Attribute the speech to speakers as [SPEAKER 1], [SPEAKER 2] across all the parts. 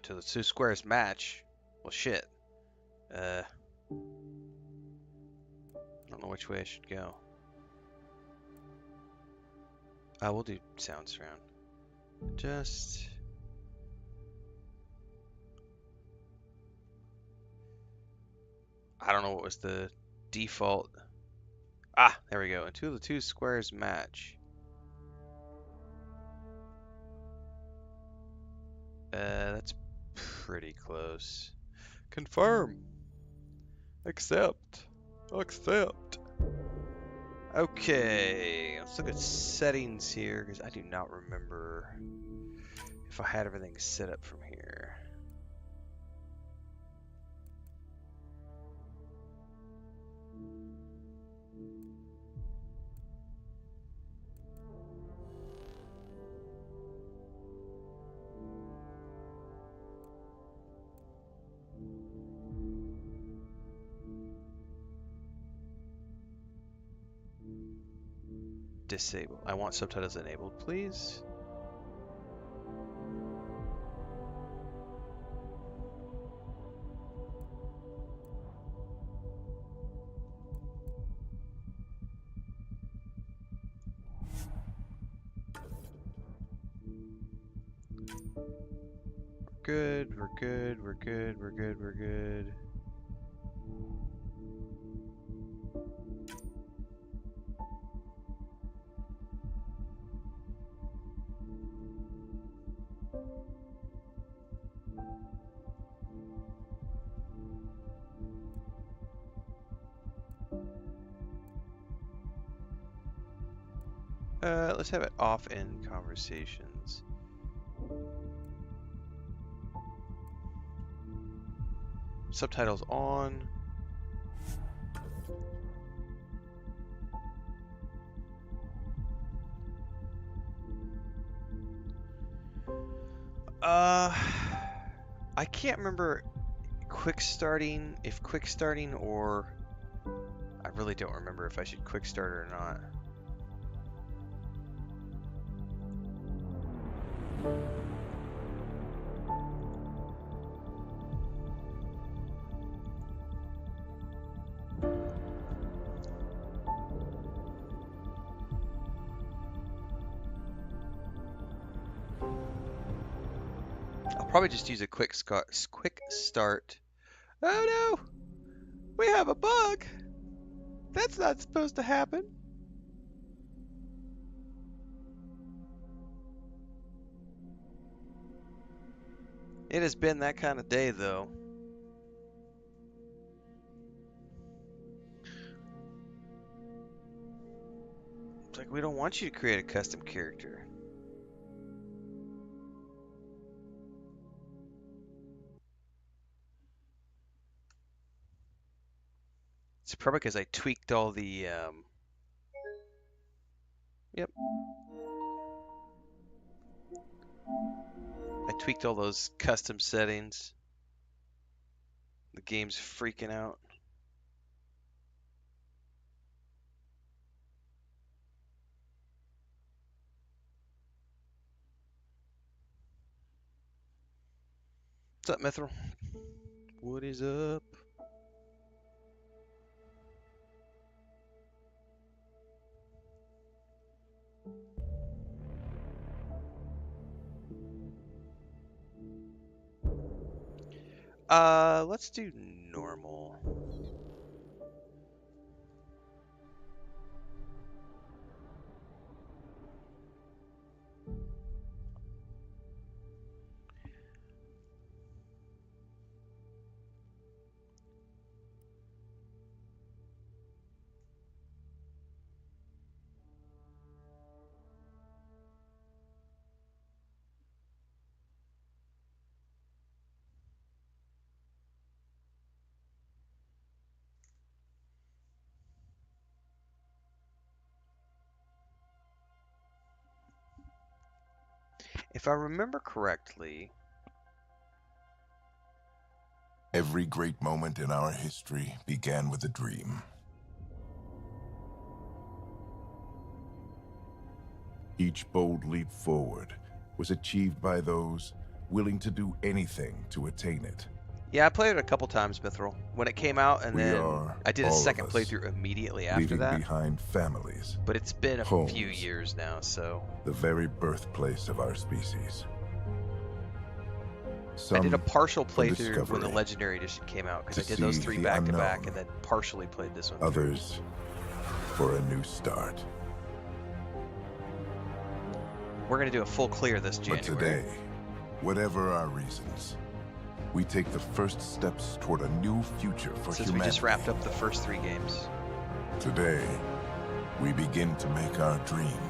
[SPEAKER 1] To the two squares match. Well, shit. I don't know which way I should go. We'll do sound surround. Just. I don't know what was the default. Ah, there we go. Until the two squares match. That's pretty close. Confirm. Accept. Accept. Okay, let's look at settings here because I do not remember if I had everything set up from here. Disable. I want subtitles enabled, please. Good, we're good, we're good, we're good, we're good. Let's have it off in conversations. Subtitles on. I can't remember quick starting, if quick starting or I really don't remember if I should quick start or not. I'll probably just use a quick start. Oh no! We have a bug! That's not supposed to happen. It has been that kind of day though. It's like we don't want you to create a custom character. It's probably because I tweaked all the, yep. I tweaked all those custom settings. The game's freaking out. What's up, Mithril? What is up? Let's do normal. If I remember correctly,
[SPEAKER 2] Every Every great moment in our history began with a dream. Each bold leap forward was achieved by those willing to do anything to attain it.
[SPEAKER 1] Yeah, I played it a couple times, Mithril, when it came out, and
[SPEAKER 2] We
[SPEAKER 1] then
[SPEAKER 2] are,
[SPEAKER 1] I did a
[SPEAKER 2] all of
[SPEAKER 1] second
[SPEAKER 2] us,
[SPEAKER 1] playthrough immediately after
[SPEAKER 2] leaving
[SPEAKER 1] that.
[SPEAKER 2] behind families,
[SPEAKER 1] But it's been a
[SPEAKER 2] homes,
[SPEAKER 1] few years now, so...
[SPEAKER 2] the very birthplace of our species.
[SPEAKER 1] I did a
[SPEAKER 2] Some
[SPEAKER 1] partial
[SPEAKER 2] for
[SPEAKER 1] playthrough when the
[SPEAKER 2] discovery,
[SPEAKER 1] Legendary Edition came out, because I
[SPEAKER 2] to
[SPEAKER 1] did those
[SPEAKER 2] see
[SPEAKER 1] 3
[SPEAKER 2] the
[SPEAKER 1] back-to-back,
[SPEAKER 2] unknown.
[SPEAKER 1] and then partially played this one through.
[SPEAKER 2] Others for a new start.
[SPEAKER 1] We're going to do a full clear this January.
[SPEAKER 2] But today, whatever our reasons, we take the first steps toward a new future for
[SPEAKER 1] Since
[SPEAKER 2] humanity.
[SPEAKER 1] we just wrapped up the first 3 games.
[SPEAKER 2] Today, we begin to make our dream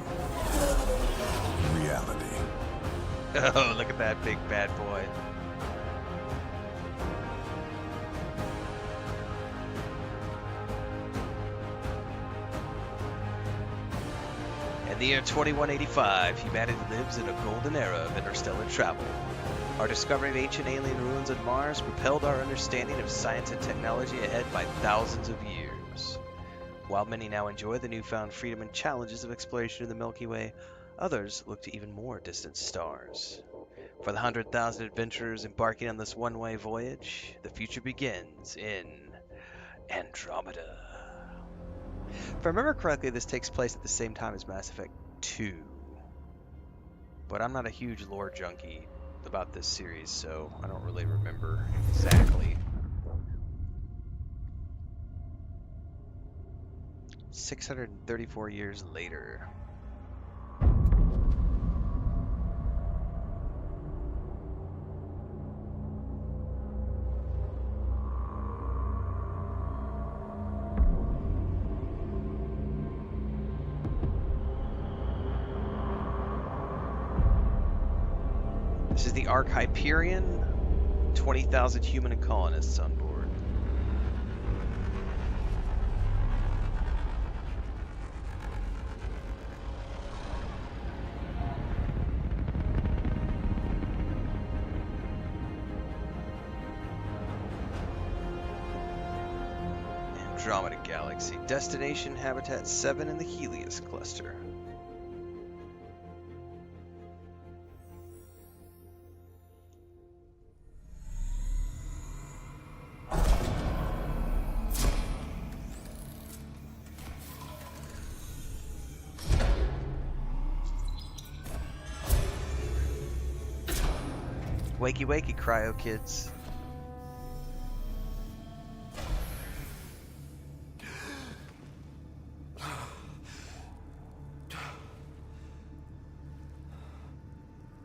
[SPEAKER 2] reality.
[SPEAKER 1] Oh, look at that big bad boy. In the year 2185, humanity lives in a golden era of interstellar travel. Our discovery of ancient alien ruins on Mars propelled our understanding of science and technology ahead by thousands of years. While many now enjoy the newfound freedom and challenges of exploration in the Milky Way, others look to even more distant stars. For the 100,000 adventurers embarking on this one-way voyage, the future begins in Andromeda. If I remember correctly, this takes place at the same time as Mass Effect 2. But I'm not a huge lore junkie about this series, so I don't really remember exactly. 634 years later. This is the Ark Hyperion. 20,000 human and colonists on board. Andromeda Galaxy. Destination Habitat 7 in the Helios Cluster. Wakey wakey, cryo kids.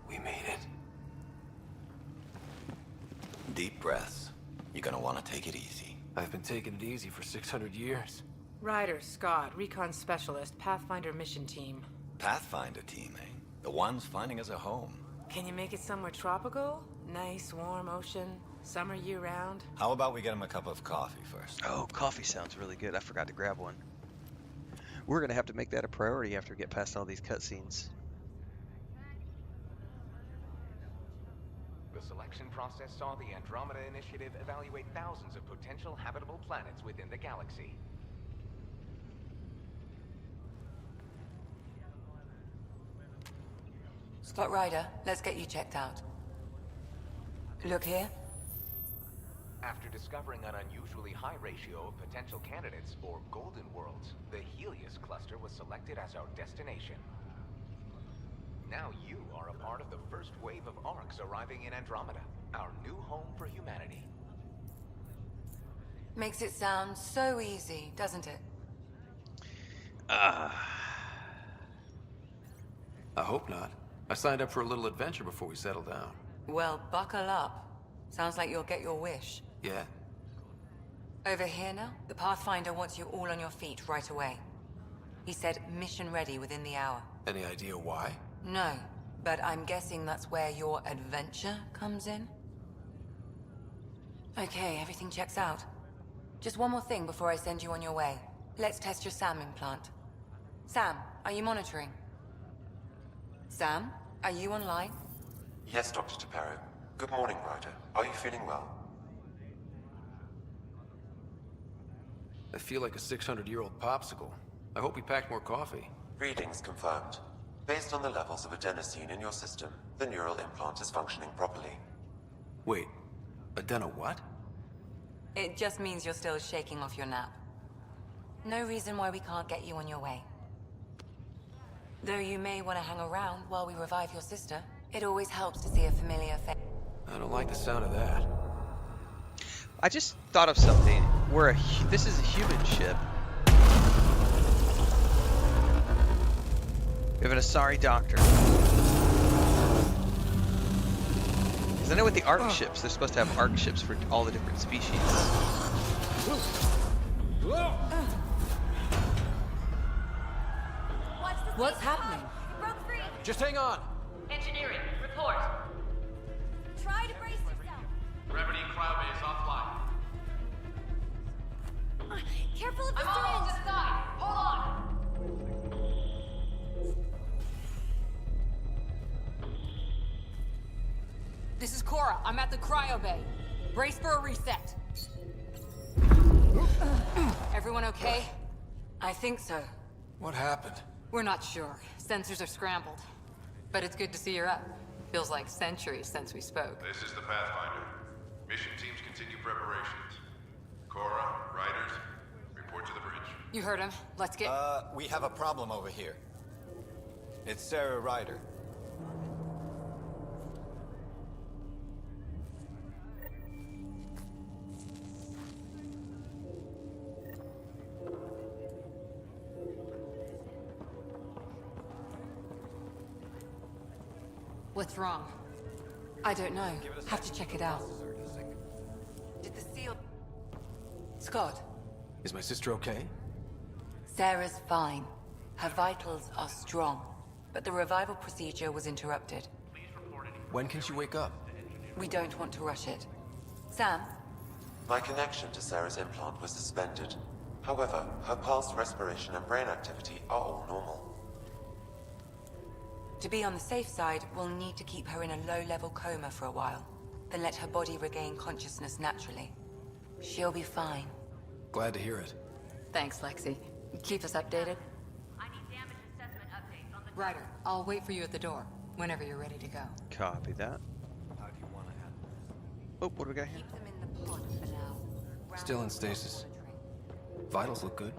[SPEAKER 3] We made it. Deep breaths. You're gonna want to take it easy.
[SPEAKER 4] I've been taking it easy for 600 years.
[SPEAKER 5] Ryder, Scott, Recon Specialist, Pathfinder Mission Team.
[SPEAKER 3] Pathfinder team, eh? The ones finding us a home.
[SPEAKER 5] Can you make it somewhere tropical? Nice, warm ocean, summer year-round?
[SPEAKER 3] How about we get him a cup of coffee first?
[SPEAKER 1] Oh, coffee sounds really good. I forgot to grab one. We're going to have to make that a priority after we get past all these cutscenes.
[SPEAKER 6] The selection process saw the Andromeda Initiative evaluate thousands of potential habitable planets within the galaxy.
[SPEAKER 7] Scott Ryder, let's get you checked out. Look here.
[SPEAKER 6] After discovering an unusually high ratio of potential candidates for golden worlds, the Helios cluster was selected as our destination. Now you are a part of the first wave of Arks arriving in Andromeda, our new home for humanity.
[SPEAKER 7] Makes it sound so easy, doesn't it?
[SPEAKER 4] I hope not. I signed up for a little adventure before we settle down.
[SPEAKER 7] Well, buckle up. Sounds like you'll get your wish.
[SPEAKER 4] Yeah?
[SPEAKER 7] Over here now, the Pathfinder wants you all on your feet right away. He said mission ready within the hour.
[SPEAKER 4] Any idea why?
[SPEAKER 7] No, but I'm guessing that's where your adventure comes in. Okay, everything checks out. Just one more thing before I send you on your way. Let's test your SAM implant. Sam, are you monitoring? Sam, are you online?
[SPEAKER 8] Yes, Dr. Taparo. Good morning, Ryder. Are you feeling well?
[SPEAKER 4] I feel like a 600-year-old popsicle. I hope we packed more coffee.
[SPEAKER 8] Readings confirmed. Based on the levels of adenosine in your system, the neural implant is functioning properly.
[SPEAKER 4] Wait, Adena what?
[SPEAKER 7] It just means you're still shaking off your nap. No reason why we can't get you on your way. Though you may want to hang around while we revive your sister, it always helps to see a familiar face.
[SPEAKER 4] I don't like the sound of that.
[SPEAKER 1] I just thought of something. This is a human ship. We have an Asari doctor. Because I know with the ARC ships, they're supposed to have ARC ships for all the different species.
[SPEAKER 7] What's happening?
[SPEAKER 9] Broke free.
[SPEAKER 4] Just hang on!
[SPEAKER 9] Engineering, report. Try to brace yourself.
[SPEAKER 10] Gravity cryobase offline.
[SPEAKER 9] Careful of the
[SPEAKER 5] I'm almost
[SPEAKER 9] syringe.
[SPEAKER 5] inside. Hold on.
[SPEAKER 11] This is Cora. I'm at the cryo bay. Brace for a reset. Everyone okay?
[SPEAKER 7] I think so.
[SPEAKER 4] What happened?
[SPEAKER 11] We're not sure. Sensors are scrambled. But it's good to see you're up. Feels like centuries since we spoke.
[SPEAKER 10] This is the Pathfinder. Mission teams continue preparations. Cora, Riders, report to the bridge.
[SPEAKER 11] You heard him. Let's get...
[SPEAKER 3] We have a problem over here. It's Sarah Ryder.
[SPEAKER 11] What's wrong?
[SPEAKER 7] I don't know. Have to check it out. Did the seal... Scott,
[SPEAKER 4] Is my sister okay?
[SPEAKER 7] Sarah's fine. Her vitals are strong. But the revival procedure was interrupted.
[SPEAKER 4] When can she wake up?
[SPEAKER 7] We don't want to rush it. Sam?
[SPEAKER 8] My connection to Sarah's implant was suspended. However, her pulse, respiration, and brain activity are all normal.
[SPEAKER 7] To be on the safe side, we'll need to keep her in a low-level coma for a while. Then let her body regain consciousness naturally. She'll be fine.
[SPEAKER 4] Glad to hear it.
[SPEAKER 11] Thanks, Lexi. Keep us updated.
[SPEAKER 9] I need damage assessment updates on the...
[SPEAKER 11] Ryder, I'll wait for you at the door, whenever you're ready to go.
[SPEAKER 1] Copy that.
[SPEAKER 3] How do you want to handle
[SPEAKER 1] Oh, what do we got here?
[SPEAKER 7] Keep them in the pod for now.
[SPEAKER 4] Still in stasis. Vitals look good.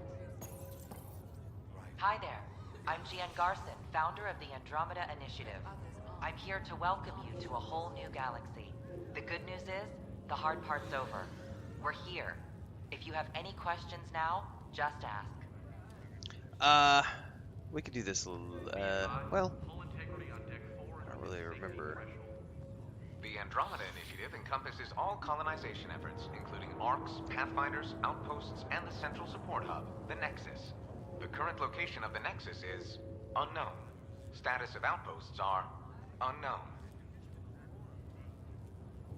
[SPEAKER 12] Hi there. I'm Gian Garson, founder of the Andromeda Initiative. I'm here to welcome you to a whole new galaxy. The good news is, the hard part's over. We're here. If you have any questions now, just ask.
[SPEAKER 1] We could do this, well, I don't really remember.
[SPEAKER 6] The Andromeda Initiative encompasses all colonization efforts, including ARCs, Pathfinders, outposts, and the central support hub, the Nexus. The current location of the Nexus is unknown. Status of outposts are unknown.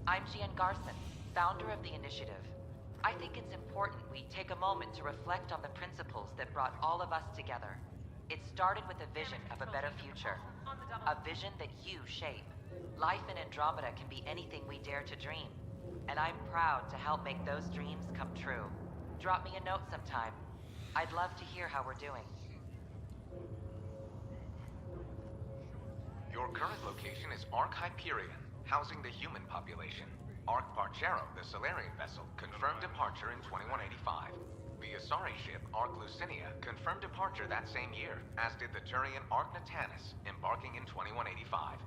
[SPEAKER 12] I'm Gian Garson, founder of the Initiative. I think it's important we take a moment to reflect on the principles that brought all of us together. It started with a vision of a better future. A vision that you shape. Life in Andromeda can be anything we dare to dream. And I'm proud to help make those dreams come true. Drop me a note sometime. I'd love to hear how we're doing.
[SPEAKER 6] Your current location is Ark Hyperion, housing the human population. Ark Parchero, the Solarian vessel, confirmed departure in 2185. The Asari ship, Ark Lucinia, confirmed departure that same year, as did the Turian Ark Natanus, embarking in 2185.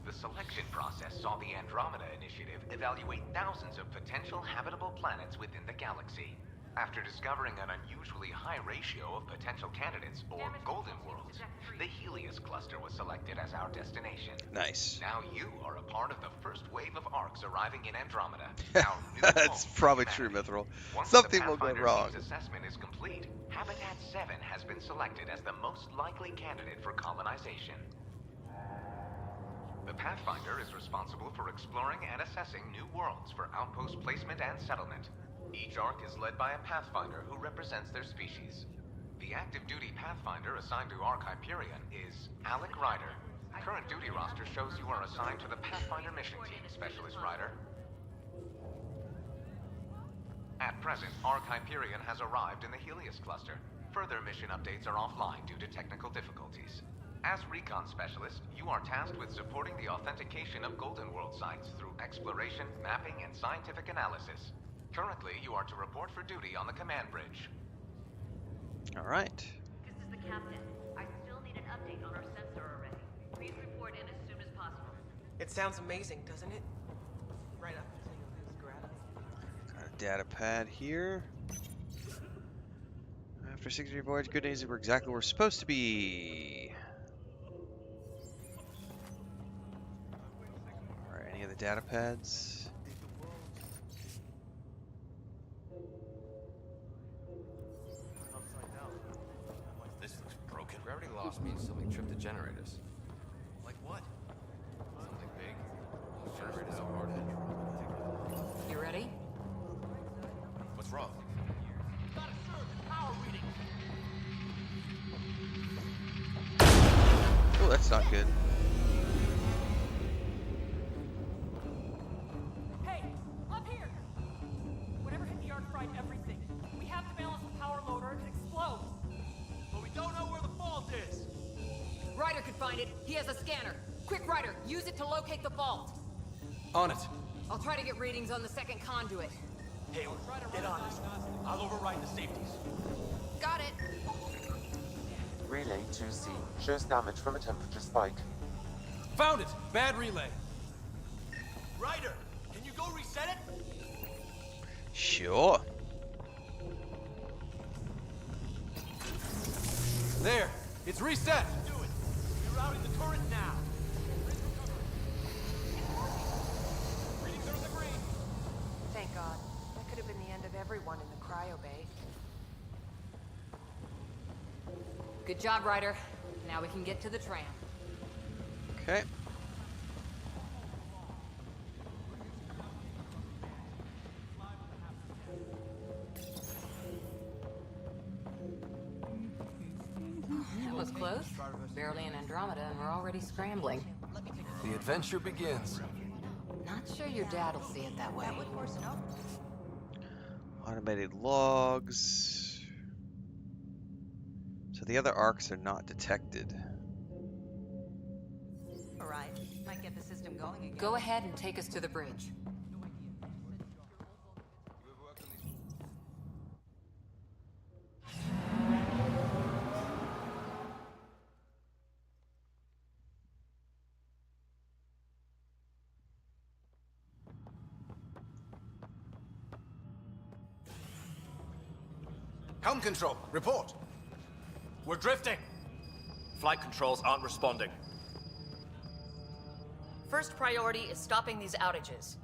[SPEAKER 6] The selection process saw the Andromeda Initiative evaluate thousands of potential habitable planets within the galaxy. After discovering an unusually high ratio of potential candidates, or golden worlds, the Helios cluster was selected as our destination.
[SPEAKER 1] Nice.
[SPEAKER 6] Now you are a part of the first wave of arcs arriving in Andromeda. Our new
[SPEAKER 1] That's
[SPEAKER 6] home for
[SPEAKER 1] probably
[SPEAKER 6] humanity.
[SPEAKER 1] true, Mithril.
[SPEAKER 6] Once
[SPEAKER 1] Something
[SPEAKER 6] the
[SPEAKER 1] will go
[SPEAKER 6] Pathfinder
[SPEAKER 1] wrong.
[SPEAKER 6] team's assessment is complete, Habitat 7 has been selected as the most likely candidate for colonization. The Pathfinder is responsible for exploring and assessing new worlds for outpost placement and settlement. Each arc is led by a Pathfinder who represents their species. The active duty Pathfinder assigned to Ark Hyperion is Alec Ryder. Current duty roster shows you are assigned to the Pathfinder mission team, Specialist Ryder. At present, Ark Hyperion has arrived in the Helios cluster. Further mission updates are offline due to technical difficulties. As recon specialist, you are tasked with supporting the authentication of Golden World sites through exploration, mapping, and scientific analysis. Currently, you are to report for duty on the command bridge.
[SPEAKER 1] All right.
[SPEAKER 9] This is the captain. I still need an update on our sensor array. Please report in as soon as possible.
[SPEAKER 13] It sounds amazing, doesn't it? Right up until you lose gravity.
[SPEAKER 1] Got a data pad here. After 6 year voyage, good news, we're exactly where we're supposed to be. Alright, any of the data pads?
[SPEAKER 4] This looks broken. Gravity loss means something tripped the generators. Like what? Something big. Those generators are hard hit.
[SPEAKER 11] You ready?
[SPEAKER 4] What's wrong?
[SPEAKER 1] Oh, that's not good.
[SPEAKER 14] Hey, up here! Whatever hit the arc fried everything. We have to balance the power load or it explodes. But we don't know where the fault is.
[SPEAKER 11] Ryder could find it. He has a scanner. Quick, Ryder, use it to locate the fault.
[SPEAKER 4] On it.
[SPEAKER 11] I'll try to get readings on the second conduit.
[SPEAKER 14] Hey, get on it. I'll override the safeties.
[SPEAKER 11] Got it.
[SPEAKER 8] Relay 2C shows damage from a temperature spike.
[SPEAKER 14] Found it! Bad relay. Ryder, can you go reset it?
[SPEAKER 1] Sure.
[SPEAKER 14] There, it's reset. Do it. Rerouting the turret now. Readings are in the green.
[SPEAKER 5] Thank God. That could have been the end of everyone in the cryo bay.
[SPEAKER 11] Good job, Ryder. Now we can get to the tram.
[SPEAKER 1] Okay.
[SPEAKER 11] That was close. Barely in Andromeda, and we're already scrambling.
[SPEAKER 4] The adventure begins.
[SPEAKER 11] Not sure your dad will see it that way.
[SPEAKER 1] Automated logs. So the other arcs are not detected.
[SPEAKER 12] All right. Might get the system going again.
[SPEAKER 11] Go ahead and take us to the bridge.
[SPEAKER 15] Helm control, report.
[SPEAKER 14] We're drifting.
[SPEAKER 15] Flight controls aren't responding.
[SPEAKER 9] First priority is stopping these outages.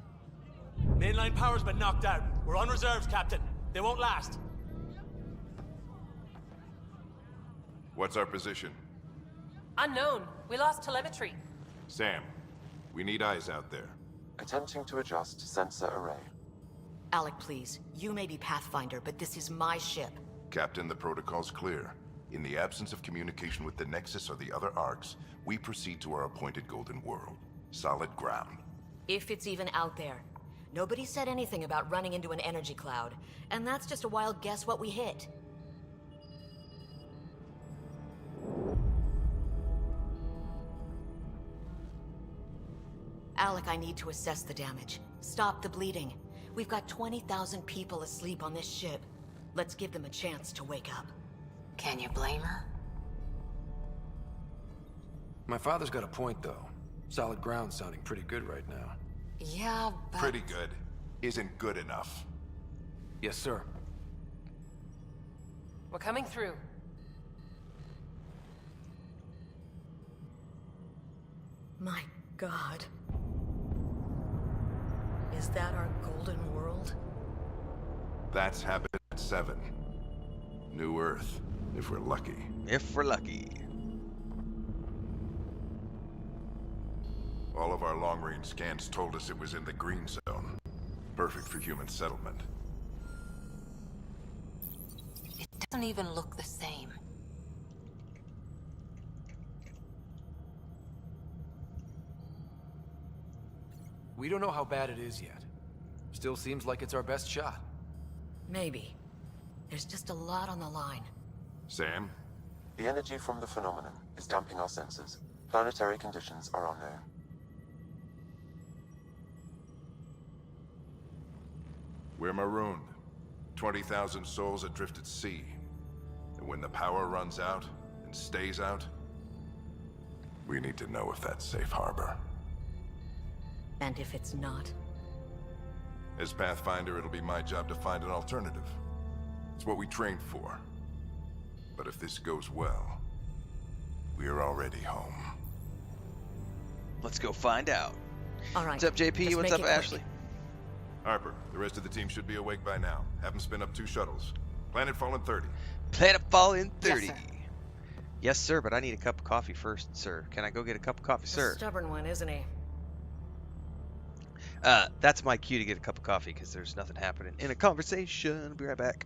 [SPEAKER 14] Mainline power's been knocked out. We're on reserves, Captain. They won't last.
[SPEAKER 10] What's our position?
[SPEAKER 9] Unknown. We lost telemetry.
[SPEAKER 10] Sam, we need eyes out there.
[SPEAKER 8] Attempting to adjust sensor array.
[SPEAKER 12] Alec, please. You may be Pathfinder, but this is my ship.
[SPEAKER 2] Captain, the protocol's clear. In the absence of communication with the Nexus or the other arcs, we proceed to our appointed Golden World. Solid ground.
[SPEAKER 12] If it's even out there. Nobody said anything about running into an energy cloud, and that's just a wild guess what we hit. Alec, I need to assess the damage. Stop the bleeding. We've got 20,000 people asleep on this ship. Let's give them a chance to wake up.
[SPEAKER 11] Can you blame her?
[SPEAKER 4] My father's got a point, though. Solid ground sounding pretty good right now.
[SPEAKER 11] Yeah, but...
[SPEAKER 2] Pretty good. Isn't good enough.
[SPEAKER 4] Yes, sir.
[SPEAKER 9] We're coming through.
[SPEAKER 12] My God. Is that our Golden World?
[SPEAKER 2] That's Habitat 7. New Earth, if we're lucky.
[SPEAKER 1] If we're lucky.
[SPEAKER 2] All of our long-range scans told us it was in the green zone. Perfect for human settlement.
[SPEAKER 11] It doesn't even look the same.
[SPEAKER 4] We don't know how bad it is yet. Still seems like it's our best shot.
[SPEAKER 16] Maybe. There's just a lot on the line.
[SPEAKER 10] Sam?
[SPEAKER 8] The energy from the phenomenon is damping our sensors. Planetary conditions are unknown.
[SPEAKER 10] We're marooned. 20,000 souls adrift at sea. And when the power runs out, and stays out, we need to know if that's safe harbor.
[SPEAKER 16] And if it's not?
[SPEAKER 10] As Pathfinder, it'll be my job to find an alternative. It's what we trained for. But if this goes well, we're already home.
[SPEAKER 1] Let's go find out.
[SPEAKER 16] All right.
[SPEAKER 1] What's up, JP?
[SPEAKER 16] Just
[SPEAKER 1] What's
[SPEAKER 16] make
[SPEAKER 1] up,
[SPEAKER 16] it
[SPEAKER 1] Ashley?
[SPEAKER 10] Harper, the rest of the team should be awake by now. Have them spin up 2 shuttles. Planetfall in 30.
[SPEAKER 1] Planetfall in 30.
[SPEAKER 16] Yes, sir.
[SPEAKER 1] Yes, sir, but I need a cup of coffee first, sir. Can I go get a cup of coffee,
[SPEAKER 16] The
[SPEAKER 1] sir?
[SPEAKER 16] stubborn one, isn't he?
[SPEAKER 1] That's my cue to get a cup of coffee because there's nothing happening in a conversation. I'll be right back.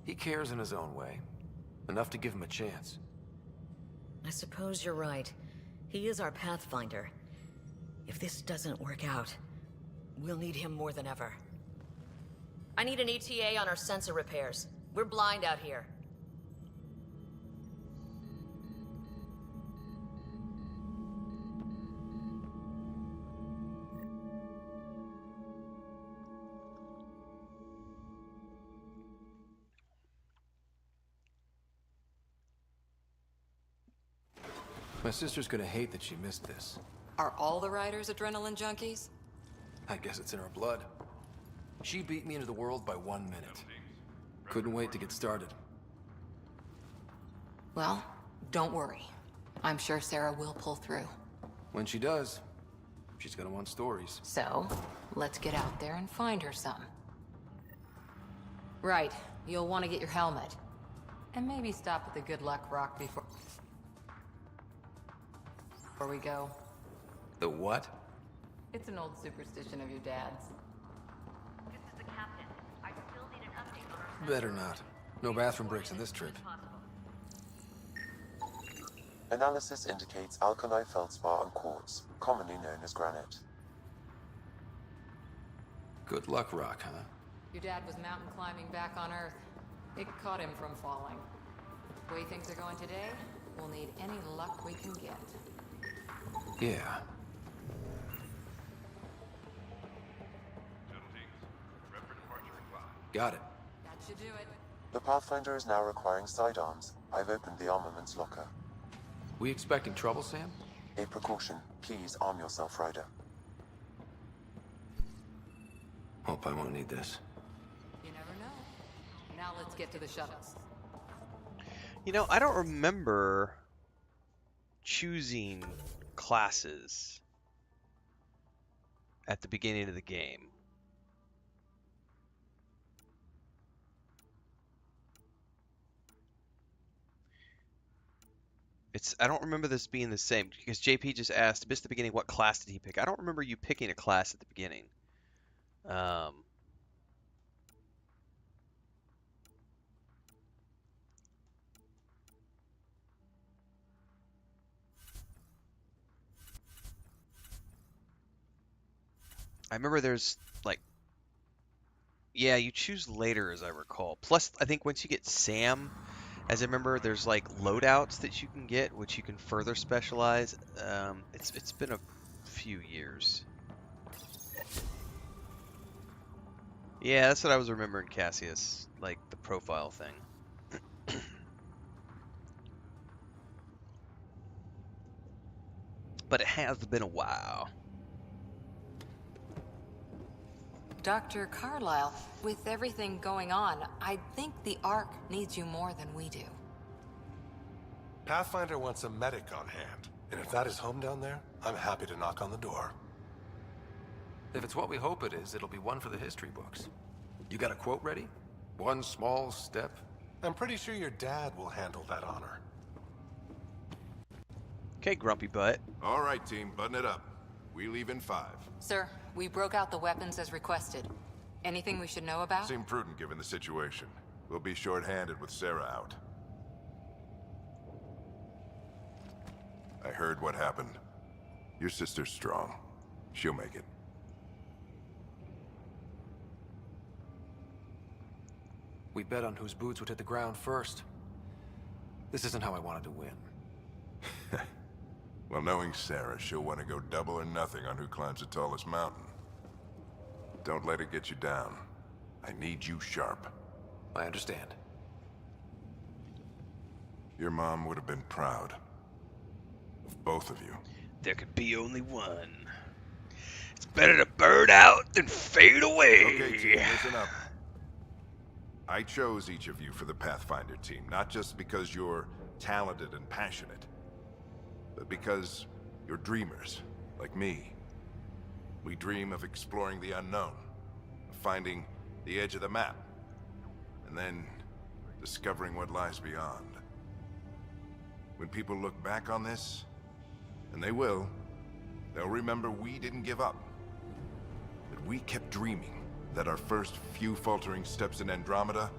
[SPEAKER 4] He cares in his own way. Enough to give him a chance.
[SPEAKER 16] I suppose you're right. He is our Pathfinder. If this doesn't work out, we'll need him more than ever. I need an ETA on our sensor repairs. We're blind out here.
[SPEAKER 4] My sister's gonna hate that she missed this.
[SPEAKER 11] Are all the riders adrenaline junkies?
[SPEAKER 4] I guess it's in her blood. She beat me into the world by 1 minute. Couldn't wait to get started.
[SPEAKER 11] Well, don't worry. I'm sure Sarah will pull through.
[SPEAKER 4] When she does, she's gonna want stories.
[SPEAKER 11] So, let's get out there and find her some. Right, you'll want to get your helmet. And maybe stop at the Good Luck Rock before we go.
[SPEAKER 4] The what?
[SPEAKER 11] It's an old superstition of your dad's.
[SPEAKER 9] This is the captain. I still need an update on our
[SPEAKER 4] Better not. No bathroom breaks on this trip.
[SPEAKER 8] Analysis indicates alkali feldspar and quartz, commonly known as granite.
[SPEAKER 4] Good luck, Rock, huh?
[SPEAKER 11] Your dad was mountain climbing back on Earth. It caught him from falling. The way things are going today, we'll need any luck we can get.
[SPEAKER 4] Yeah. Got it.
[SPEAKER 11] That should do it.
[SPEAKER 8] The Pathfinder is now requiring sidearms. I've opened the armaments locker.
[SPEAKER 4] We expecting trouble, Sam?
[SPEAKER 8] A precaution. Please arm yourself, Ryder.
[SPEAKER 4] Hope I won't need this.
[SPEAKER 11] You never know. Now let's get to the shuttles.
[SPEAKER 1] You know, I don't remember choosing classes at the beginning of the game. I don't remember this being the same because JP just asked at the beginning what class did he pick. I don't remember you picking a class at the beginning. I remember there's like, yeah, you choose later as I recall. Plus, I think once you get Sam, as I remember, there's like loadouts that you can get, which you can further specialize. It's been a few years. Yeah, that's what I was remembering, Cassius, like the profile thing. But it has been a while.
[SPEAKER 11] Dr. Carlyle, with everything going on, I think the Ark needs you more than we do.
[SPEAKER 17] Pathfinder wants a medic on hand, and if that is home down there, I'm happy to knock on the door.
[SPEAKER 4] If it's what we hope it is, it'll be one for the history books. You got a quote ready? One small step?
[SPEAKER 17] I'm pretty sure your dad will handle that honor.
[SPEAKER 1] Okay, grumpy butt.
[SPEAKER 10] All right, team, button it up. We leave in 5.
[SPEAKER 11] Sir, we broke out the weapons as requested. Anything we should know about?
[SPEAKER 10] Seemed prudent given the situation. We'll be short-handed with Sarah out. I heard what happened. Your sister's strong. She'll make it.
[SPEAKER 4] We bet on whose boots would hit the ground first. This isn't how I wanted to win.
[SPEAKER 10] Well, knowing Sarah, she'll want to go double or nothing on who climbs the tallest mountain. Don't let it get you down. I need you sharp.
[SPEAKER 4] I understand.
[SPEAKER 10] Your mom would have been proud of both of you.
[SPEAKER 1] There could be only one. It's better to burn out than fade away.
[SPEAKER 10] Okay, team, listen up. I chose each of you for the Pathfinder team, not just because you're talented and passionate, but because you're dreamers, like me. We dream of exploring the unknown, of finding the edge of the map, and then discovering what lies beyond. When people look back on this, and they will, they'll remember we didn't give up. That we kept dreaming, that our first few faltering steps in Andromeda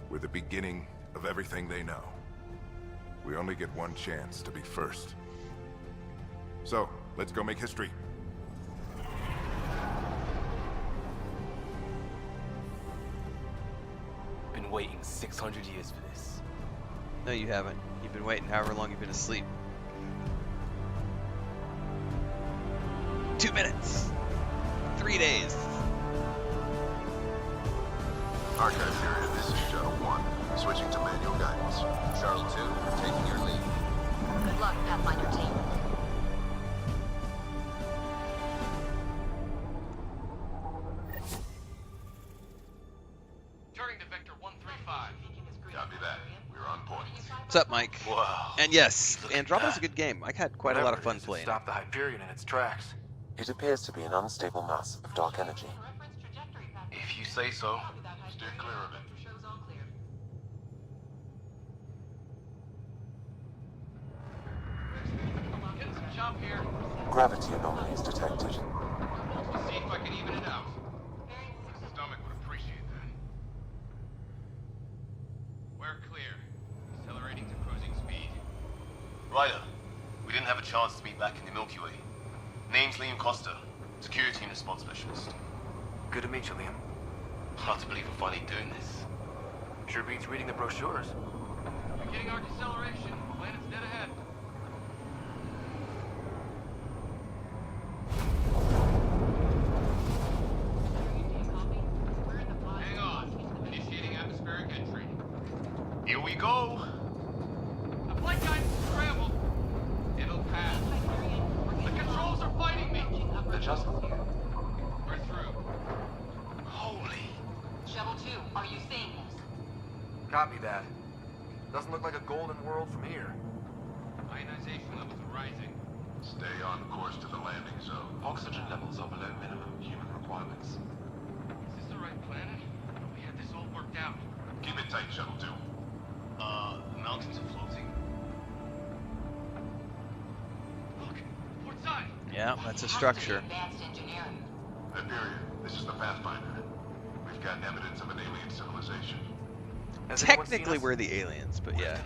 [SPEAKER 10] were the beginning of everything they know. We only get one chance to be first. So, let's go make history.
[SPEAKER 18] Been waiting 600 years for this.
[SPEAKER 1] No, you haven't. You've been waiting however long you've been asleep. 2 minutes. 3 days.
[SPEAKER 2] Archive period, this is Shuttle 1. Switching to manual guidance.
[SPEAKER 6] Shuttle 2, taking your lead.
[SPEAKER 9] Good luck, Pathfinder team.
[SPEAKER 4] Turning to Vector 135.
[SPEAKER 2] Copy that. We're on point.
[SPEAKER 1] What's up, Mike?
[SPEAKER 18] Wow.
[SPEAKER 1] And yes, Andromeda's a good game. I had quite a lot of fun playing.
[SPEAKER 4] Stop the Hyperion in its tracks.
[SPEAKER 8] It appears to be an unstable mass of dark energy.
[SPEAKER 18] If you say so.
[SPEAKER 2] Steer clear of it.
[SPEAKER 4] Getting some chop here.
[SPEAKER 8] Gravity anomalies detected.
[SPEAKER 4] Let's see if I can even it out. My stomach would appreciate that. We're clear. Accelerating to cruising speed.
[SPEAKER 18] Ryder, we didn't have a chance to meet back in the Milky Way. Name's Liam Costa, Security and Response Specialist.
[SPEAKER 4] Good to meet you, Liam.
[SPEAKER 18] Hard to believe we're finally doing this.
[SPEAKER 4] Sure beats reading the brochures. Beginning our deceleration. Planet's dead ahead. Hang on. Initiating atmospheric entry.
[SPEAKER 18] Here we go.
[SPEAKER 4] The flight guidance is scrambled. It'll pass. The controls are fighting me.
[SPEAKER 8] Adjustment.
[SPEAKER 4] We're through.
[SPEAKER 18] Holy.
[SPEAKER 12] Shuttle 2, are you seeing this?
[SPEAKER 4] Copy that. Doesn't look like a golden world from here. Ionization levels are rising.
[SPEAKER 2] Stay on course to the landing zone.
[SPEAKER 8] Oxygen levels are below minimum human requirements.
[SPEAKER 4] Is this the right planet? We had this all worked out.
[SPEAKER 2] Keep it tight, Shuttle 2.
[SPEAKER 18] The mountains are floating.
[SPEAKER 1] Yeah, that's a structure.
[SPEAKER 2] Hyperion, this is the Pathfinder. We've got evidence of an alien civilization.
[SPEAKER 1] Technically, we're the aliens, but yeah.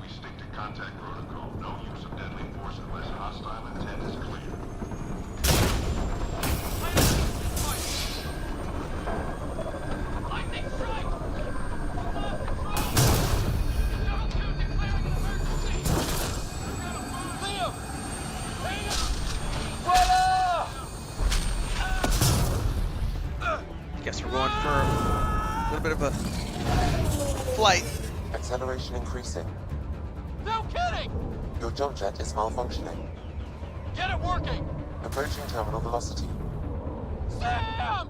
[SPEAKER 2] We stick to contact protocol. No use of deadly force unless hostile intent is clear.
[SPEAKER 14] Lightning strike! Liam! Hang on!
[SPEAKER 1] Guess we're going for a little bit of a flight.
[SPEAKER 8] Acceleration increasing.
[SPEAKER 14] No kidding!
[SPEAKER 8] Your jump jet is malfunctioning.
[SPEAKER 14] Get it working!
[SPEAKER 8] Approaching terminal velocity.
[SPEAKER 14] Sam!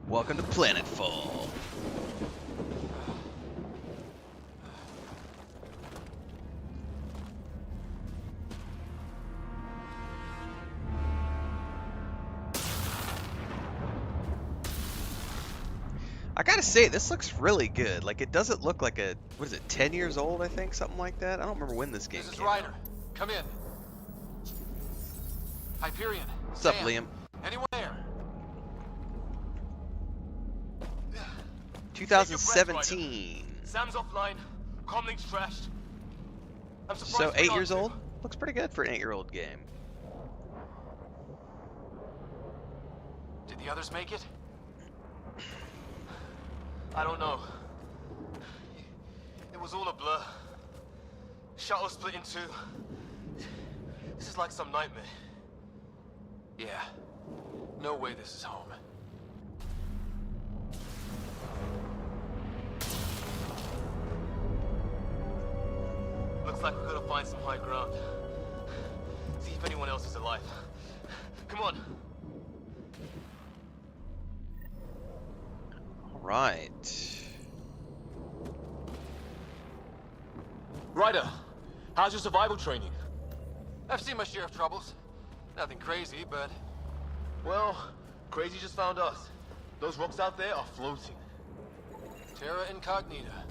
[SPEAKER 1] Welcome to Planetfall. I gotta say, this looks really good. Like, it doesn't look like a, what is it, 10 years old, I think? Something like that? I don't remember when this game
[SPEAKER 14] This is
[SPEAKER 1] came
[SPEAKER 14] Ryder.
[SPEAKER 1] out.
[SPEAKER 14] Come in. Hyperion.
[SPEAKER 1] What's up,
[SPEAKER 14] Sam.
[SPEAKER 1] Liam?
[SPEAKER 14] Anyone there?
[SPEAKER 1] 2017.
[SPEAKER 18] Sam's offline. Comlink's trashed. I'm surprised
[SPEAKER 1] So,
[SPEAKER 18] we
[SPEAKER 1] 8
[SPEAKER 18] got
[SPEAKER 1] years
[SPEAKER 18] to.
[SPEAKER 1] old? Looks pretty good for an 8-year-old game.
[SPEAKER 14] Did the others make it?
[SPEAKER 18] I don't know. It was all a blur. Shuttle split in two. This is like some nightmare.
[SPEAKER 14] Yeah. No way this is home.
[SPEAKER 18] Looks like we gotta find some high ground. See if anyone else is alive. Come on.
[SPEAKER 1] Alright.
[SPEAKER 18] Ryder, how's your survival training?
[SPEAKER 14] I've seen my share of troubles. Nothing crazy, but...
[SPEAKER 18] Well, crazy just found us. Those rocks out there are floating.
[SPEAKER 14] Terra Incognita.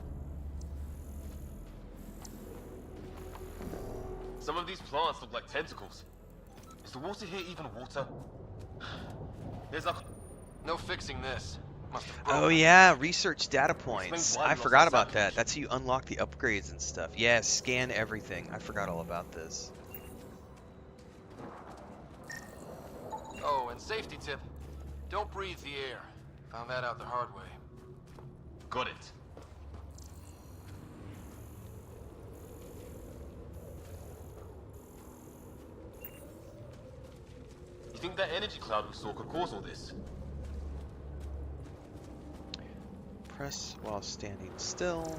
[SPEAKER 18] Some of these plants look like tentacles. Is the water here even water? There's a...
[SPEAKER 14] No fixing this.
[SPEAKER 1] Oh yeah, research data points.
[SPEAKER 18] why we
[SPEAKER 1] I
[SPEAKER 18] lost
[SPEAKER 1] forgot
[SPEAKER 18] our
[SPEAKER 1] about that. That's how you unlock the upgrades and stuff. Yeah, scan everything. I forgot all about this.
[SPEAKER 14] Oh, and safety tip. Don't breathe the air. Found that out the hard way.
[SPEAKER 18] Got it. You think that energy cloud we saw could cause all this?
[SPEAKER 1] Press while standing still.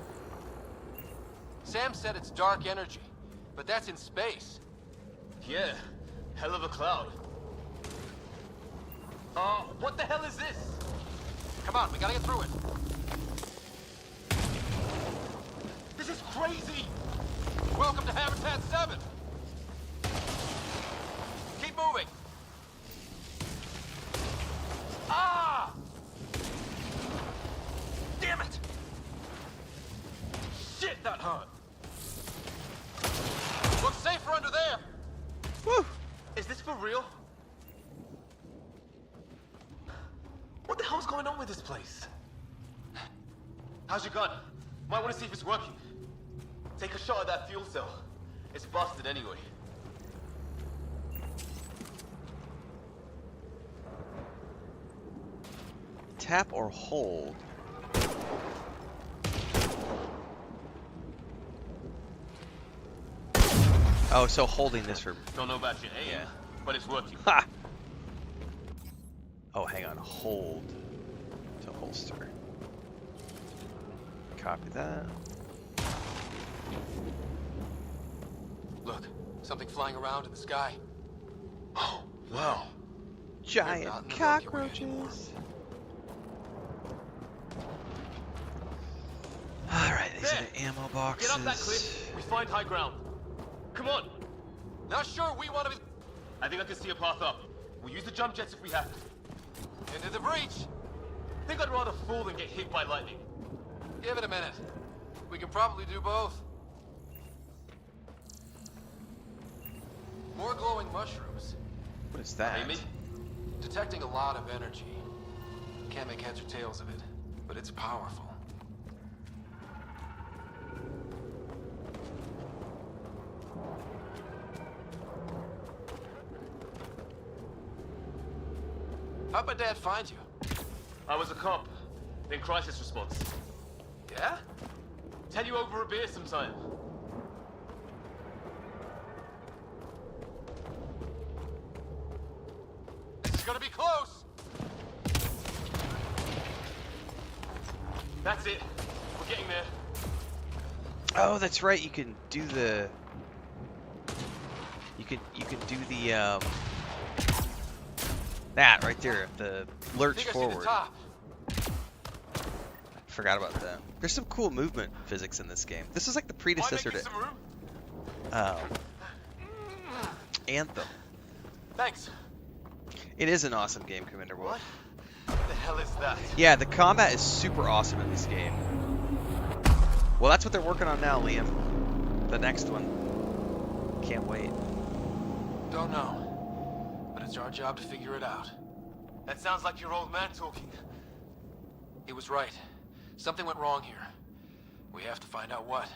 [SPEAKER 14] Sam said it's dark energy, but that's in space.
[SPEAKER 18] Yeah, hell of a cloud. What the hell is this?
[SPEAKER 14] Come on, we gotta get through it.
[SPEAKER 18] This is crazy!
[SPEAKER 14] Welcome to Habitat 7. Keep moving. Ah!
[SPEAKER 18] Damn it! Shit, that hurt!
[SPEAKER 14] Looks safer under there.
[SPEAKER 1] Woo!
[SPEAKER 18] Is this for real? What the hell's going on with this place? How's your gun? Might want to see if it's working. Take a shot at that fuel cell. It's busted anyway.
[SPEAKER 1] Tap or hold. Oh, so holding this for...
[SPEAKER 18] Don't know about your aim, but it's working.
[SPEAKER 1] Ha! Oh, hang on. Hold to holster. Copy that.
[SPEAKER 18] Look, something flying around in the sky. Oh, wow.
[SPEAKER 1] Giant cockroaches. Alright, these are the ammo boxes.
[SPEAKER 18] Get up that cliff. We find high ground. Come on. Not sure we want to be... I think I can see a path up. We'll use the jump jets if we have to. Into the breach. Think I'd rather fall than get hit by lightning. Give it a minute. We can probably do both. More glowing mushrooms.
[SPEAKER 1] What is that?
[SPEAKER 18] Amy? Detecting a lot of energy. Can't make heads or tails of it, but it's powerful. How'd my dad find you? I was a cop, then crisis response. Yeah? Tell you over a beer sometime. This is gonna be close! That's it. We're getting there.
[SPEAKER 1] Oh, that's right. You can do the. You can do the that right there, the lurch forward. Forgot about that. There's some cool movement physics in this game. This is like the predecessor to Anthem.
[SPEAKER 18] Thanks.
[SPEAKER 1] It is an awesome game, Commander Wolf.
[SPEAKER 18] What the hell is that?
[SPEAKER 1] Yeah, the combat is super awesome in this game. Well, that's what they're working on now, Liam. The next one. Can't wait.
[SPEAKER 18] Don't know. But it's our job to figure it out. That sounds like your old man talking. He was right. Something went wrong here. We have to find out what.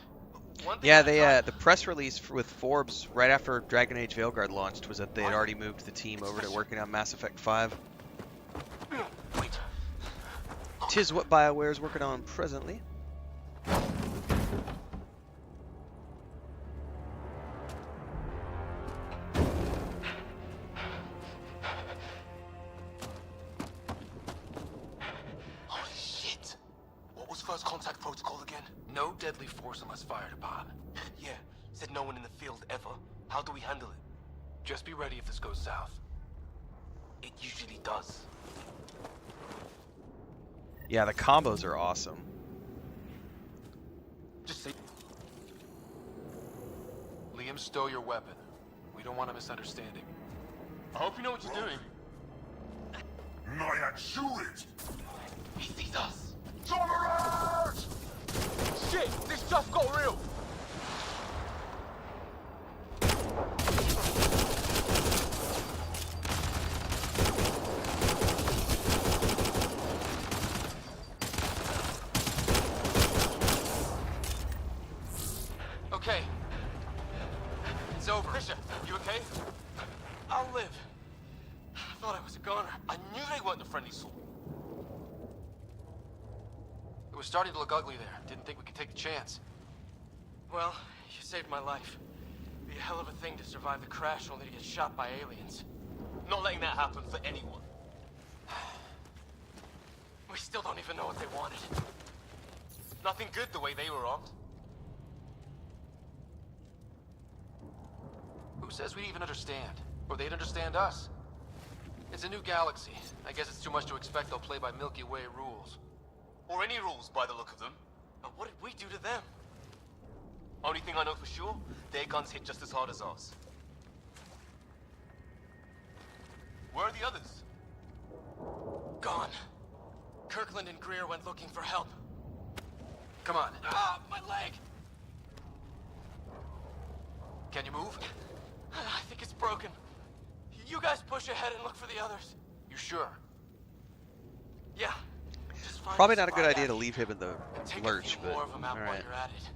[SPEAKER 1] Yeah, they the press release with Forbes right after Dragon Age Veilguard launched was that they had already moved the team over to working on Mass Effect 5.
[SPEAKER 18] Wait.
[SPEAKER 1] Tis what BioWare is working on presently.
[SPEAKER 18] Holy shit! What was first contact protocol again? No deadly force unless fired upon. Yeah, said no one in the field ever. How do we handle it? Just be ready if this goes south. It usually does.
[SPEAKER 1] Yeah, the combos are awesome.
[SPEAKER 18] Just say... Liam, stow your weapon. We don't want a misunderstanding. I hope you know what you're doing.
[SPEAKER 10] Nyan, shoot it!
[SPEAKER 18] He sees us. Shit! This stuff got real! Okay. It's over. Fisher, you okay? I'll live. I thought I was a goner. I knew they weren't the friendly sort. It was starting to look ugly there. Didn't think we could take the chance. Well, you saved my life. Be a hell of a thing to survive the crash only to get shot by aliens. Not letting that happen for anyone. We still don't even know what they wanted. Nothing good the way they were armed. Who says we'd even understand? Or they'd understand us? It's a new galaxy. I guess it's too much to expect they'll play by Milky Way rules. Or any rules by the look of them. But what did we do to them? Only thing I know for sure, their guns hit just as hard as ours. Where are the others? Gone. Kirkland and Greer went looking for help. Come on. Ah, my leg! Can you move? I think it's broken. You guys push ahead and look for the others. You sure? Yeah.
[SPEAKER 1] Probably not a good idea to leave him in the lurch, but
[SPEAKER 18] more of them out while
[SPEAKER 1] alright.
[SPEAKER 18] you're at it.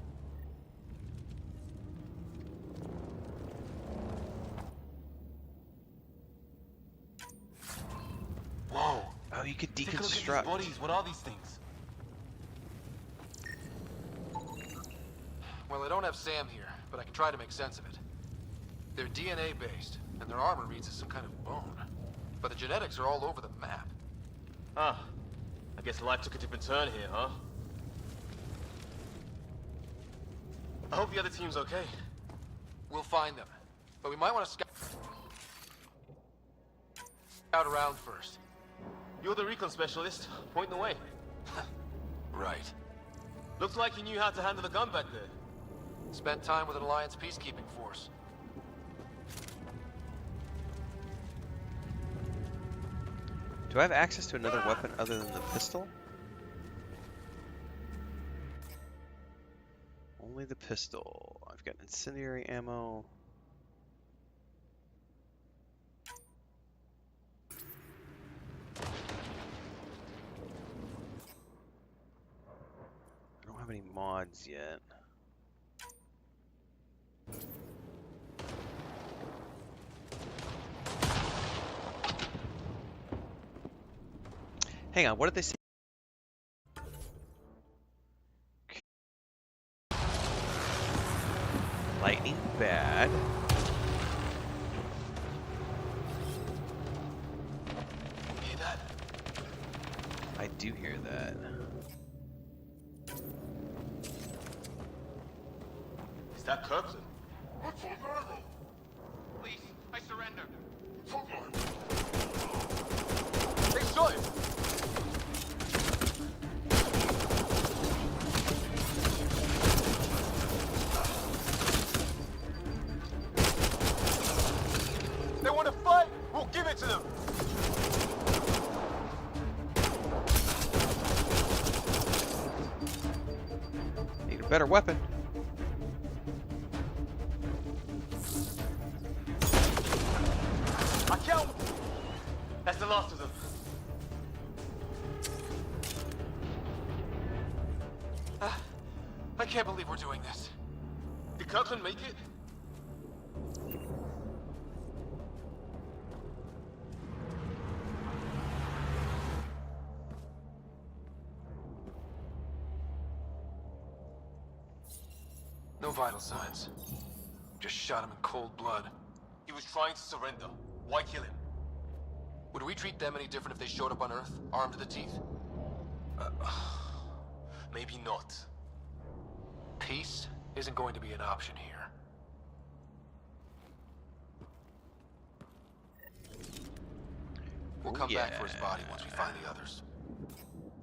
[SPEAKER 18] Whoa.
[SPEAKER 1] Oh, you could
[SPEAKER 18] Take a look at these
[SPEAKER 1] deconstruct.
[SPEAKER 18] bodies. What are these things? Well, I don't have Sam here, but I can try to make sense of it. They're DNA based, and their armor reads as some kind of bone. But the genetics are all over the map. Ah, I guess life took a different turn here, huh? I hope the other team's okay.
[SPEAKER 4] We'll find them. But we might want to scout around first.
[SPEAKER 18] You're the recon specialist. Point the way.
[SPEAKER 4] Right.
[SPEAKER 18] Looks like you knew how to handle a gun back there.
[SPEAKER 4] Spent time with an Alliance peacekeeping force.
[SPEAKER 1] Do I have access to another weapon other than the pistol? Only the pistol. I've got incendiary ammo. I don't have any mods yet. Hang on, what did they say? Lightning bad.
[SPEAKER 4] Hear that?
[SPEAKER 1] I do hear that.
[SPEAKER 18] Is that Kirkland?
[SPEAKER 4] Please, I surrender.
[SPEAKER 18] They shot him! They want to fight! We'll give it to them!
[SPEAKER 1] Need a better weapon.
[SPEAKER 18] I count! That's the last of them.
[SPEAKER 4] I can't believe we're doing this.
[SPEAKER 18] Did Kirkland make it?
[SPEAKER 4] No vital signs. Just shot him in cold blood.
[SPEAKER 18] He was trying to surrender. Why kill him?
[SPEAKER 4] Would we treat them any different if they showed up on Earth, armed to the teeth?
[SPEAKER 18] Maybe not.
[SPEAKER 4] Peace isn't going to be an option here. We'll come back for his body once we find the others.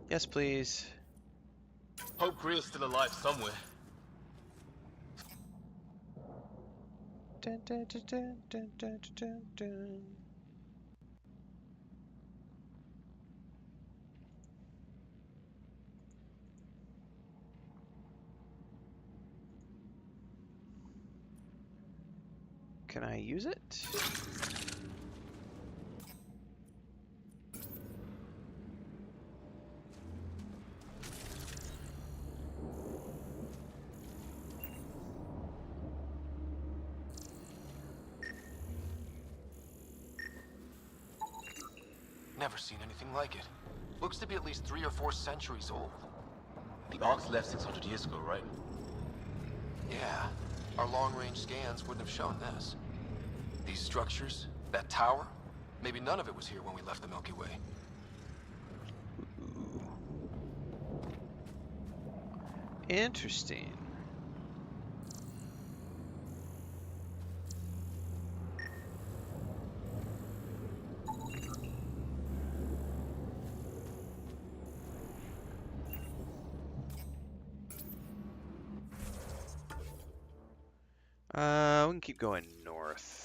[SPEAKER 1] Yes, please.
[SPEAKER 18] Hope Greer's still alive somewhere.
[SPEAKER 1] Dun, dun, dun, dun, dun, dun, dun, dun. Can I use it?
[SPEAKER 4] Never seen anything like it. Looks to be at least 3 or 4 centuries old.
[SPEAKER 18] The Arks left 600 years ago, right?
[SPEAKER 4] Yeah. Our long-range scans wouldn't have shown this. These structures, that tower, maybe none of it was here when we left the Milky Way.
[SPEAKER 1] Interesting. We can keep going north.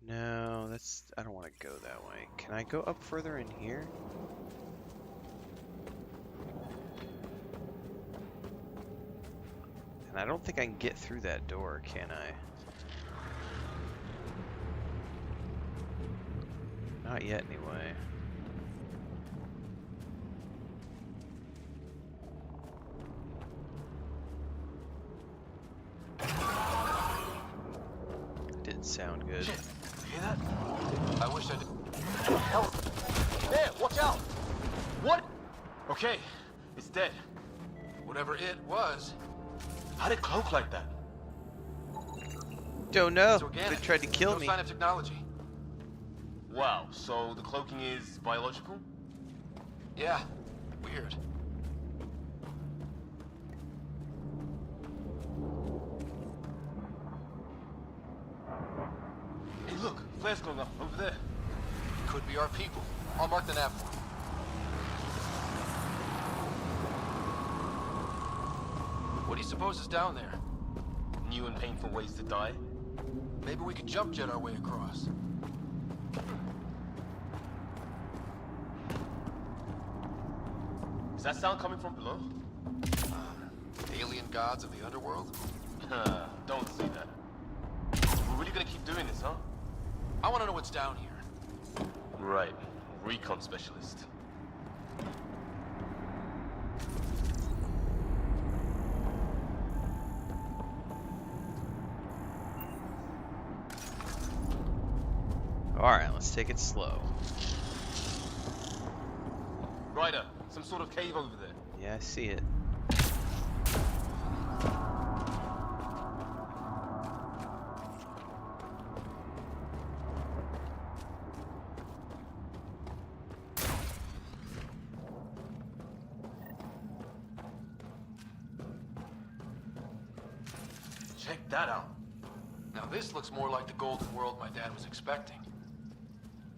[SPEAKER 1] No, that's... I don't want to go that way. Can I go up further in here? And I don't think I can get through that door, can I? Not yet, anyway. didn't sound good.
[SPEAKER 18] Shit, you hear that? I wish I did. Hell, there, watch out! What? Okay, it's dead. Whatever it was. How'd it cloak like that?
[SPEAKER 1] Don't know. They tried to kill me.
[SPEAKER 18] No sign of technology. Wow, so the cloaking is biological? Yeah, weird. Hey, look, flares going up over there. Could be our people. I'll mark the nav. What do you suppose is down there? New and painful ways to die? Maybe we could jump jet our way across. Is that sound coming from below? Alien gods of the underworld? Don't say that. We're really gonna keep doing this, huh? I wanna know what's down here. Right. Recon specialist.
[SPEAKER 1] Alright, let's take it slow.
[SPEAKER 18] Ryder, some sort of cave over there.
[SPEAKER 1] Yeah, I see it.
[SPEAKER 18] Check that out. Now this looks more like the golden world my dad was expecting.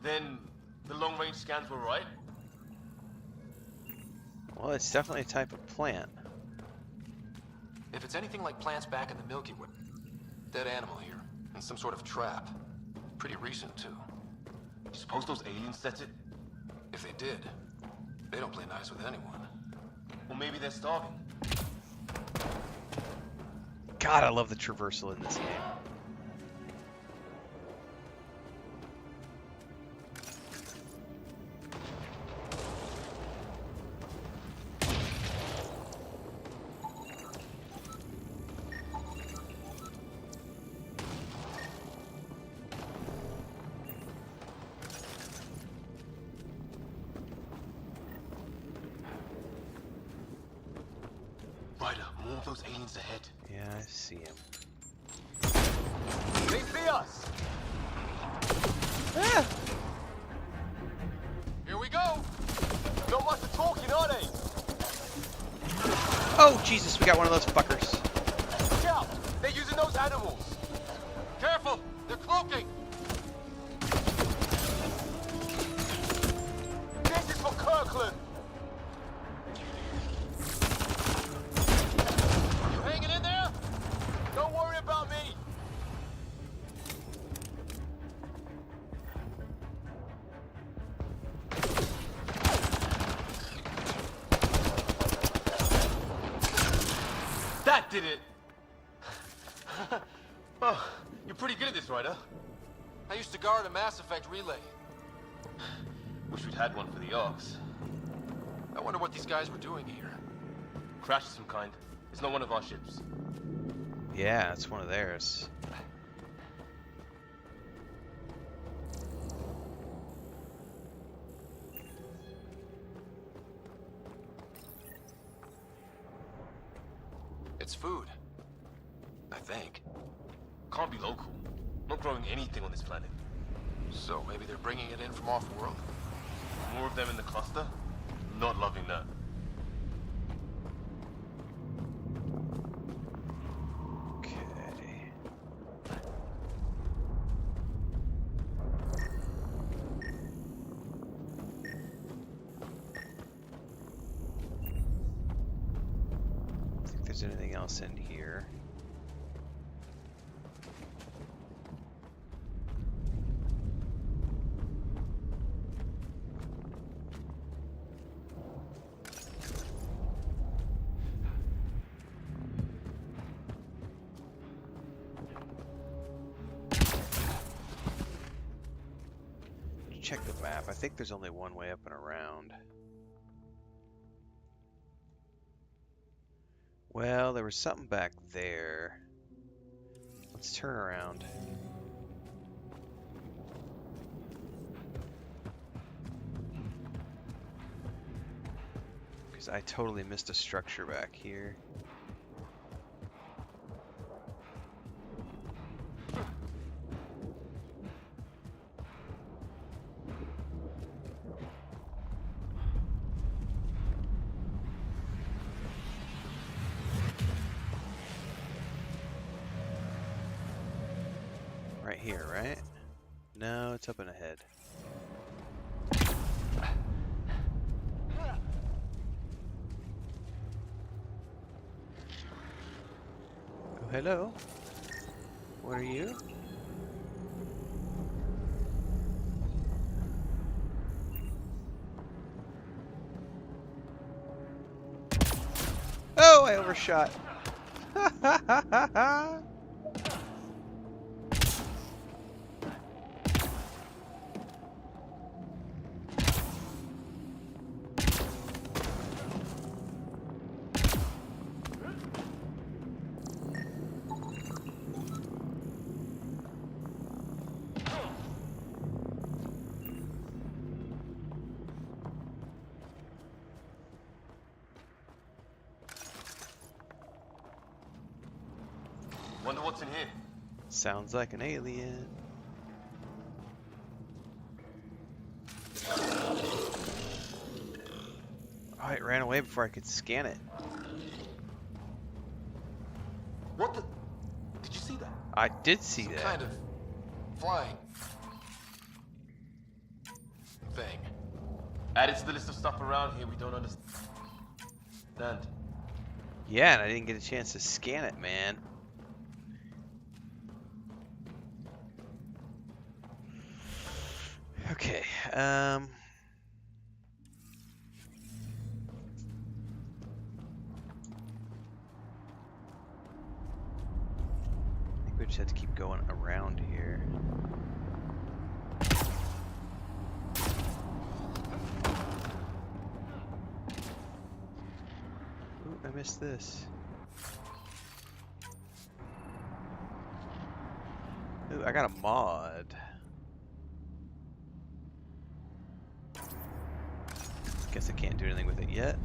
[SPEAKER 18] Then the long-range scans were right?
[SPEAKER 1] Well, it's definitely a type of plant.
[SPEAKER 18] If it's anything like plants back in the Milky Way, dead animal here, and some sort of trap. Pretty recent, too. You suppose those aliens set it? If they did, they don't play nice with anyone. Well, maybe they're starving.
[SPEAKER 1] God, I love the traversal in this game.
[SPEAKER 18] Ryder, more of those aliens ahead.
[SPEAKER 1] Yeah, I see him.
[SPEAKER 18] They see us!
[SPEAKER 1] Ah!
[SPEAKER 18] Here we go! Not much of talking, are they?
[SPEAKER 1] Oh, Jesus, we got one of those fuckers.
[SPEAKER 18] Look out! They're using those animals! Careful! They're cloaking! This is for Kirkland! You hanging in there? Don't worry about me! That did it! Oh, you're pretty good at this, Ryder. I used to guard a Mass Effect relay. Wish we'd had one for the Arks. I wonder what these guys were doing here. Crash of some kind. It's not one of our ships.
[SPEAKER 1] Yeah, it's one of theirs.
[SPEAKER 18] It's food. I think. Can't be local. Not growing anything on this planet. So maybe they're bringing it in from off-world? More of them in the cluster? Not loving that.
[SPEAKER 1] Okay. I think there's anything else in here. Check the map. I think there's only one way up and around. Well, there was something back there. Let's turn around. Because I totally missed a structure back here. Right here, right? No, it's up and ahead. Oh, hello. What are you? Oh, I overshot.
[SPEAKER 18] Wonder what's in here.
[SPEAKER 1] Sounds like an alien. Oh, it ran away before I could scan it.
[SPEAKER 18] What the? Did you see that?
[SPEAKER 1] I did see
[SPEAKER 18] Some
[SPEAKER 1] that.
[SPEAKER 18] kind of flying thing. Added to the list of stuff around here we don't understand.
[SPEAKER 1] Yeah, and I didn't get a chance to scan it, man. Okay, I think we just have to keep going around here. Ooh, I missed this. Ooh, I got a mod. Guess I can't do anything with it yet.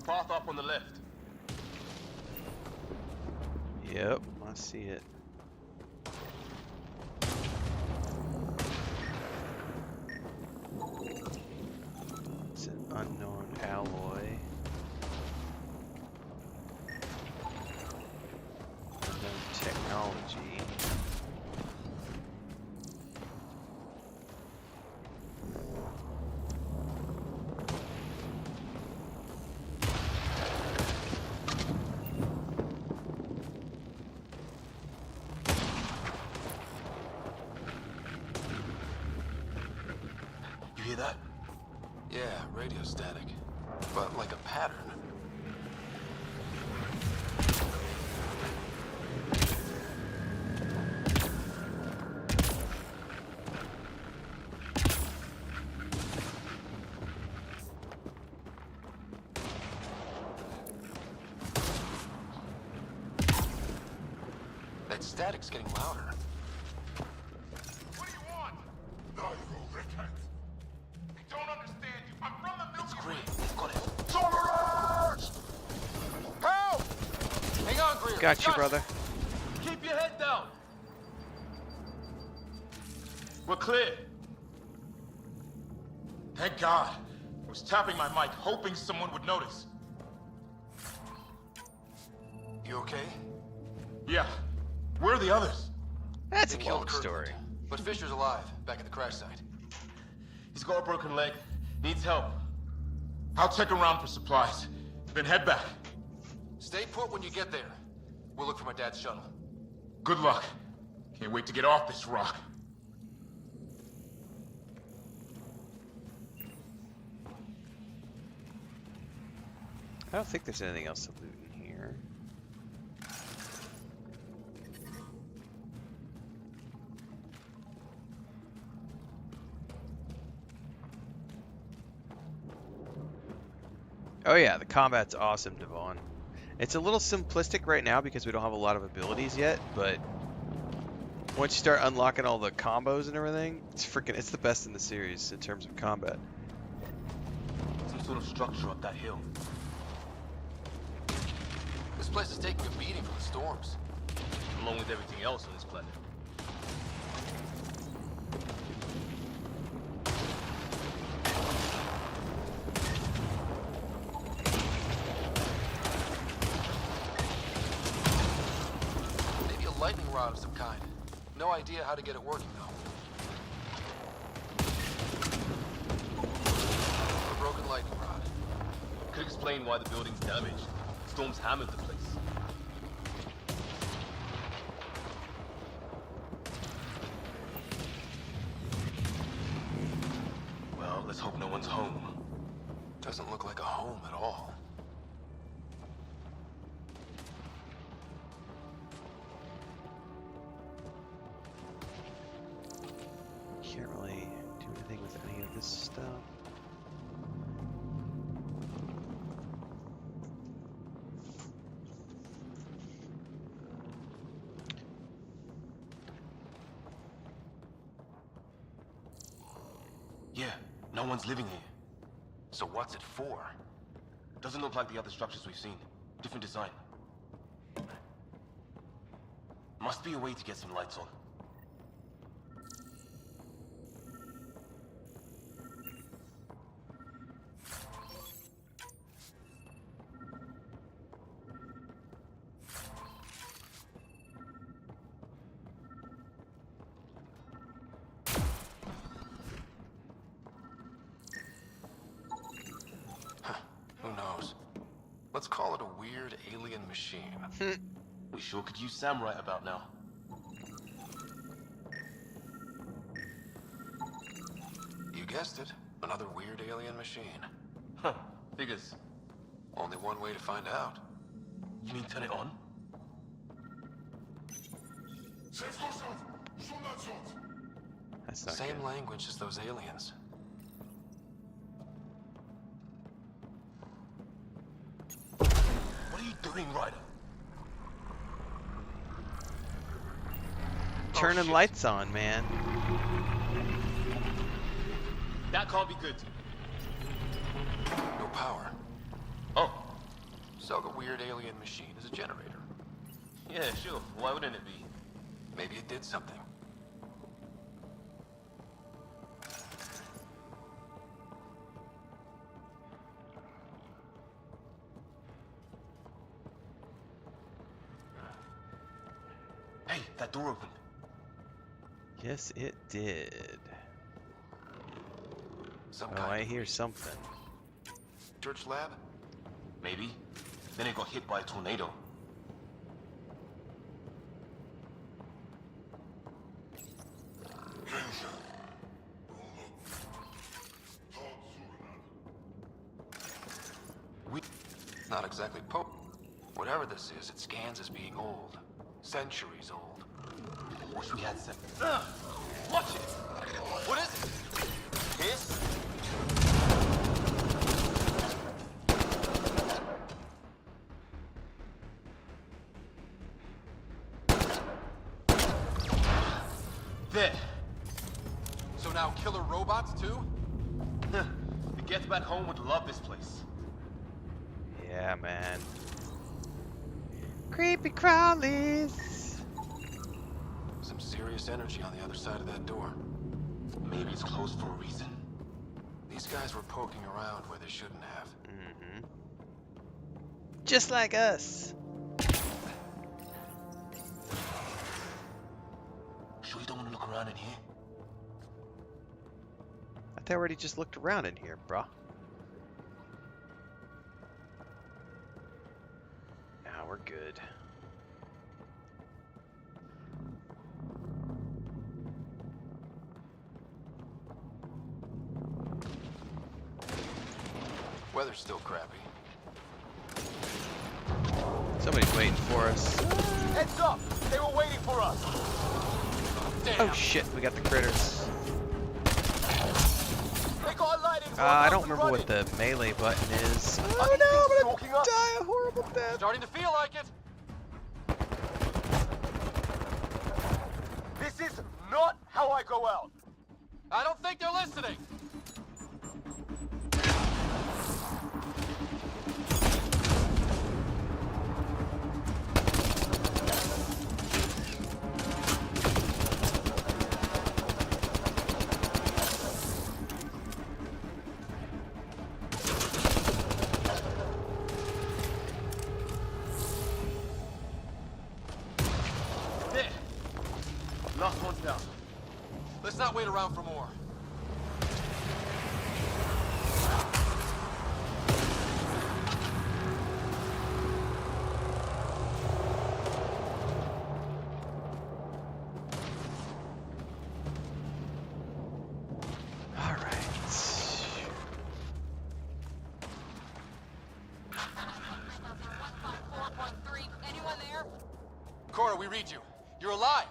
[SPEAKER 18] Path up on the left.
[SPEAKER 1] Yep, I see it. It's an unknown alloy. Unknown technology.
[SPEAKER 18] Hear that? Yeah, radio static. But like a pattern. That static's getting louder.
[SPEAKER 10] What do you want? Valuable repent. I don't understand you. I'm from the Milky Way.
[SPEAKER 18] We've got it.
[SPEAKER 10] Soldiers!
[SPEAKER 18] Help! Hang on, Greer.
[SPEAKER 1] Got you, brother.
[SPEAKER 18] Keep your head down. We're clear.
[SPEAKER 10] Thank God. I was tapping my mic, hoping someone would notice.
[SPEAKER 18] You okay?
[SPEAKER 10] Yeah. Where are the others?
[SPEAKER 1] That's
[SPEAKER 18] They
[SPEAKER 1] a long
[SPEAKER 18] killed
[SPEAKER 1] story.
[SPEAKER 18] Kirkland, but Fisher's alive, back at the crash site. He's got a broken leg. Needs help. I'll check around for supplies. Then head back.
[SPEAKER 4] Stay put when you get there. We'll look for my dad's shuttle.
[SPEAKER 18] Good luck. Can't wait to get off this rock.
[SPEAKER 1] I don't think there's anything else to loot in here. Oh yeah, the combat's awesome, Devon. It's a little simplistic right now because we don't have a lot of abilities yet, but once you start unlocking all the combos and everything, it's the best in the series in terms of combat.
[SPEAKER 18] Some sort of structure up that hill.
[SPEAKER 4] This place is taking a beating from the storms.
[SPEAKER 18] Along with everything else on this planet.
[SPEAKER 4] Maybe a lightning rod of some kind. No idea how to get it working, though. A broken lightning rod.
[SPEAKER 18] Could explain why the building's damaged. Storms hammered the place. Well, let's hope no one's home.
[SPEAKER 4] Doesn't look like a home at all.
[SPEAKER 1] Can't really do anything with any of this stuff.
[SPEAKER 18] Yeah, no one's living here.
[SPEAKER 4] So what's it for?
[SPEAKER 18] Doesn't look like the other structures we've seen. Different design. Must be a way to get some lights on.
[SPEAKER 4] Who knows? Let's call it a weird alien machine.
[SPEAKER 18] We sure could use Sam right about now.
[SPEAKER 4] You guessed it. Another weird alien machine.
[SPEAKER 18] Huh. Figures.
[SPEAKER 4] Only one way to find out.
[SPEAKER 18] You mean turn it on?
[SPEAKER 1] That's not
[SPEAKER 4] Same
[SPEAKER 1] good.
[SPEAKER 4] language as those aliens.
[SPEAKER 18] What are you doing, Ryder?
[SPEAKER 1] Turning lights on, man.
[SPEAKER 18] That can't be good.
[SPEAKER 4] No power.
[SPEAKER 18] Oh.
[SPEAKER 4] So the weird alien machine is a generator.
[SPEAKER 18] Yeah, sure. Why wouldn't it be?
[SPEAKER 4] Maybe it did something.
[SPEAKER 18] Hey, that door opened.
[SPEAKER 1] Yes, it did.
[SPEAKER 4] Some
[SPEAKER 1] Oh,
[SPEAKER 4] kind
[SPEAKER 1] I
[SPEAKER 4] of
[SPEAKER 1] hear something.
[SPEAKER 4] research lab?
[SPEAKER 18] Maybe. Then it got hit by a tornado.
[SPEAKER 4] Not exactly Whatever this is, it scans as being old. Centuries old.
[SPEAKER 18] Wish we had some. Watch it! What is it? His? There.
[SPEAKER 4] So now killer robots too?
[SPEAKER 18] The Get Back Home would love this place.
[SPEAKER 1] Yeah, man. Creepy crawlies.
[SPEAKER 4] Some serious energy on the other side of that door.
[SPEAKER 18] Maybe it's closed for a reason.
[SPEAKER 4] These guys were poking around where they shouldn't have.
[SPEAKER 1] Mm-hmm. Just like us.
[SPEAKER 18] Sure you don't want to look around in here?
[SPEAKER 1] thought they already just looked around in here, bruh. Nah, we're good.
[SPEAKER 4] Weather's still crappy.
[SPEAKER 1] Somebody's waiting for us.
[SPEAKER 18] Heads up! They were waiting for us!
[SPEAKER 1] Oh shit, we got the critters.
[SPEAKER 18] They got lighting!
[SPEAKER 1] I don't remember what the melee button is. Oh no, I'm gonna die a horrible death.
[SPEAKER 18] Starting to feel like it. This is not how I go out. I don't think they're listening. Last one's down. Let's not wait around for more.
[SPEAKER 1] All right.
[SPEAKER 12] Anyone there?
[SPEAKER 18] Cora, we read you. You're alive.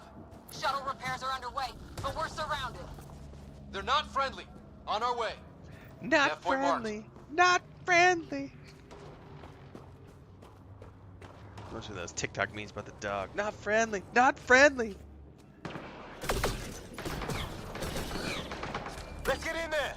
[SPEAKER 12] Shuttle repairs are underway, but we're surrounded.
[SPEAKER 18] They're not friendly. On our way.
[SPEAKER 1] Not friendly. Not friendly. Those are those TikTok memes about the dog. Not friendly. Not friendly.
[SPEAKER 18] Let's get in there.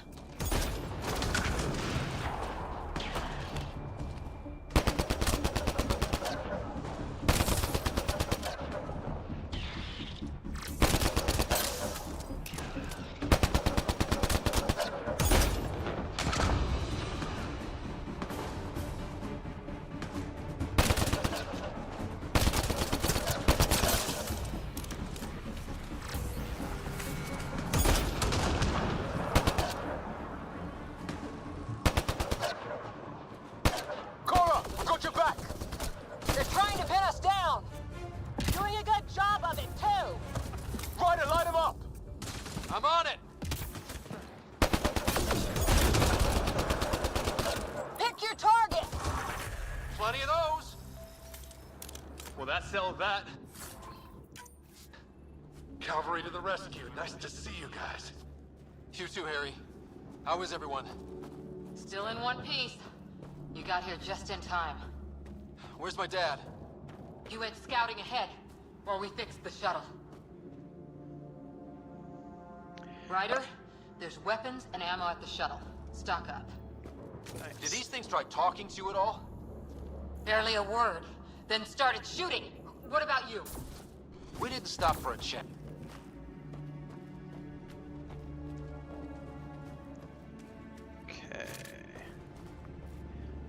[SPEAKER 18] Cora, I got your back.
[SPEAKER 12] They're trying to pin us down. Doing a good job of it, too.
[SPEAKER 18] Ryder, light him up. I'm on it.
[SPEAKER 12] Pick your target.
[SPEAKER 18] Plenty of those. Well, that settled that. Cavalry to the rescue. Nice to see you guys. You too, Harry. How is everyone?
[SPEAKER 11] Still in one piece. You got here just in time.
[SPEAKER 18] Where's my dad?
[SPEAKER 11] You went scouting ahead while we fixed the shuttle. Ryder, there's weapons and ammo at the shuttle. Stock up.
[SPEAKER 18] Did these things try talking to you at all?
[SPEAKER 11] Barely a word. Then started shooting. What about you?
[SPEAKER 18] We didn't stop for a check.
[SPEAKER 1] Okay.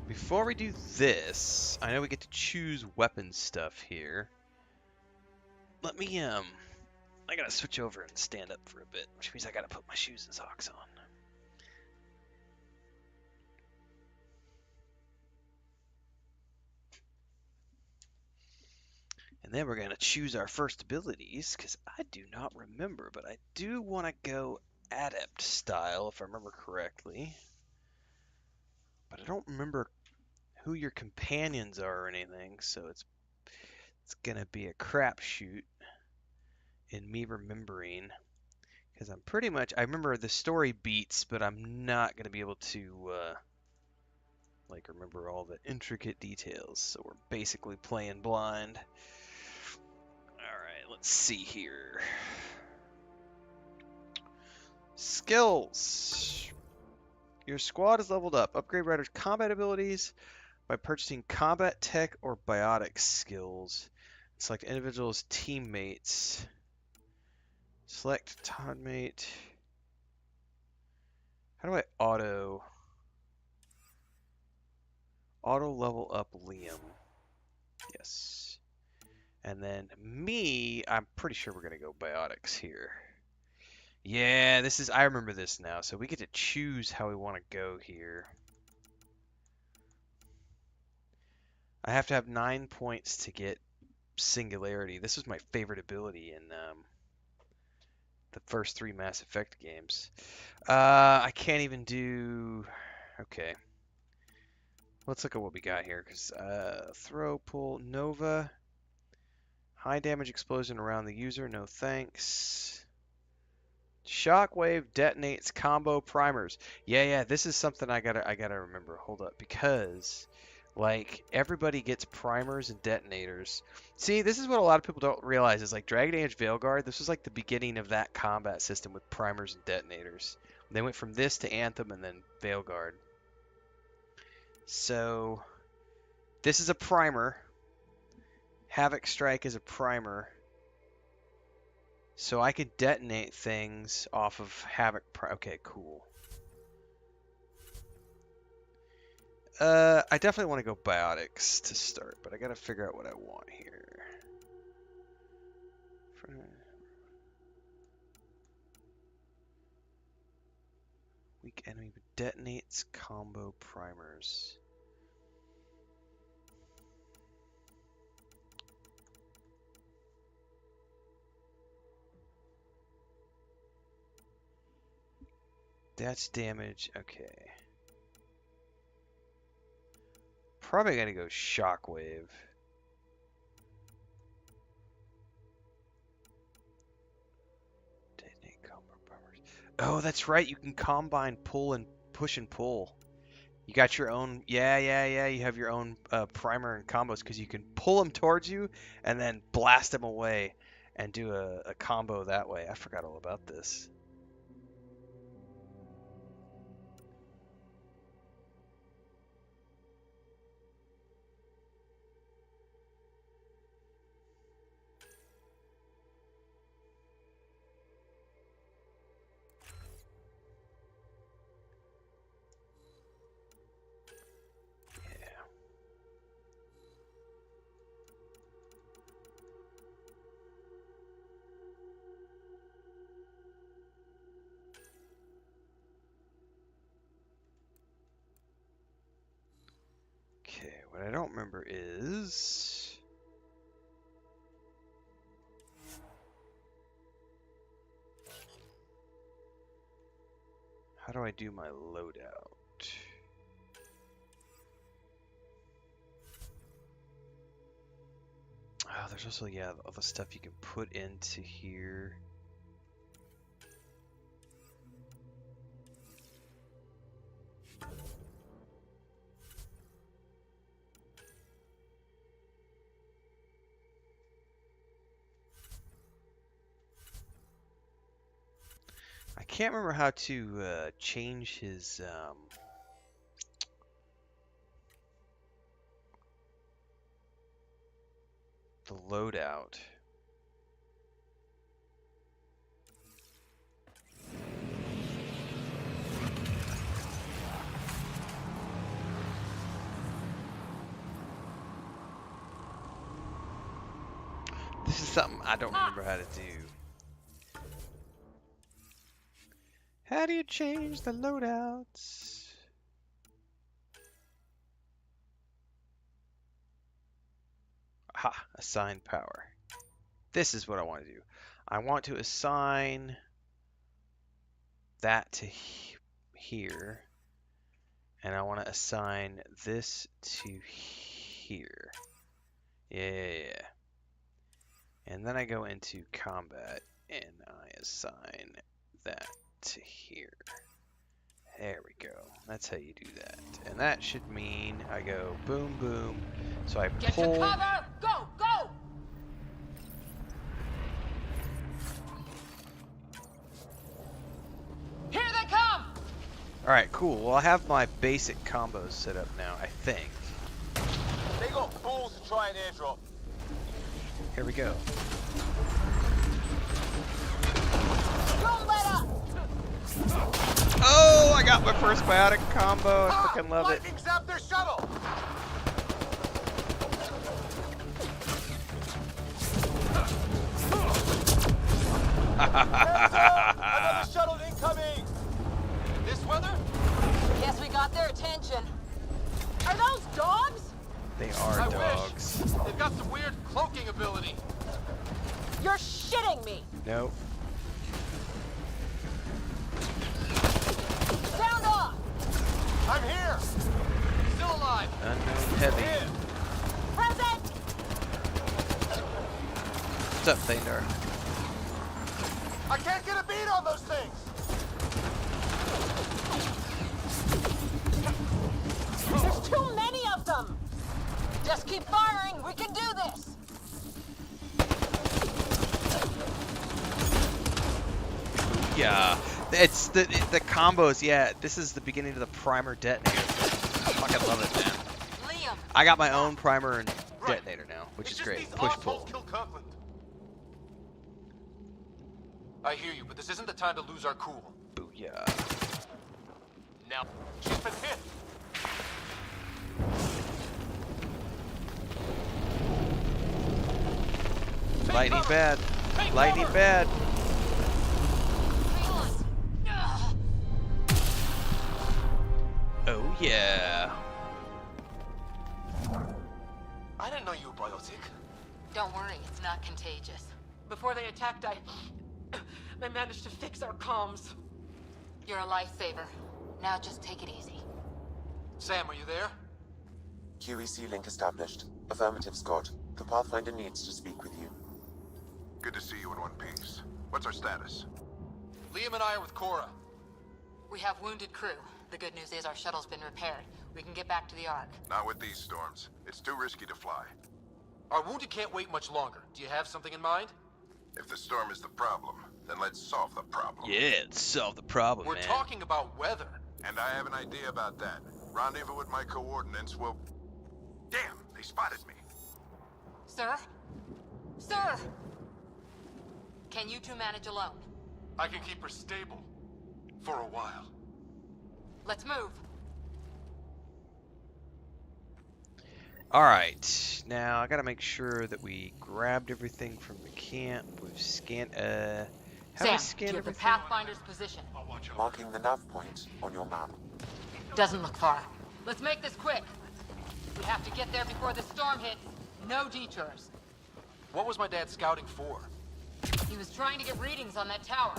[SPEAKER 1] Before we do this, I know we get to choose weapon stuff here. Let me, I gotta switch over and stand up for a bit, which means I gotta put my shoes and socks on. And then we're gonna choose our first abilities, because I do not remember, but I do want to go adept style, if I remember correctly. But I don't remember who your companions are or anything, so it's gonna be a crapshoot in me remembering, because I'm pretty much, I remember the story beats, but I'm not gonna be able to like remember all the intricate details, so we're basically playing blind. Alright, let's see here. Skills. Your squad is leveled up. Upgrade Ryder's combat abilities by purchasing combat tech or biotic skills. Select individual's teammates. Select teammate. How do I auto level up Liam? Yes. And then me, I'm pretty sure we're gonna go biotics here. Yeah, this is. I remember this now. So we get to choose how we want to go here. I have to have 9 points to get Singularity. This was my favorite ability in the first 3 Mass Effect games. I can't even do. Okay. Let's look at what we got here. Cause throw, pull, Nova, high damage explosion around the user. No thanks. Shockwave detonates combo primers. Yeah. This is something I gotta remember. Hold up, because like everybody gets primers and detonators. See, this is what a lot of people don't realize is like Dragon Age Veilguard. This was like the beginning of that combat system with primers and detonators. They went from this to Anthem and then Veilguard. So this is a primer. Havoc Strike is a primer. So I could detonate things off of Havoc. Okay, cool. I definitely want to go Biotics to start, but I gotta figure out what I want here. Weak enemy detonates combo primers. That's damage. Okay. Probably gonna go Shockwave. Detonate combo primers. Oh, that's right. You can combine pull and push and pull. You got your own. Yeah. You have your own primer and combos because you can pull them towards you and then blast them away and do a combo that way. I forgot all about this. Okay, what I don't remember is... how do I do my loadout? Oh, there's also, yeah, all the stuff you can put into here. I can't remember how to change his the loadout. This is something I don't remember how to do. How do you change the loadouts? Aha, assign power. This is what I want to do. I want to assign that to here. And I want to assign this to here. Yeah. And then I go into combat and I assign that to here. There we go. That's how you do that. And that should mean I go boom, boom. So I
[SPEAKER 11] Get
[SPEAKER 1] pull.
[SPEAKER 11] your cover! Go! Go! Here they come!
[SPEAKER 1] Alright, cool. Well, I have my basic combos set up now, I think.
[SPEAKER 18] They got balls to try an airdrop.
[SPEAKER 1] Here we go. Oh, I got my first biotic combo. I fucking love it.
[SPEAKER 18] Zap their shuttle.
[SPEAKER 11] got their attention. Are those dogs?
[SPEAKER 1] They are dogs.
[SPEAKER 18] Wish. They've got some weird cloaking ability.
[SPEAKER 11] You're shitting me.
[SPEAKER 1] Nope.
[SPEAKER 11] Sound off.
[SPEAKER 18] I'm here. Still alive.
[SPEAKER 1] Unknown heavy.
[SPEAKER 18] Here.
[SPEAKER 11] Present.
[SPEAKER 1] What's up, Thander?
[SPEAKER 18] I can't get a beat on those things.
[SPEAKER 11] There's too many of them. Just keep firing. We can do this.
[SPEAKER 1] Yeah, it's the combos. Yeah, this is the beginning of the primer detonator. I fucking love it, man.
[SPEAKER 12] Liam.
[SPEAKER 1] I got my own primer and detonator now, which is great. Push pull.
[SPEAKER 18] Kill Kirkland. I hear you, but this isn't the time to lose our cool.
[SPEAKER 1] Booyah.
[SPEAKER 18] Now, she's been hit.
[SPEAKER 1] Lightning bad. Lightning bad. Oh yeah.
[SPEAKER 18] I didn't know you were biotic.
[SPEAKER 11] Don't worry, it's not contagious. Before they attacked, I managed to fix our comms. You're a lifesaver. Now just take it easy.
[SPEAKER 18] Sam, are you there?
[SPEAKER 8] QEC link established. Affirmative, Scott. The Pathfinder needs to speak with you.
[SPEAKER 2] Good to see you in one piece. What's our status?
[SPEAKER 18] Liam and I are with Cora.
[SPEAKER 11] We have wounded crew. The good news is our shuttle's been repaired. We can get back to the Ark.
[SPEAKER 2] Not with these storms. It's too risky to fly.
[SPEAKER 18] Our wounded can't wait much longer. Do you have something in mind?
[SPEAKER 2] If the storm is the problem, then let's solve the problem.
[SPEAKER 1] Yeah, let's solve the problem,
[SPEAKER 18] We're
[SPEAKER 1] man.
[SPEAKER 18] talking about weather.
[SPEAKER 2] And I have an idea about that. Rendezvous with my coordinates will... Damn, they spotted me.
[SPEAKER 11] Sir? Sir! Can you two manage alone?
[SPEAKER 18] I can keep her stable. For a while.
[SPEAKER 11] Let's move.
[SPEAKER 1] Alright, now I gotta make sure that we grabbed everything from the camp. We've scanned, have we
[SPEAKER 11] Sam,
[SPEAKER 1] scanned
[SPEAKER 11] do you have the
[SPEAKER 1] everything?
[SPEAKER 11] Pathfinder's position?
[SPEAKER 8] Marking the nav point on your map.
[SPEAKER 11] Doesn't look far. Let's make this quick. We have to get there before the storm hits. No detours.
[SPEAKER 18] What was my dad scouting for?
[SPEAKER 11] He was trying to get readings on that tower.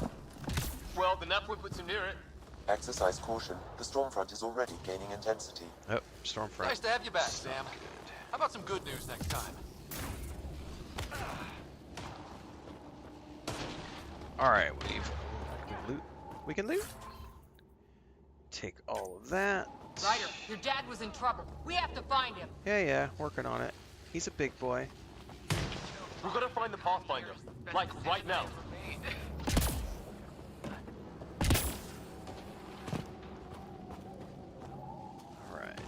[SPEAKER 18] Well, the nav point puts him near it.
[SPEAKER 8] Exercise caution. The storm front is already gaining intensity.
[SPEAKER 1] Oh, storm front.
[SPEAKER 18] Nice to have you back, Sam. How about some good news next time?
[SPEAKER 1] Alright, we can loot. Take all of that.
[SPEAKER 11] Ryder, your dad was in trouble. We have to find him.
[SPEAKER 1] Yeah, working on it. He's a big boy.
[SPEAKER 18] We're gonna find the Pathfinder. Like, right now.
[SPEAKER 1] Alright.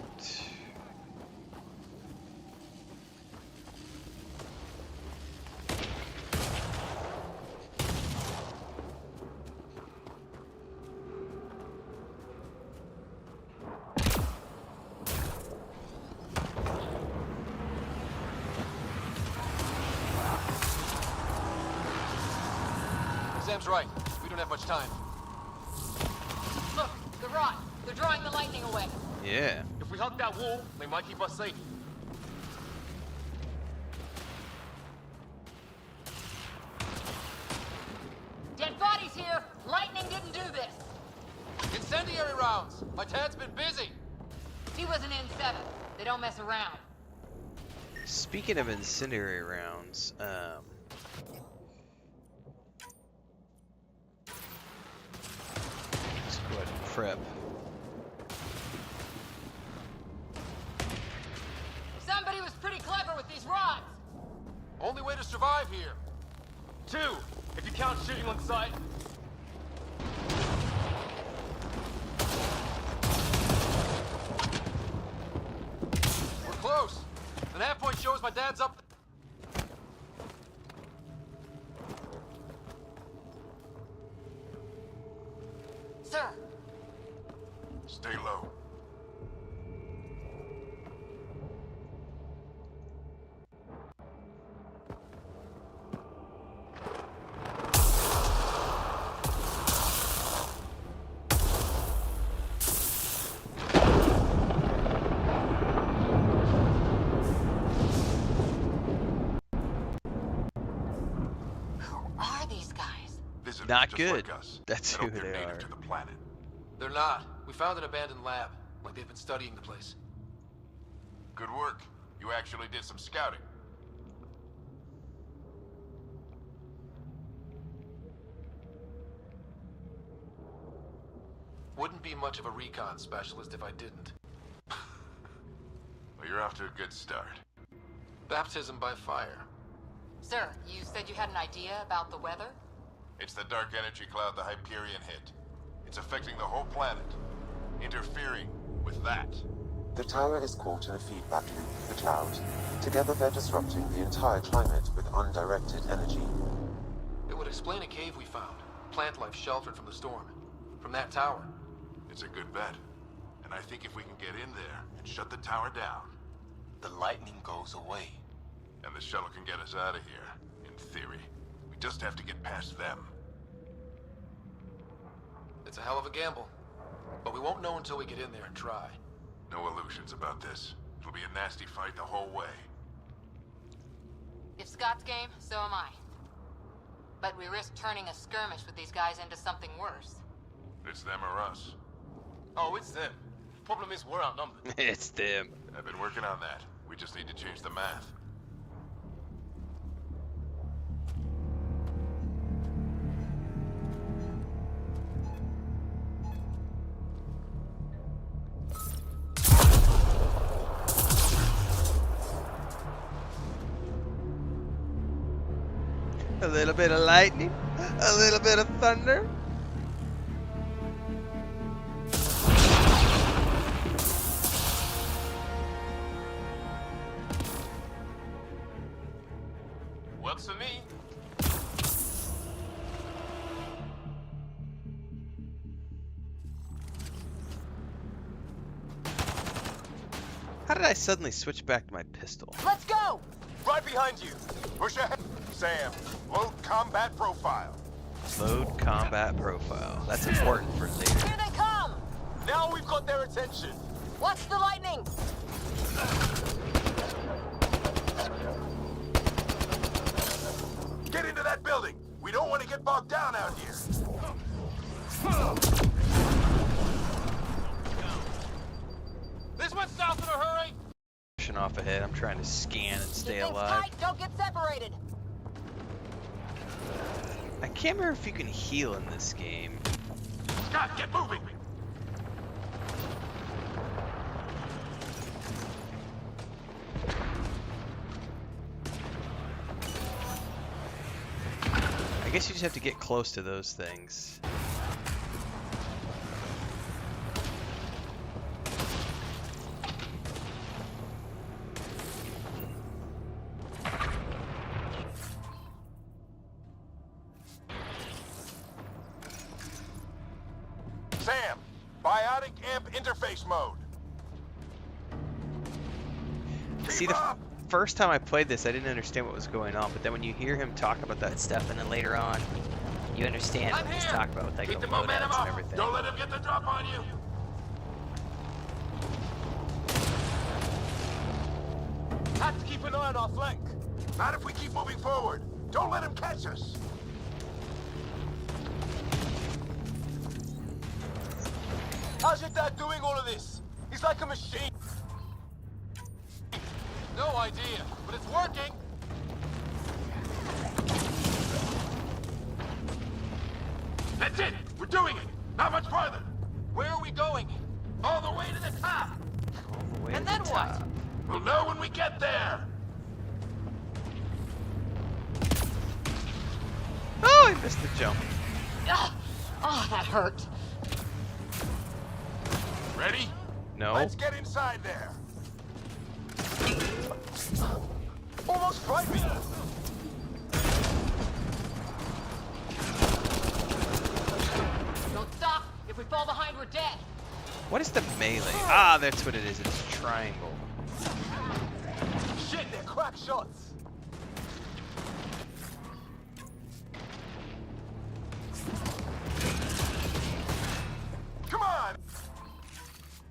[SPEAKER 18] Sam's right. We don't have much time.
[SPEAKER 11] Look, the rot. They're drawing the lightning away.
[SPEAKER 1] Yeah.
[SPEAKER 18] If we hug that wall, they might keep us safe.
[SPEAKER 11] Dead bodies here. Lightning didn't do this.
[SPEAKER 18] Incendiary rounds. My dad's been busy.
[SPEAKER 11] He was an N7. They don't mess around.
[SPEAKER 1] Speaking of incendiary rounds, let's go ahead and prep.
[SPEAKER 11] Somebody was pretty clever with these rods.
[SPEAKER 18] Only way to survive here. 2, if you count shooting on sight. We're close. The nav point shows my dad's up.
[SPEAKER 11] Sir.
[SPEAKER 2] Stay low. citizens
[SPEAKER 1] Not
[SPEAKER 2] just
[SPEAKER 1] good.
[SPEAKER 2] like us.
[SPEAKER 1] That's
[SPEAKER 2] I
[SPEAKER 1] who
[SPEAKER 2] hope they're
[SPEAKER 1] they
[SPEAKER 2] native
[SPEAKER 1] are.
[SPEAKER 2] to the planet.
[SPEAKER 18] They're not. We found an abandoned lab. Like they've been studying the place.
[SPEAKER 2] Good work. You actually did some scouting.
[SPEAKER 18] Wouldn't be much of a recon specialist if I didn't.
[SPEAKER 2] Well, you're off to a good start.
[SPEAKER 18] Baptism by fire.
[SPEAKER 11] Sir, you said you had an idea about the weather?
[SPEAKER 2] It's the dark energy cloud the Hyperion hit. It's affecting the whole planet. Interfering with that.
[SPEAKER 8] The tower is caught in a feedback loop with the cloud. Together they're disrupting the entire climate with undirected energy.
[SPEAKER 18] It would explain a cave we found. Plant life sheltered from the storm. From that tower.
[SPEAKER 2] It's a good bet. And I think if we can get in there and shut the tower down,
[SPEAKER 3] the lightning goes away.
[SPEAKER 2] And the shuttle can get us out of here, in theory. We just have to get past them.
[SPEAKER 18] It's a hell of a gamble. But we won't know until we get in there and try.
[SPEAKER 2] No illusions about this. It'll be a nasty fight the whole way.
[SPEAKER 11] If Scott's game, so am I. But we risk turning a skirmish with these guys into something worse.
[SPEAKER 2] It's them or us.
[SPEAKER 18] Oh, it's them. Problem is, we're outnumbered.
[SPEAKER 1] It's them.
[SPEAKER 2] I've been working on that. We just need to change the math.
[SPEAKER 1] A little bit of lightning, a little bit of thunder.
[SPEAKER 18] Works for me.
[SPEAKER 1] How did I suddenly switch back to my pistol?
[SPEAKER 11] Let's go!
[SPEAKER 18] Right behind you.
[SPEAKER 10] Push ahead. Sam, load combat profile.
[SPEAKER 1] Load combat profile. That's important for later.
[SPEAKER 11] Here they come!
[SPEAKER 18] Now we've got their attention.
[SPEAKER 11] Watch the lightning!
[SPEAKER 10] Get into that building. We don't want to get bogged down out here.
[SPEAKER 18] This one's south in a hurry.
[SPEAKER 1] Pushing off ahead. I'm trying to scan and stay
[SPEAKER 11] Keep things
[SPEAKER 1] alive.
[SPEAKER 11] tight, don't get separated!
[SPEAKER 1] I can't remember if you can heal in this game.
[SPEAKER 10] Scott, get moving.
[SPEAKER 1] I guess you just have to get close to those things.
[SPEAKER 10] Sam, biotic amp interface mode.
[SPEAKER 1] See, the first time I played this, I didn't understand what was going on, but then when you hear him talk about that stuff, and then later on, you understand what he's talking about with like the loadouts and everything.
[SPEAKER 10] Don't let him get the drop on you.
[SPEAKER 18] Have to keep an eye on our flank.
[SPEAKER 10] Not if we keep moving forward. Don't let him catch us.
[SPEAKER 18] How's your dad doing all of this? He's like a machine. No idea, but it's working.
[SPEAKER 10] That's it. We're doing it. Not much farther.
[SPEAKER 18] Where are we going?
[SPEAKER 10] All the way to the top.
[SPEAKER 11] And then what?
[SPEAKER 10] We'll know when we get there.
[SPEAKER 1] Oh, I missed the jump.
[SPEAKER 11] Ah, oh, that hurt.
[SPEAKER 10] Ready?
[SPEAKER 1] No.
[SPEAKER 10] Let's get inside there.
[SPEAKER 18] Almost frightened me.
[SPEAKER 11] Don't stop. If we fall behind, we're dead.
[SPEAKER 1] What is the melee? Ah, that's what it is. It's triangle.
[SPEAKER 18] Shit, they're crack shots.
[SPEAKER 10] Come on.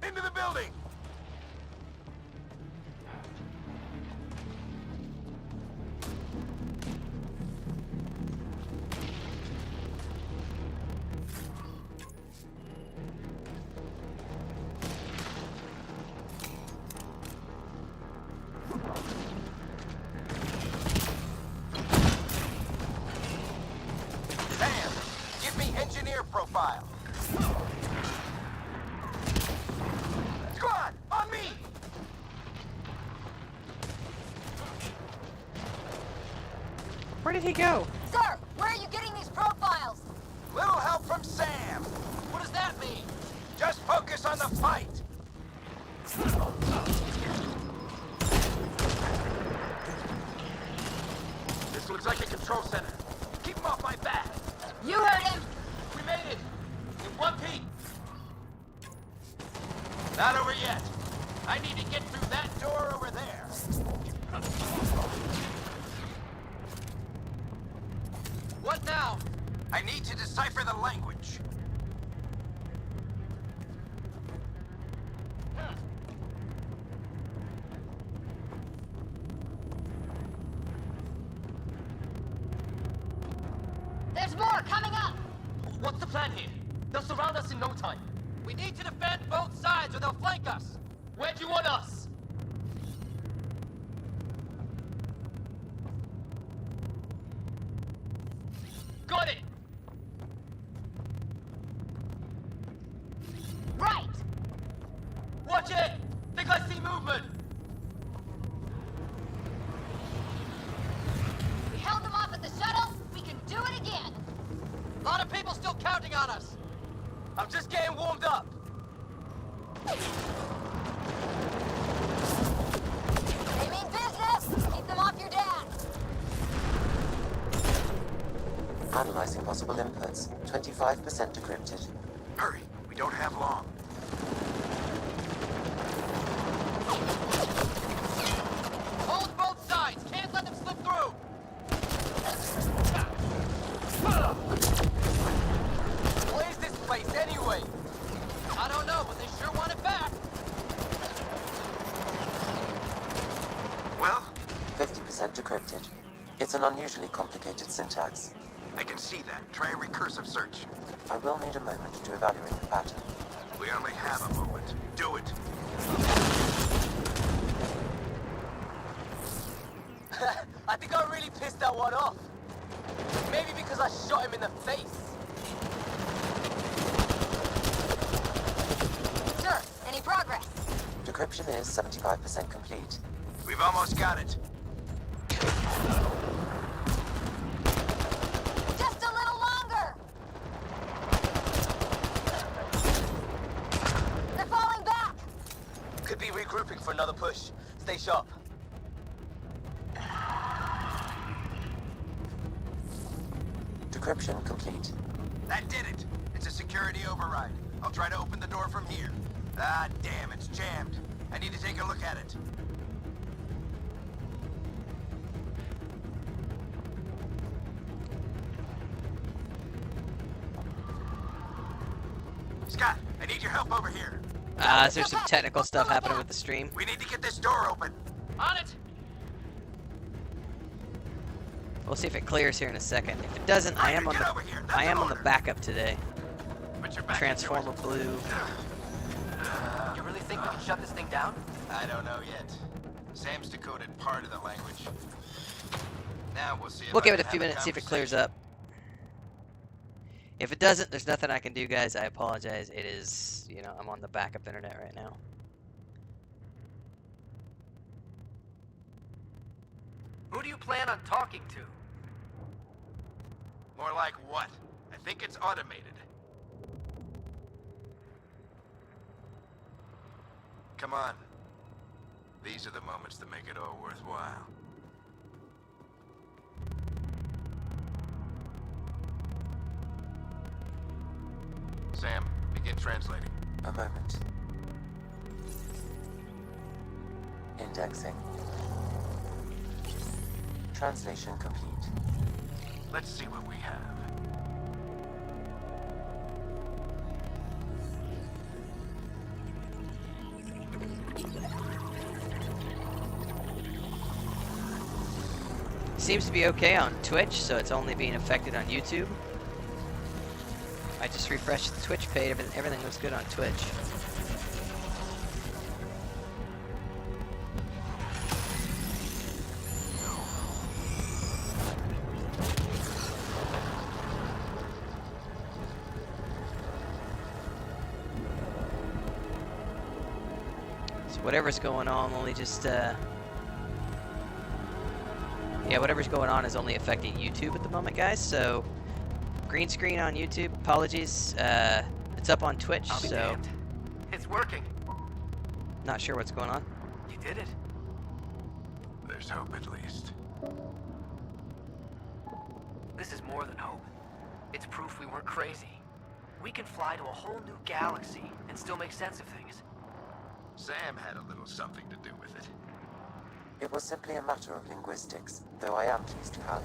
[SPEAKER 10] Into the building.
[SPEAKER 6] profile. Squad, on me!
[SPEAKER 1] Where did he go?
[SPEAKER 11] Sir, where are you getting these profiles?
[SPEAKER 6] Little help from Sam.
[SPEAKER 18] What does that mean?
[SPEAKER 6] Just focus on the fight.
[SPEAKER 18] This looks like a control center.
[SPEAKER 6] Keep him off my back.
[SPEAKER 11] You heard him.
[SPEAKER 18] We made it. In one piece.
[SPEAKER 6] Not over yet. I need to get through that door over there.
[SPEAKER 18] What now?
[SPEAKER 6] I need to decipher the language.
[SPEAKER 11] There's more coming up.
[SPEAKER 18] What's the plan here? They'll surround us in no time. We need to defend both sides or they'll flank us. Where do you want us? Got it!
[SPEAKER 11] Right.
[SPEAKER 18] Watch it! Think I see movement!
[SPEAKER 11] We held them off at the shuttle. We can do it again.
[SPEAKER 18] A lot of people still counting on us. I'm just getting warmed up.
[SPEAKER 11] They mean business. Keep them off your dad.
[SPEAKER 8] Analyzing possible inputs. 25% decrypted.
[SPEAKER 6] Hurry, we don't have long.
[SPEAKER 18] Hold both sides. Can't let them slip through.
[SPEAKER 6] What is this place anyway?
[SPEAKER 18] I don't know, but they sure want it back.
[SPEAKER 6] Well,
[SPEAKER 8] 50% decrypted. It's an unusually complicated syntax.
[SPEAKER 6] I can see that. Try a recursive search.
[SPEAKER 8] I will need a moment to evaluate the pattern.
[SPEAKER 6] We only have a moment. Do it.
[SPEAKER 18] I think I really pissed that one off. Maybe because I shot him in the face.
[SPEAKER 11] Sir, any progress?
[SPEAKER 8] Decryption is 75% complete.
[SPEAKER 6] We've almost got it.
[SPEAKER 11] Just a little longer. They're falling back.
[SPEAKER 18] Could be regrouping for another push. Stay sharp.
[SPEAKER 8] Decryption complete.
[SPEAKER 6] That did it. It's a security override. I'll try to open the door from here. Ah, damn, it's jammed. I need to take a look at it. Scott, I need your help over here.
[SPEAKER 1] Is there some technical stuff happening with the stream?
[SPEAKER 6] We need to get this door open.
[SPEAKER 18] On it!
[SPEAKER 1] We'll see if it clears here in a second. If it doesn't, I am on the backup today. Transformer Blue.
[SPEAKER 18] You really think we can shut this thing down?
[SPEAKER 6] I don't know yet. Sam's decoded part of the language. Now we'll see if
[SPEAKER 1] We'll
[SPEAKER 6] I
[SPEAKER 1] give it a
[SPEAKER 6] can
[SPEAKER 1] few
[SPEAKER 6] have
[SPEAKER 1] minutes, see if it clears
[SPEAKER 6] conversation.
[SPEAKER 1] up. If it doesn't, there's nothing I can do, guys. I apologize. It is, you know, I'm on the backup internet right now.
[SPEAKER 18] Who do you plan on talking to?
[SPEAKER 6] More like what? I think it's automated. Come on. These are the moments that make it all worthwhile. Sam, begin translating.
[SPEAKER 8] A moment. Indexing. Translation complete.
[SPEAKER 6] Let's see what we have.
[SPEAKER 1] Seems to be okay on Twitch, so it's only being affected on YouTube. I just refreshed the Twitch page. Everything looks good on Twitch.
[SPEAKER 19] whatever's going on only just yeah, whatever's going on is only affecting YouTube at the moment, guys. So green screen on YouTube. Apologies. It's up on Twitch,
[SPEAKER 6] I'll be
[SPEAKER 19] so
[SPEAKER 6] damned. It's working.
[SPEAKER 19] not sure what's going on.
[SPEAKER 6] You did it.
[SPEAKER 2] There's hope at least.
[SPEAKER 6] This is more than hope. It's proof we weren't crazy. We can fly to a whole new galaxy and still make sense of things.
[SPEAKER 2] Sam had a little something to do with it.
[SPEAKER 8] It was simply a matter of linguistics, though I am pleased to have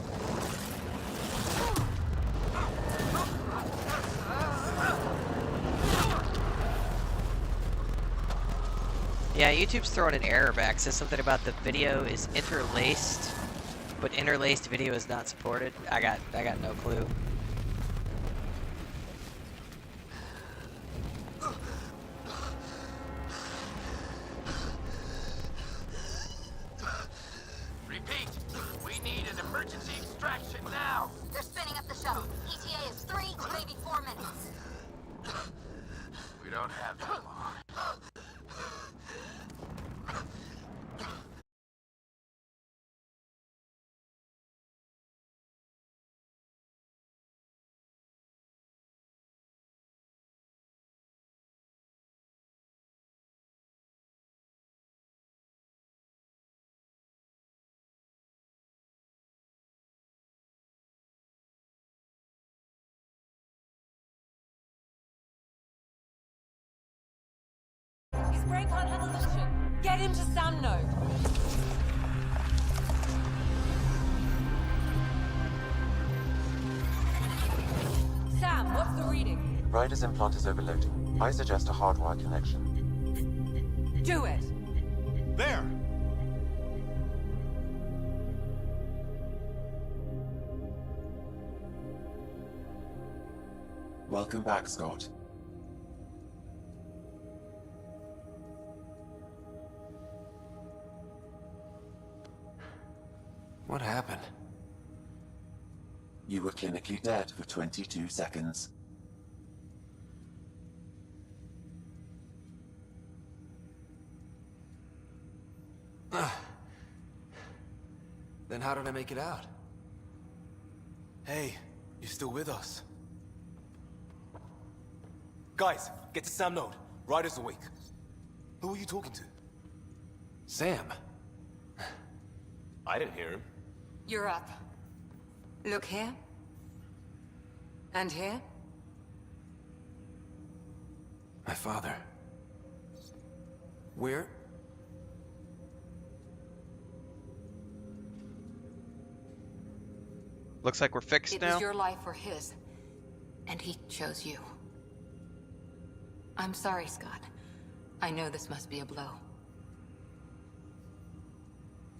[SPEAKER 19] Yeah, YouTube's throwing an error back. Says something about the video is interlaced, but interlaced video is not supported. I got no clue.
[SPEAKER 6] Repeat, we need an emergency extraction now.
[SPEAKER 11] They're spinning up the shuttle. ETA is 3 to maybe 4 minutes.
[SPEAKER 2] We don't have that long.
[SPEAKER 7] His brain can't handle the mission. Get him to Sam node. Sam, what's the reading?
[SPEAKER 8] Ryder's implant is overloading. I suggest a hardwire connection.
[SPEAKER 7] Do it.
[SPEAKER 15] There!
[SPEAKER 8] Welcome back, Scott.
[SPEAKER 6] What happened?
[SPEAKER 8] You were clinically dead for 22 seconds.
[SPEAKER 6] Then how did I make it out?
[SPEAKER 15] Hey, you're still with us. Guys, get to Sam node. Ryder's awake. Who are you talking to?
[SPEAKER 6] Sam.
[SPEAKER 15] I didn't hear him.
[SPEAKER 7] You're up. Look here. And here.
[SPEAKER 6] My father. Where?
[SPEAKER 1] Looks like we're fixed
[SPEAKER 11] It
[SPEAKER 1] now.
[SPEAKER 11] was your life or his, and he chose you. I'm sorry, Scott. I know this must be a blow.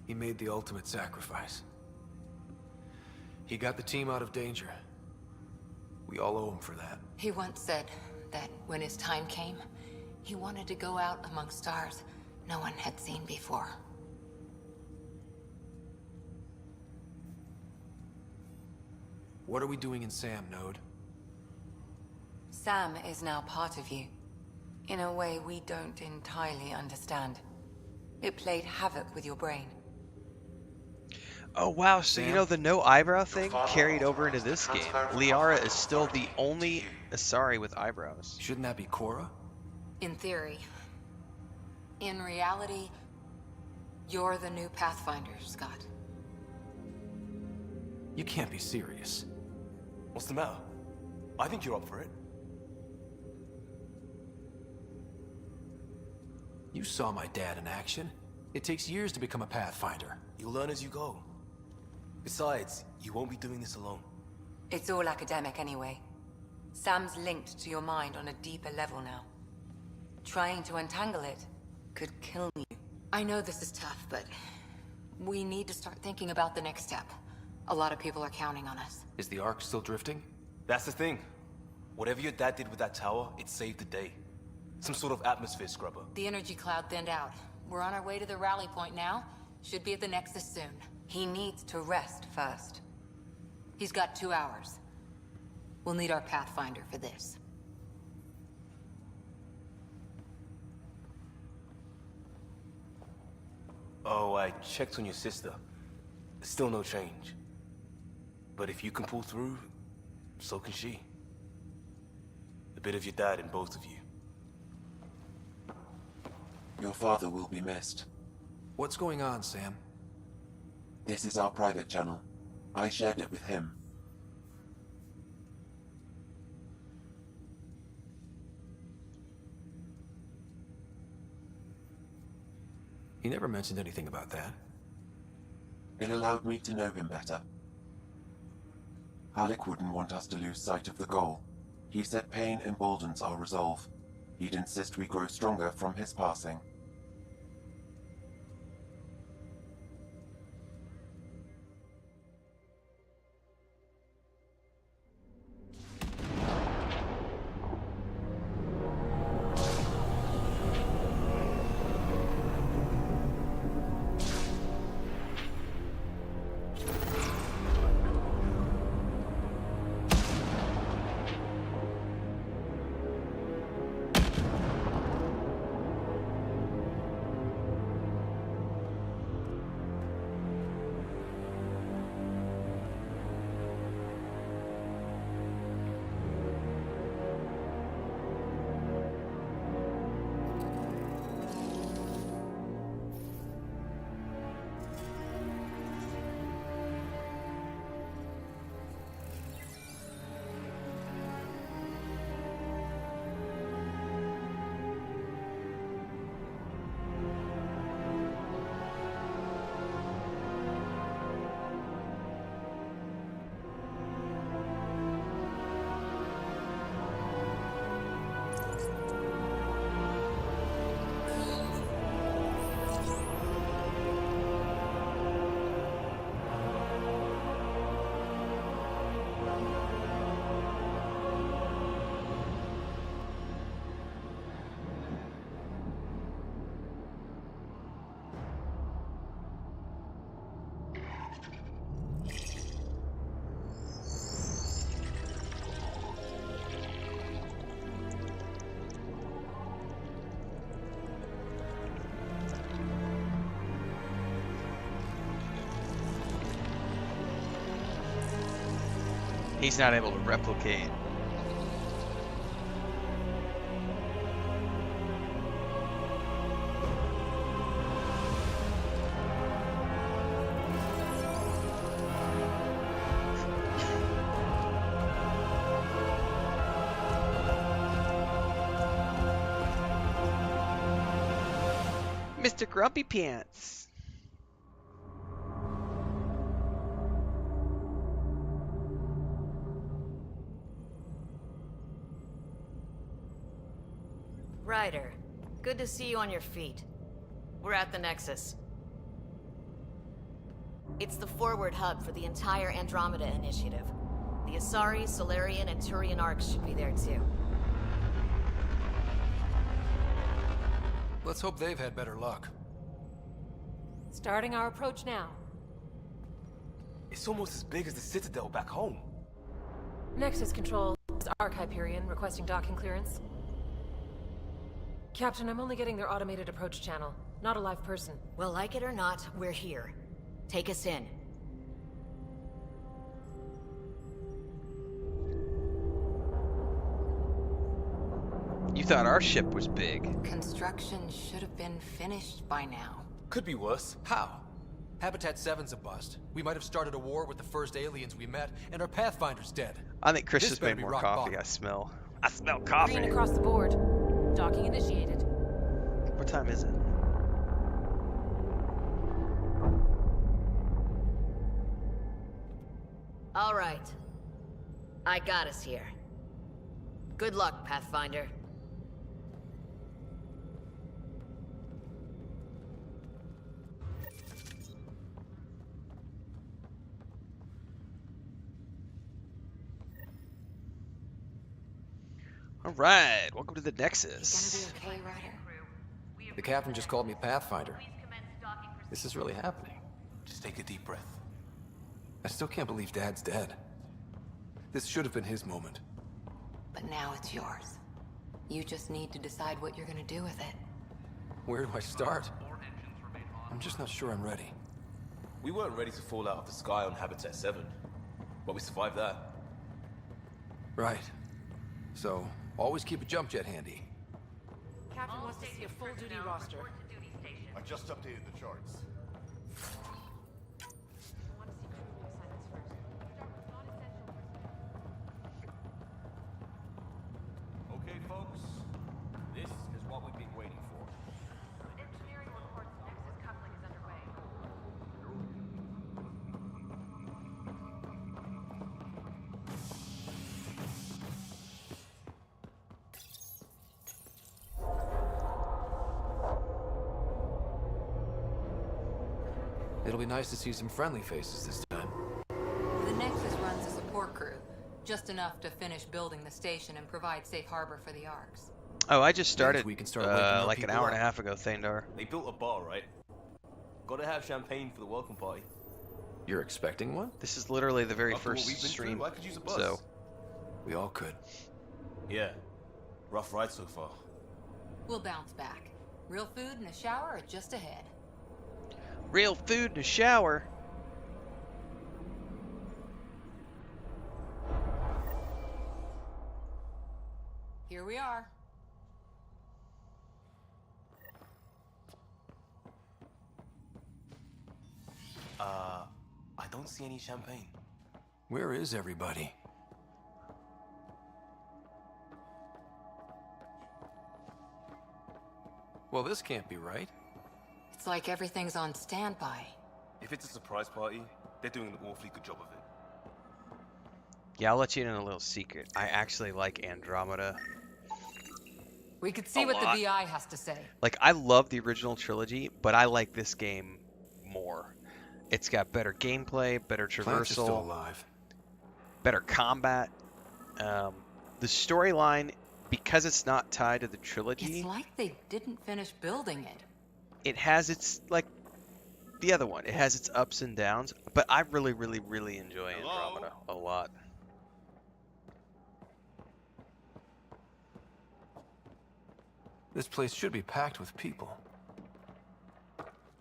[SPEAKER 6] He made the ultimate sacrifice. He got the team out of danger. We all owe him for that.
[SPEAKER 11] He once said that when his time came, he wanted to go out among stars no one had seen before.
[SPEAKER 6] What are we doing in Sam node?
[SPEAKER 7] Sam is now part of you. In a way we don't entirely understand. It played havoc with your brain.
[SPEAKER 1] Oh wow, so you know the no eyebrow thing carried over into this game. Liara is still the only Asari with eyebrows.
[SPEAKER 6] Shouldn't that be Cora?
[SPEAKER 11] In theory. In reality, you're the new Pathfinder, Scott.
[SPEAKER 6] You can't be serious.
[SPEAKER 15] What's the matter? I think you're up for it.
[SPEAKER 6] You saw my dad in action. It takes years to become a Pathfinder.
[SPEAKER 15] You'll learn as you go. Besides, you won't be doing this alone.
[SPEAKER 7] It's all academic anyway. Sam's linked to your mind on a deeper level now. Trying to untangle it could kill you.
[SPEAKER 11] I know this is tough, but we need to start thinking about the next step. A lot of people are counting on us.
[SPEAKER 6] Is the Ark still drifting?
[SPEAKER 15] That's the thing. Whatever your dad did with that tower, it saved the day. Some sort of atmosphere scrubber.
[SPEAKER 11] The energy cloud thinned out. We're on our way to the rally point now. Should be at the Nexus soon.
[SPEAKER 7] He needs to rest first.
[SPEAKER 11] He's got 2 hours. We'll need our Pathfinder for this.
[SPEAKER 15] Oh, I checked on your sister. Still no change. But if you can pull through, so can she. A bit of your dad in both of you.
[SPEAKER 8] Your father will be missed.
[SPEAKER 20] What's going on, Sam?
[SPEAKER 8] This is our private channel. I shared it with him.
[SPEAKER 20] He never mentioned anything about that.
[SPEAKER 8] It allowed me to know him better. Alec wouldn't want us to lose sight of the goal. He said pain emboldens our resolve. He'd insist we grow stronger from his passing.
[SPEAKER 1] He's not able to replicate. Mr. Grumpy Pants.
[SPEAKER 16] Ryder, good to see you on your feet. We're at the Nexus. It's the forward hub for the entire Andromeda initiative. The Asari, Solarian, and Turian arcs should be there too.
[SPEAKER 20] Let's hope they've had better luck.
[SPEAKER 14] Starting our approach now.
[SPEAKER 15] It's almost as big as the Citadel back home.
[SPEAKER 14] Nexus Control, this is Arc Hyperion requesting docking clearance. Captain, I'm only getting their automated approach channel, not a live person.
[SPEAKER 16] Well, like it or not, we're here. Take us in.
[SPEAKER 1] You thought our ship was big.
[SPEAKER 7] Construction should have been finished by now.
[SPEAKER 20] Could be worse. How? Habitat 7's a bust. We might have started a war with the first aliens we met, and our Pathfinder's dead.
[SPEAKER 1] I think Chris
[SPEAKER 20] This
[SPEAKER 1] just
[SPEAKER 20] better
[SPEAKER 1] made
[SPEAKER 20] be
[SPEAKER 1] more
[SPEAKER 20] rock
[SPEAKER 1] coffee.
[SPEAKER 20] bottom.
[SPEAKER 1] I smell coffee.
[SPEAKER 14] Green across the board. Docking initiated.
[SPEAKER 1] What time is it?
[SPEAKER 16] All right. I got us here. Good luck, Pathfinder.
[SPEAKER 1] All right, welcome to the Nexus.
[SPEAKER 7] Gonna be okay, Ryder?
[SPEAKER 20] The captain just called me Pathfinder. This is really happening.
[SPEAKER 15] Just take a deep breath.
[SPEAKER 20] I still can't believe Dad's dead. This should have been his moment.
[SPEAKER 7] But now it's yours. You just need to decide what you're gonna do with it.
[SPEAKER 20] Where do I start? I'm just not sure I'm ready.
[SPEAKER 15] We weren't ready to fall out of the sky on Habitat 7, but we survived that.
[SPEAKER 20] Right. So, always keep a jump jet handy.
[SPEAKER 5] Captain wants to see a full duty roster.
[SPEAKER 10] I just updated the charts.
[SPEAKER 18] Okay, folks. This is what we've been waiting for.
[SPEAKER 9] Engineering reports Nexus coupling is underway.
[SPEAKER 20] It'll be nice to see some friendly faces this time.
[SPEAKER 11] The Nexus runs a support crew, just enough to finish building the station and provide safe harbor for the Arks.
[SPEAKER 1] Oh, I just started
[SPEAKER 15] we can start waking more
[SPEAKER 1] like an
[SPEAKER 15] people
[SPEAKER 1] hour
[SPEAKER 15] up.
[SPEAKER 1] and a half ago, Thandar.
[SPEAKER 15] They built a bar, right? Gotta have champagne for the welcome party.
[SPEAKER 20] You're expecting one?
[SPEAKER 1] This is literally the very
[SPEAKER 15] After what
[SPEAKER 1] first
[SPEAKER 15] we've been
[SPEAKER 1] stream,
[SPEAKER 15] through, I could use a bus.
[SPEAKER 1] so
[SPEAKER 20] We all could.
[SPEAKER 15] Yeah. Rough ride so far.
[SPEAKER 11] We'll bounce back. Real food and a shower are just ahead.
[SPEAKER 1] real food and a shower.
[SPEAKER 11] Here we are.
[SPEAKER 15] I don't see any champagne.
[SPEAKER 20] Where is everybody? Well, this can't be right.
[SPEAKER 11] It's like everything's on standby.
[SPEAKER 15] If it's a surprise party, they're doing an awfully good job of it.
[SPEAKER 1] Yeah, I'll let you in on a little secret. I actually like Andromeda.
[SPEAKER 11] We could see
[SPEAKER 1] A
[SPEAKER 11] what
[SPEAKER 1] lot.
[SPEAKER 11] the VI has to say.
[SPEAKER 1] Like, I love the original trilogy, but I like this game more. It's got better gameplay, better
[SPEAKER 20] Plants are still
[SPEAKER 1] traversal,
[SPEAKER 20] alive.
[SPEAKER 1] better combat. The storyline, because it's not tied to the trilogy,
[SPEAKER 11] It's like they didn't finish building it.
[SPEAKER 1] it has its, like the other one, it has its ups and downs, but I really, really, really enjoy Andromeda a lot.
[SPEAKER 20] This place should be packed with people.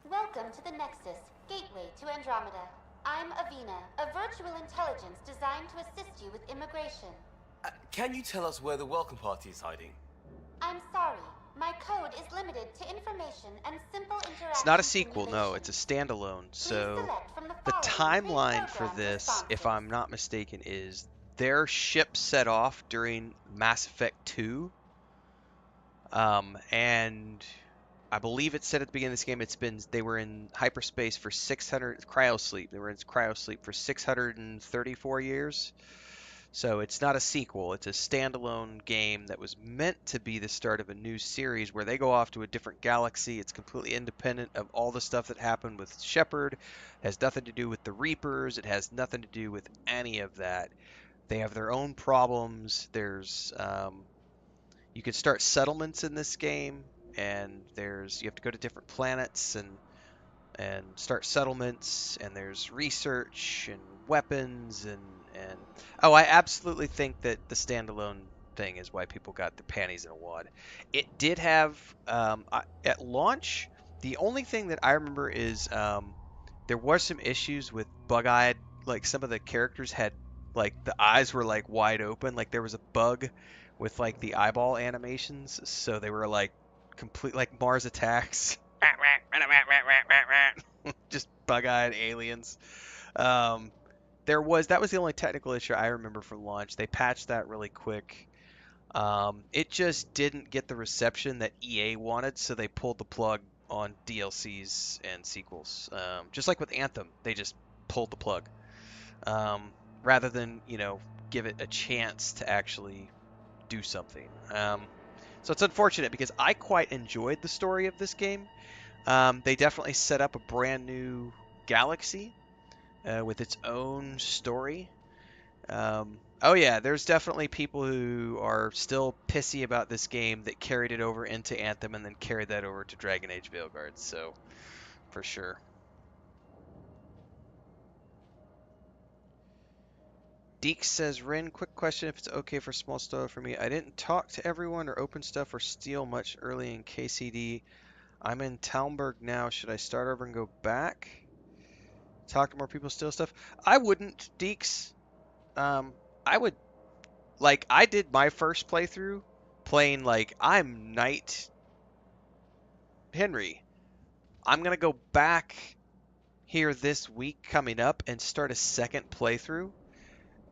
[SPEAKER 21] Welcome to the Nexus, gateway to Andromeda. I'm Avina, a virtual intelligence designed to assist you with immigration.
[SPEAKER 15] Can you tell us where the welcome party is hiding?
[SPEAKER 21] I'm sorry, my code is limited to information and simple interaction.
[SPEAKER 1] It's not a sequel, no, it's a standalone. So the timeline for this, if I'm not mistaken, is their ship set off during Mass Effect 2. And I believe it said at the beginning of this game, they were in hyperspace for 600 cryosleep. They were in cryosleep for 634 years. So it's not a sequel. It's a standalone game that was meant to be the start of a new series where they go off to a different galaxy. It's completely independent of all the stuff that happened with Shepard. It has nothing to do with the Reapers. It has nothing to do with any of that. They have their own problems. There's you can start settlements in this game, and you have to go to different planets and start settlements, and there's research and weapons and oh, I absolutely think that the standalone thing is why people got their panties in a wad. It did have at launch, the only thing that I remember is there was some issues with bug-eyed, like some of the characters had, like, the eyes were like wide open, like there was a bug with like the eyeball animations, so they were like complete, like Mars Attacks. Just bug-eyed aliens. That was the only technical issue I remember from launch. They patched that really quick. It just didn't get the reception that EA wanted, so they pulled the plug on DLCs and sequels. Just like with Anthem, they just pulled the plug. Rather than, give it a chance to actually do something. So it's unfortunate because I quite enjoyed the story of this game. They definitely set up a brand new galaxy with its own story. Oh yeah, there's definitely people who are still pissy about this game that carried it over into Anthem and then carried that over to Dragon Age Veilguard, so for sure. Deek says, Rin, quick question if it's okay for small stuff for me. I didn't talk to everyone or open stuff or steal much early in KCD. I'm in Talmberg now. Should I start over and go back? Talk to more people, steal stuff? I wouldn't, Deeks. I would, like, I did my first playthrough playing, like, I'm Knight Henry. I'm going to go back here this week coming up and start a second playthrough.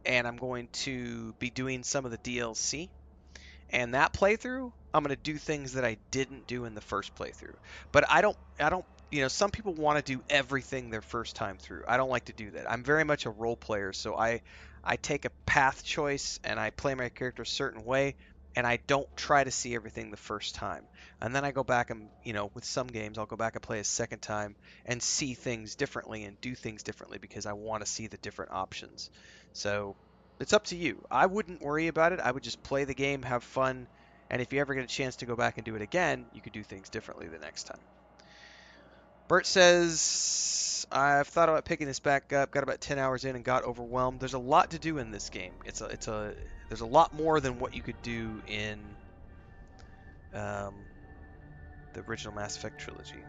[SPEAKER 1] And I'm going to be doing some of the DLC. And that playthrough, I'm going to do things that I didn't do in the first playthrough. But I don't, some people want to do everything their first time through. I don't like to do that. I'm very much a role player, so I take a path choice and I play my character a certain way, and I don't try to see everything the first time. And then I go back and, with some games, I'll go back and play a second time and see things differently and do things differently because I want to see the different options. So it's up to you. I wouldn't worry about it. I would just play the game, have fun, and if you ever get a chance to go back and do it again, you could do things differently the next time. Bert says, I've thought about picking this back up, got about 10 hours in and got overwhelmed. There's a lot to do in this game. There's a lot more than what you could do in the original Mass Effect trilogy.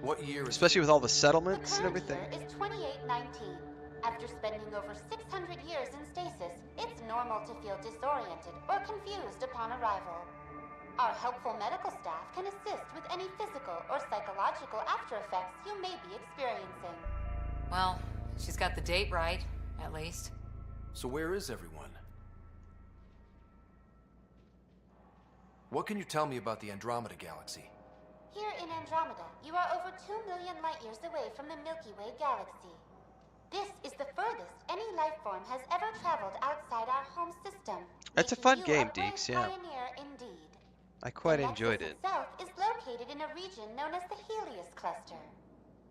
[SPEAKER 20] What year is
[SPEAKER 1] Especially with all the settlements and everything.
[SPEAKER 21] The current year is 2819. After spending over 600 years in stasis, it's normal to feel disoriented or confused upon arrival. Our helpful medical staff can assist with any physical or psychological after effects you may be experiencing.
[SPEAKER 7] Well, she's got the date right, at least.
[SPEAKER 20] So where is everyone? What can you tell me about the Andromeda galaxy?
[SPEAKER 21] Here in Andromeda, you are over 2 million light-years away from the Milky Way galaxy. This is the furthest any life form has ever traveled outside our home system.
[SPEAKER 1] That's a fun game, Deeks, yeah.
[SPEAKER 21] Pioneer indeed.
[SPEAKER 1] I quite enjoyed it.
[SPEAKER 21] The Nexus itself is located in a region known as the Helios Cluster.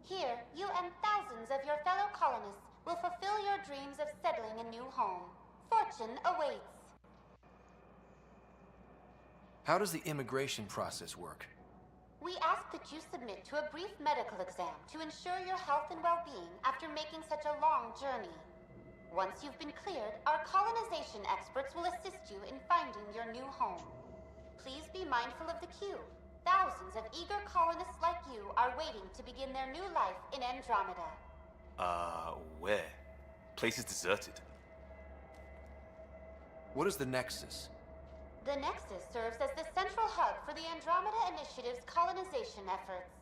[SPEAKER 21] Here, you and thousands of your fellow colonists will fulfill your dreams of settling a new home. Fortune awaits.
[SPEAKER 20] How does the immigration process work?
[SPEAKER 21] We ask that you submit to a brief medical exam to ensure your health and well-being after making such a long journey. Once you've been cleared, our colonization experts will assist you in finding your new home. Please be mindful of the queue. Thousands of eager colonists like you are waiting to begin their new life in Andromeda.
[SPEAKER 15] Where? Place is deserted.
[SPEAKER 20] What is the Nexus?
[SPEAKER 21] The Nexus serves as the central hub for the Andromeda Initiative's colonization efforts.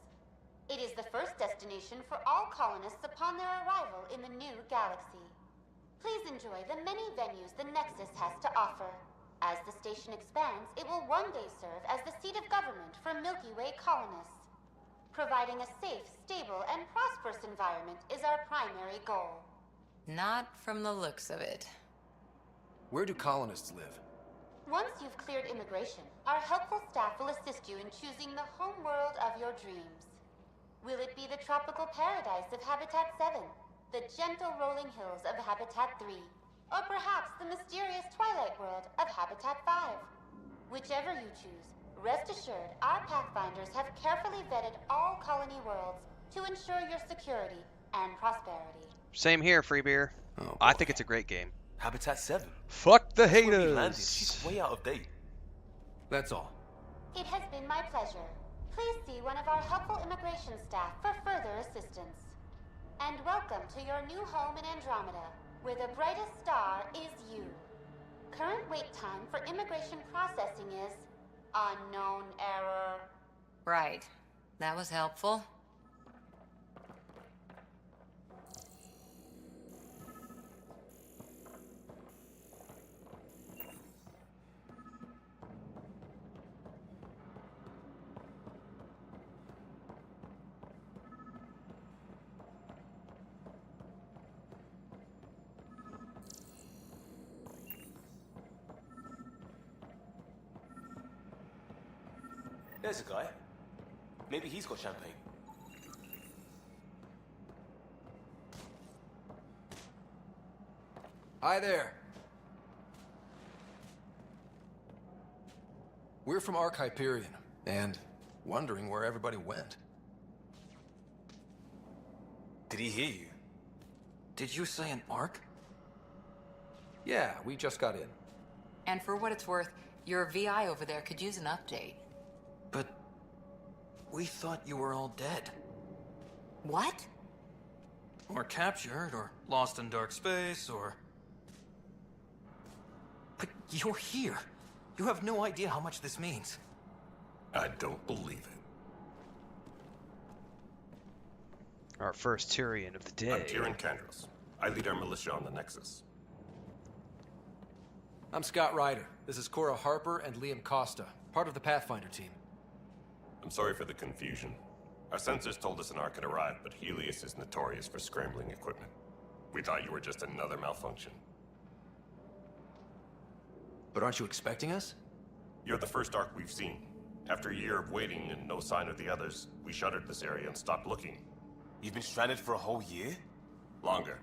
[SPEAKER 21] It is the first destination for all colonists upon their arrival in the new galaxy. Please enjoy the many venues the Nexus has to offer. As the station expands, it will one day serve as the seat of government for Milky Way colonists. Providing a safe, stable, and prosperous environment is our primary goal.
[SPEAKER 7] Not from the looks of it.
[SPEAKER 20] Where do colonists live?
[SPEAKER 21] Once you've cleared immigration, our helpful staff will assist you in choosing the home world of your dreams. Will it be the tropical paradise of Habitat 7, the gentle rolling hills of Habitat 3, or perhaps the mysterious twilight world of Habitat 5? Whichever you choose, rest assured our Pathfinders have carefully vetted all colony worlds to ensure your security and prosperity.
[SPEAKER 1] Same here, Free Beer. I think it's a great game.
[SPEAKER 15] Habitat 7.
[SPEAKER 1] Fuck the
[SPEAKER 15] That's where we
[SPEAKER 1] haters.
[SPEAKER 15] landed. She's way out of date.
[SPEAKER 20] That's all.
[SPEAKER 21] It has been my pleasure. Please see one of our helpful immigration staff for further assistance. And welcome to your new home in Andromeda, where the brightest star is you. Current wait time for immigration processing is unknown error.
[SPEAKER 7] Right. That was helpful.
[SPEAKER 15] There's a guy. Maybe he's got champagne.
[SPEAKER 20] Hi there. We're from Ark Hyperion, and wondering where everybody went.
[SPEAKER 15] Did he hear you?
[SPEAKER 20] Did you say an Ark? Yeah, we just got in.
[SPEAKER 7] And for what it's worth, your VI over there could use an update.
[SPEAKER 20] But We thought you were all dead.
[SPEAKER 7] What?
[SPEAKER 20] Or captured, or lost in dark space, or... But you're here. You have no idea how much this means.
[SPEAKER 17] I don't believe it.
[SPEAKER 1] Our first Turian of the day.
[SPEAKER 17] I'm Tyrion Candros. I lead our militia on the Nexus.
[SPEAKER 20] I'm Scott Ryder. This is Cora Harper and Liam Costa, part of the Pathfinder team.
[SPEAKER 17] I'm sorry for the confusion. Our sensors told us an Ark had arrived, but Helios is notorious for scrambling equipment. We thought you were just another malfunction.
[SPEAKER 20] But aren't you expecting us?
[SPEAKER 17] You're the first Ark we've seen. After a year of waiting and no sign of the others, we shuttered this area and stopped looking.
[SPEAKER 15] You've been stranded for a whole year?
[SPEAKER 17] Longer.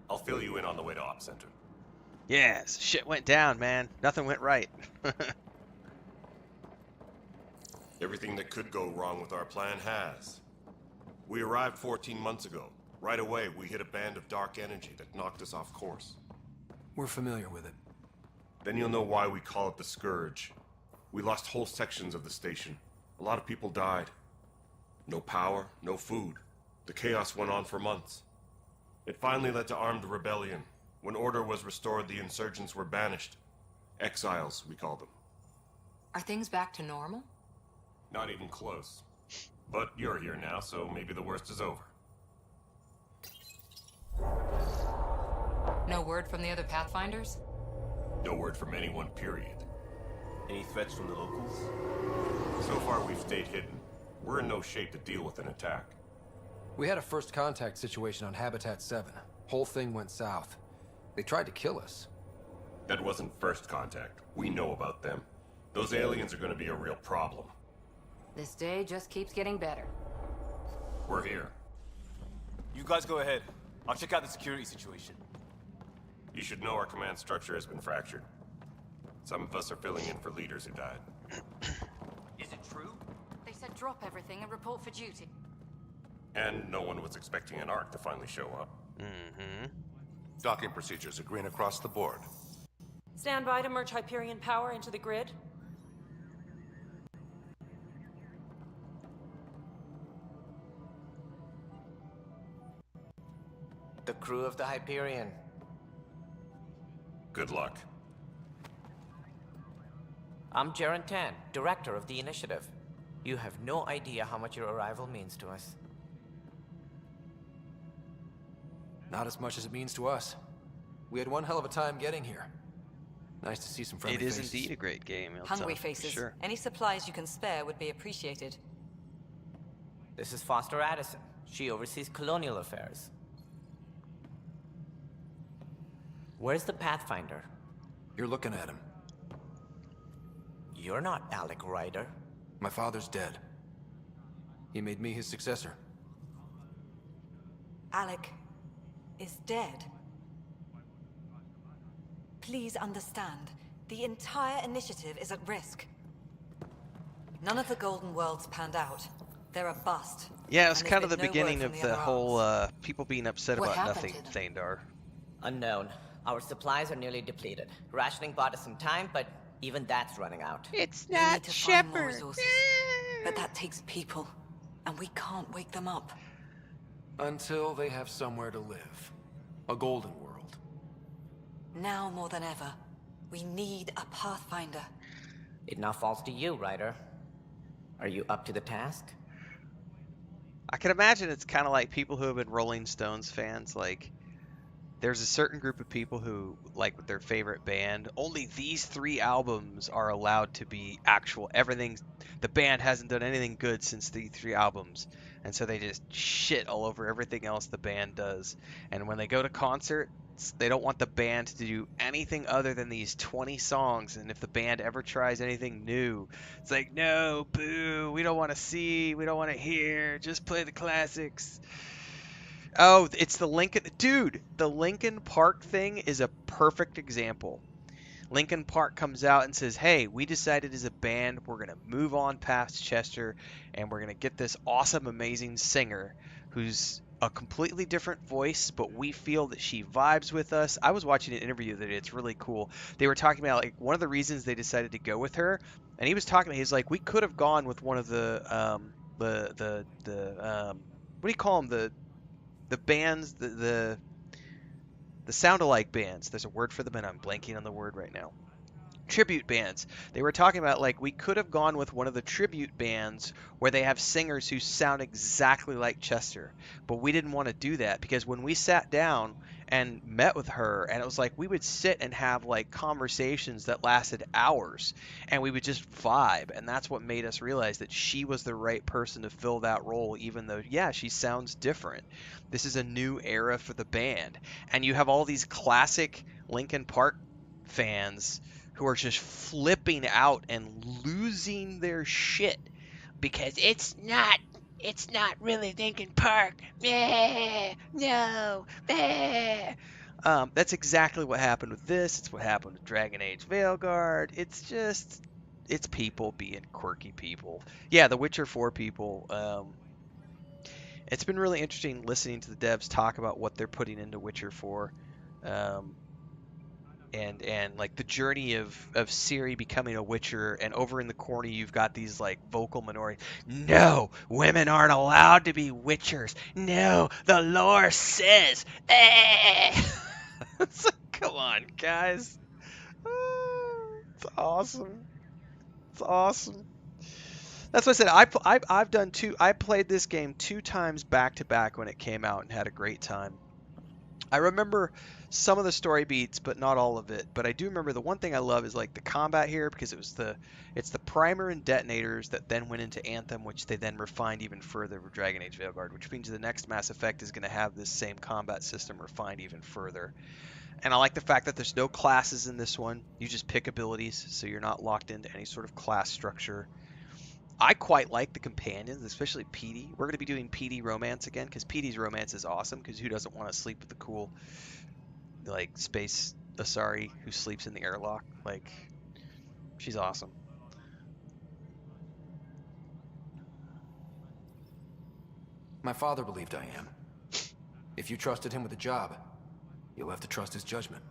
[SPEAKER 17] I'll fill you in on the way to Op Center.
[SPEAKER 1] Yes, shit went down, man. Nothing went right.
[SPEAKER 17] Everything that could go wrong with our plan has. We arrived 14 months ago. Right away, we hit a band of dark energy that knocked us off course.
[SPEAKER 20] We're familiar with it.
[SPEAKER 17] Then you'll know why we call it the Scourge. We lost whole sections of the station. A lot of people died. No power, no food. The chaos went on for months. It finally led to armed rebellion. When order was restored, the insurgents were banished. Exiles, we call them.
[SPEAKER 7] Are things back to normal?
[SPEAKER 17] Not even close. But you're here now, so maybe the worst is over.
[SPEAKER 7] No word from the other Pathfinders?
[SPEAKER 17] No word from anyone, period.
[SPEAKER 15] Any threats from the locals?
[SPEAKER 17] So far, we've stayed hidden. We're in no shape to deal with an attack.
[SPEAKER 20] We had a first contact situation on Habitat 7. Whole thing went south. They tried to kill us.
[SPEAKER 17] That wasn't first contact. We know about them. Those aliens are going to be a real problem.
[SPEAKER 11] This day just keeps getting better.
[SPEAKER 17] We're here.
[SPEAKER 15] You guys go ahead. I'll check out the security situation.
[SPEAKER 17] You should know our command structure has been fractured. Some of us are filling in for leaders who died.
[SPEAKER 15] Is it true?
[SPEAKER 11] They said drop everything and report for duty.
[SPEAKER 17] And no one was expecting an Ark to finally show up.
[SPEAKER 1] Mm-hmm.
[SPEAKER 10] Docking procedures are green across the board.
[SPEAKER 14] Stand by to merge Hyperion power into the grid.
[SPEAKER 6] The crew of the Hyperion.
[SPEAKER 17] Good luck.
[SPEAKER 6] I'm Jaren Tan, director of the initiative. You have no idea how much your arrival means to us.
[SPEAKER 20] Not as much as it means to us. We had one hell of a time getting here. Nice to see some friendly
[SPEAKER 1] faces. It
[SPEAKER 20] faces.
[SPEAKER 1] is indeed a great game.
[SPEAKER 16] Hungry faces.
[SPEAKER 1] Sure.
[SPEAKER 16] Any supplies you can spare would be appreciated.
[SPEAKER 6] This is Foster Addison. She oversees colonial affairs. Where's the Pathfinder?
[SPEAKER 20] You're looking at him.
[SPEAKER 6] You're not Alec Ryder.
[SPEAKER 20] My father's dead. He made me his successor.
[SPEAKER 16] Alec is dead. Please understand, the entire initiative is at risk. None of the Golden Worlds panned out. They're a bust.
[SPEAKER 1] Yeah, it's
[SPEAKER 16] And
[SPEAKER 1] kind of the
[SPEAKER 16] there's been no
[SPEAKER 1] beginning
[SPEAKER 16] word
[SPEAKER 1] of
[SPEAKER 16] from
[SPEAKER 1] the
[SPEAKER 16] other
[SPEAKER 1] whole
[SPEAKER 16] arms.
[SPEAKER 1] people being upset
[SPEAKER 6] What
[SPEAKER 1] about
[SPEAKER 6] happened
[SPEAKER 1] nothing,
[SPEAKER 6] to
[SPEAKER 1] Thandar.
[SPEAKER 6] Unknown. Our supplies are nearly depleted. Rationing bought us some time, but even that's running out.
[SPEAKER 19] It's
[SPEAKER 16] We need to find more resources. But that takes people, and we can't wake them up.
[SPEAKER 20] Until they have somewhere to live. A golden world.
[SPEAKER 16] Now more than ever, we need a Pathfinder.
[SPEAKER 6] It now falls to you, Ryder. Are you up to the task?
[SPEAKER 1] I can imagine it's kind of like people who have been Rolling Stones fans. Like, there's a certain group of people who, like, with their favorite band, only these 3 albums are allowed to be actual. Everything, the band hasn't done anything good since the 3 albums. And so they just shit all over everything else the band does. And when they go to concerts, they don't want the band to do anything other than these 20 songs. And if the band ever tries anything new, it's like, no, boo, we don't want to see, we don't want to hear, just play the classics. Oh, it's the Linkin... Dude, the Linkin Park thing is a perfect example. Linkin Park comes out and says, hey, we decided as a band we're going to move on past Chester and we're going to get this awesome, amazing singer who's a completely different voice, but we feel that she vibes with us. I was watching an interview that it's really cool. They were talking about like one of the reasons they decided to go with her, and he was talking. He's like, we could have gone with one of the what do you call them, the bands, the sound-alike bands. There's a word for them, and I'm blanking on the word right now. Tribute bands. They were talking about like we could have gone with one of the tribute bands where they have singers who sound exactly like Chester, but we didn't want to do that because when we sat down and met with her, and it was like we would sit and have like conversations that lasted hours, and we would just vibe, and that's what made us realize that she was the right person to fill that role, even though yeah, she sounds different. This is a new era for the band, and you have all these classic Linkin Park fans who are just flipping out and losing their shit because it's not really Linkin Park. No. That's exactly what happened with this. It's what happened with Dragon Age Veilguard. It's people being quirky people. Yeah, the Witcher 4 people. It's been really interesting listening to the devs talk about what they're putting into Witcher 4. And like the journey of Ciri becoming a Witcher, and over in the corner you've got these like vocal minorities. No, women aren't allowed to be Witchers. No, the lore says. It's like, come on, guys. It's awesome. It's awesome. That's what I said. I've done two. I played this game 2 times back to back when it came out and had a great time. I remember some of the story beats, but not all of it. But I do remember the one thing I love is like the combat here, because it's the primer and detonators that then went into Anthem, which they then refined even further with Dragon Age Veilguard, which means the next Mass Effect is going to have this same combat system refined even further. And I like the fact that there's no classes in this one. You just pick abilities, so you're not locked into any sort of class structure. I quite like the companions, especially Petey. We're going to be doing Petey romance again, because Petey's romance is awesome, because who doesn't want to sleep with the cool, like, space Asari who sleeps in the airlock? Like, she's awesome.
[SPEAKER 20] My father believed I am. If you trusted him with a job, you'll have to trust his judgment.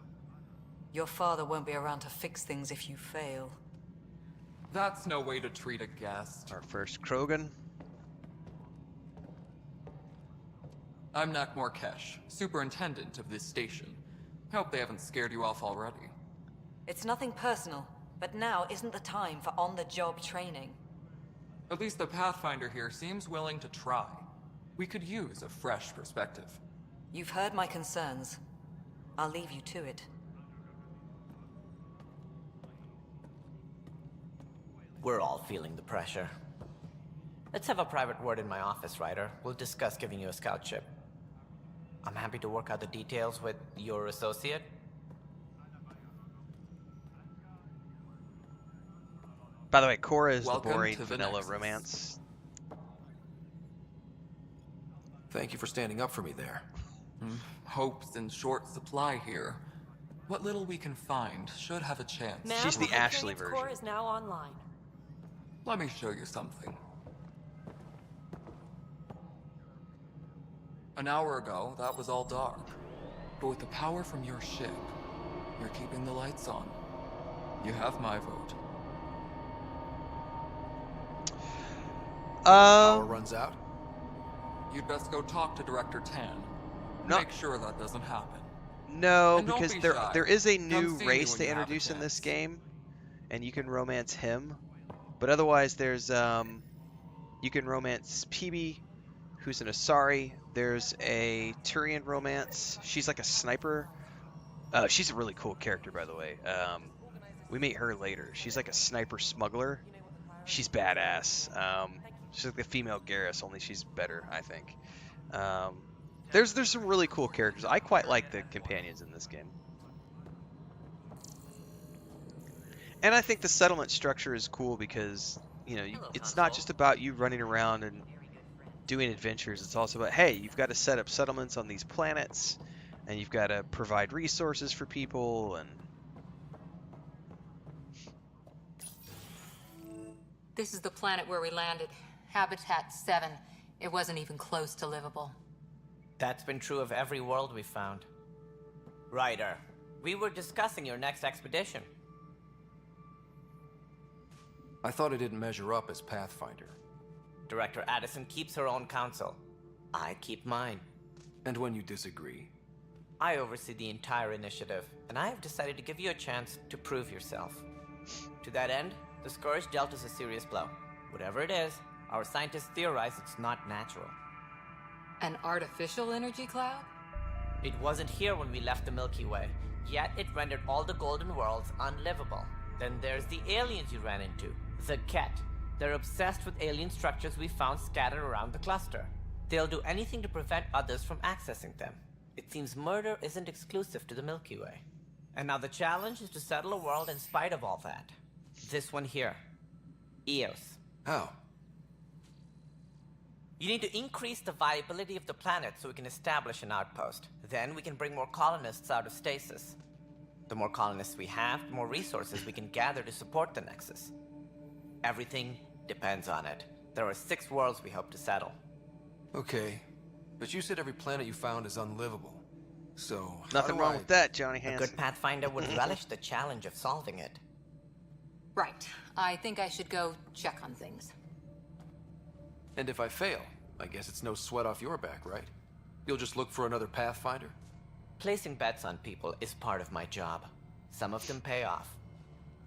[SPEAKER 7] Your father won't be around to fix things if you fail.
[SPEAKER 13] That's no way to treat a guest.
[SPEAKER 1] Our first Krogan.
[SPEAKER 13] I'm Nak Morkesh, superintendent of this station. Hope they haven't scared you off already.
[SPEAKER 7] It's nothing personal, but now isn't the time for on-the-job training.
[SPEAKER 13] At least the Pathfinder here seems willing to try. We could use a fresh perspective.
[SPEAKER 7] You've heard my concerns. I'll leave you to it.
[SPEAKER 22] We're all feeling the pressure. Let's have a private word in my office, Ryder. We'll discuss giving you a scout ship. I'm happy to work out the details with your associate.
[SPEAKER 1] By the way, Cora is
[SPEAKER 13] Welcome
[SPEAKER 1] the boring
[SPEAKER 13] to the
[SPEAKER 1] vanilla
[SPEAKER 13] Nexus.
[SPEAKER 1] romance.
[SPEAKER 20] Thank you for standing up for me there.
[SPEAKER 13] Hope's in short supply here. What little we can find should have a chance.
[SPEAKER 1] Ma'am, She's the Ashley version.
[SPEAKER 14] Core is now online.
[SPEAKER 13] Let me show you something. An hour ago, that was all dark. But with the power from your ship, you're keeping the lights on. You have my vote.
[SPEAKER 20] Power runs out?
[SPEAKER 13] You'd best go talk to Director Tan.
[SPEAKER 1] No.
[SPEAKER 13] Make sure that doesn't happen.
[SPEAKER 1] No,
[SPEAKER 13] And don't
[SPEAKER 1] because
[SPEAKER 13] be
[SPEAKER 1] there
[SPEAKER 13] shy.
[SPEAKER 1] there is a
[SPEAKER 13] Come
[SPEAKER 1] new
[SPEAKER 13] see me
[SPEAKER 1] race
[SPEAKER 13] when
[SPEAKER 1] they
[SPEAKER 13] you have a
[SPEAKER 1] introduce in this
[SPEAKER 13] chance.
[SPEAKER 1] game, and you can romance him. But otherwise, there's you can romance PB, who's an Asari. There's a Turian romance. She's like a sniper. She's a really cool character, by the way. We meet her later. She's like a sniper smuggler. She's badass. She's like the female Garrus, only she's better, I think. There's some really cool characters. I quite like the companions in this game. And I think the settlement structure is cool because, you know, it's not just about you running around and doing adventures. It's also about, hey, you've got to set up settlements on these planets, and you've got to provide resources for people, and...
[SPEAKER 11] This is the planet where we landed. Habitat 7. It wasn't even close to livable.
[SPEAKER 22] That's been true of every world we've found. Ryder, we were discussing your next expedition.
[SPEAKER 20] I thought it didn't measure up as Pathfinder.
[SPEAKER 22] Director Addison keeps her own counsel. I keep mine.
[SPEAKER 20] And when you disagree?
[SPEAKER 22] I oversee the entire initiative, and I have decided to give you a chance to prove yourself. To that end, the Scourge dealt us a serious blow. Whatever it is, our scientists theorize it's not natural.
[SPEAKER 11] An artificial energy cloud?
[SPEAKER 22] It wasn't here when we left the Milky Way, yet it rendered all the Golden Worlds unlivable. Then there's the aliens you ran into, the Ket. They're obsessed with alien structures we found scattered around the cluster. They'll do anything to prevent others from accessing them. It seems murder isn't exclusive to the Milky Way. And now the challenge is to settle a world in spite of all that. This one here. Eos.
[SPEAKER 20] How?
[SPEAKER 22] You need to increase the viability of the planet so we can establish an outpost. Then we can bring more colonists out of stasis. The more colonists we have, the more resources we can gather to support the Nexus. Everything depends on it. There are 6 worlds we hope to settle.
[SPEAKER 20] Okay, but you said every planet you found is unlivable. So,
[SPEAKER 1] Nothing wrong with that, Johnny Hansen.
[SPEAKER 22] A good Pathfinder would relish the challenge of solving it.
[SPEAKER 11] Right. I think I should go check on things.
[SPEAKER 20] And if I fail, I guess it's no sweat off your back, right? You'll just look for another Pathfinder?
[SPEAKER 22] Placing bets on people is part of my job. Some of them pay off.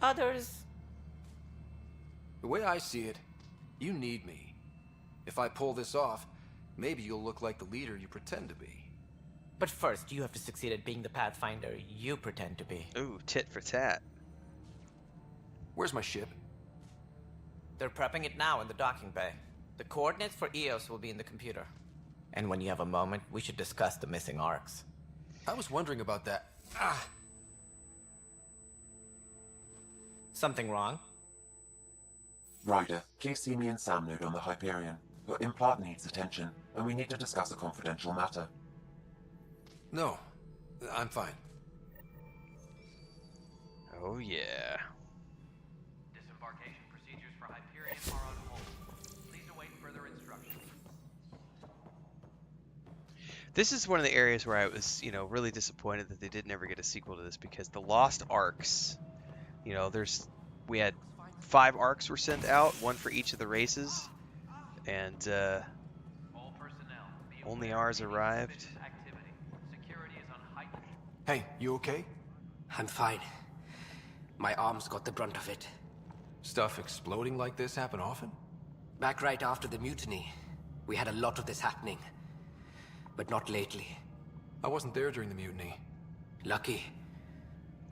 [SPEAKER 22] Others...
[SPEAKER 20] The way I see it, you need me. If I pull this off, maybe you'll look like the leader you pretend to be.
[SPEAKER 22] But first, you have to succeed at being the Pathfinder you pretend to be.
[SPEAKER 1] Ooh, tit for tat.
[SPEAKER 20] Where's my ship?
[SPEAKER 22] They're prepping it now in the docking bay. The coordinates for Eos will be in the computer. And when you have a moment, we should discuss the missing arcs.
[SPEAKER 20] I was wondering about that. Ah!
[SPEAKER 22] Something wrong?
[SPEAKER 8] Ryder, please see me and Sam Node on the Hyperion. Your implant needs attention, and we need to discuss a confidential matter.
[SPEAKER 20] No, I'm fine.
[SPEAKER 1] Oh yeah.
[SPEAKER 6] Disembarkation procedures for Hyperion are on hold. Please await further instructions.
[SPEAKER 1] This is one of the areas where I was, really disappointed that they did never get a sequel to this, because the Lost Arcs, we had 5 arcs were sent out, 1 for each of the races, and only ours arrived.
[SPEAKER 20] Hey, you okay?
[SPEAKER 4] I'm fine. My arms got the brunt of it.
[SPEAKER 20] Stuff exploding like this happen often?
[SPEAKER 4] Back right after the mutiny, we had a lot of this happening. But not lately.
[SPEAKER 20] I wasn't there during the mutiny.
[SPEAKER 4] Lucky.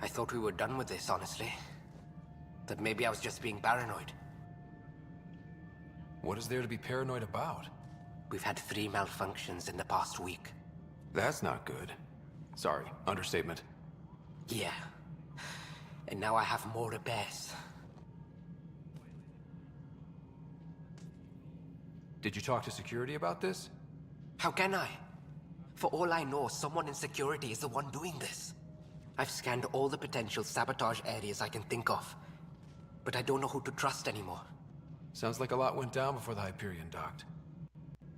[SPEAKER 4] I thought we were done with this, honestly. That maybe I was just being paranoid.
[SPEAKER 20] What is there to be paranoid about?
[SPEAKER 4] We've had 3 malfunctions in the past week.
[SPEAKER 20] That's not good. Sorry, understatement.
[SPEAKER 4] Yeah. And now I have more repairs.
[SPEAKER 20] Did you talk to security about this?
[SPEAKER 4] How can I? For all I know, someone in security is the one doing this. I've scanned all the potential sabotage areas I can think of. But I don't know who to trust anymore.
[SPEAKER 20] Sounds like a lot went down before the Hyperion docked.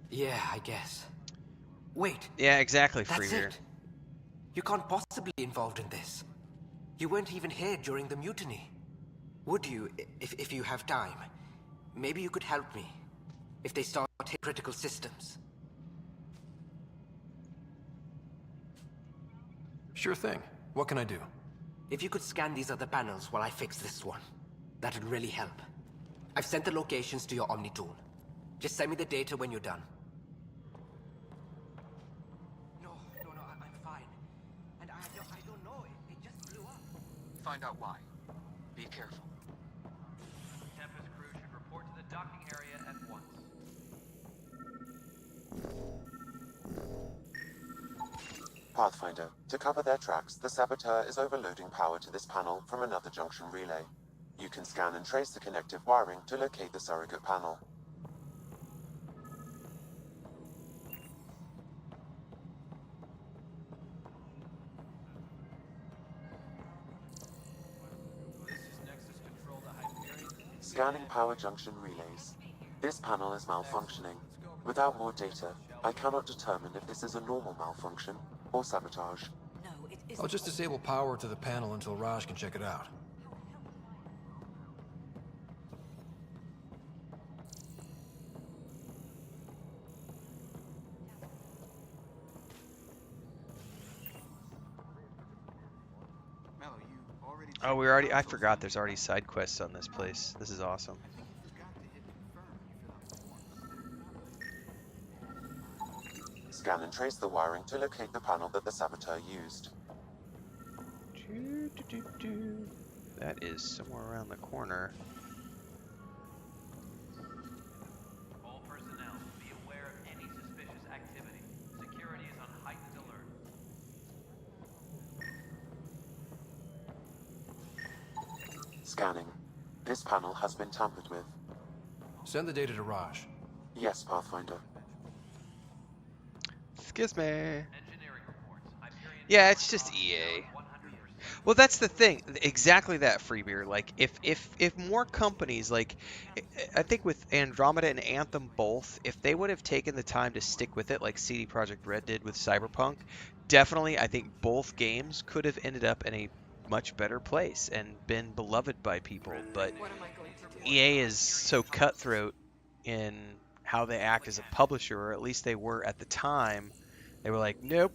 [SPEAKER 4] Yeah, I guess. Wait.
[SPEAKER 1] Yeah, exactly,
[SPEAKER 4] That's
[SPEAKER 1] Freezer.
[SPEAKER 4] it. You can't possibly be involved in this. You weren't even here during the mutiny. Would you, if you have time? Maybe you could help me. If they start hitting critical systems.
[SPEAKER 20] Sure thing. What can I do?
[SPEAKER 4] If you could scan these other panels while I fix this one, that'd really help. I've sent the locations to your Omni tool. Just send me the data when you're done. No, I'm fine. And I don't know, it just blew up.
[SPEAKER 6] Find out why. Be careful. Tempest crew should report to the docking area at once.
[SPEAKER 8] Pathfinder, to cover their tracks, the Saboteur is overloading power to this panel from another junction relay. You can scan and trace the connective wiring to locate the surrogate panel. Scanning power junction relays. This panel is malfunctioning. Without more data, I cannot determine if this is a normal malfunction or sabotage.
[SPEAKER 20] I'll just disable power to the panel until Raj can check it out.
[SPEAKER 1] Oh, I forgot there's already side quests on this place. This is awesome.
[SPEAKER 8] Scan and trace the wiring to locate the panel that the saboteur used.
[SPEAKER 1] That is somewhere around the corner.
[SPEAKER 3] All personnel, be aware of any suspicious activity. Security is on heightened alert.
[SPEAKER 8] Scanning. This panel has been tampered with.
[SPEAKER 20] Send the data to Raj.
[SPEAKER 8] Yes, Pathfinder.
[SPEAKER 1] Excuse me. Yeah, it's just EA. Well, that's the thing. Exactly that, Freebeer. Like, if more companies, like, I think with Andromeda and Anthem both, if they would have taken the time to stick with it, like CD Projekt Red did with Cyberpunk, definitely, I think both games could have ended up in a much better place and been beloved by people. But EA is so cutthroat in how they act as a publisher, or at least they were at the time. They were like, nope,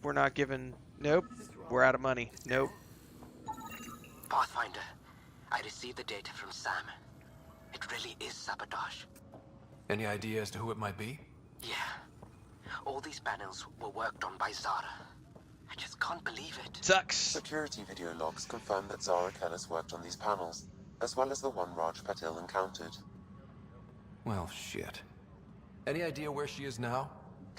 [SPEAKER 1] we're not giving, nope, we're out of money, nope.
[SPEAKER 4] Pathfinder, I received the data from Sam. It really is sabotage.
[SPEAKER 20] Any idea as to who it might be?
[SPEAKER 4] Yeah. All these panels were worked on by Zara. I just can't believe it.
[SPEAKER 1] Sucks.
[SPEAKER 8] Security video logs confirm that Zara Kellis worked on these panels, as well as the one Raj Patil encountered.
[SPEAKER 20] Well, shit. Any idea where she is now?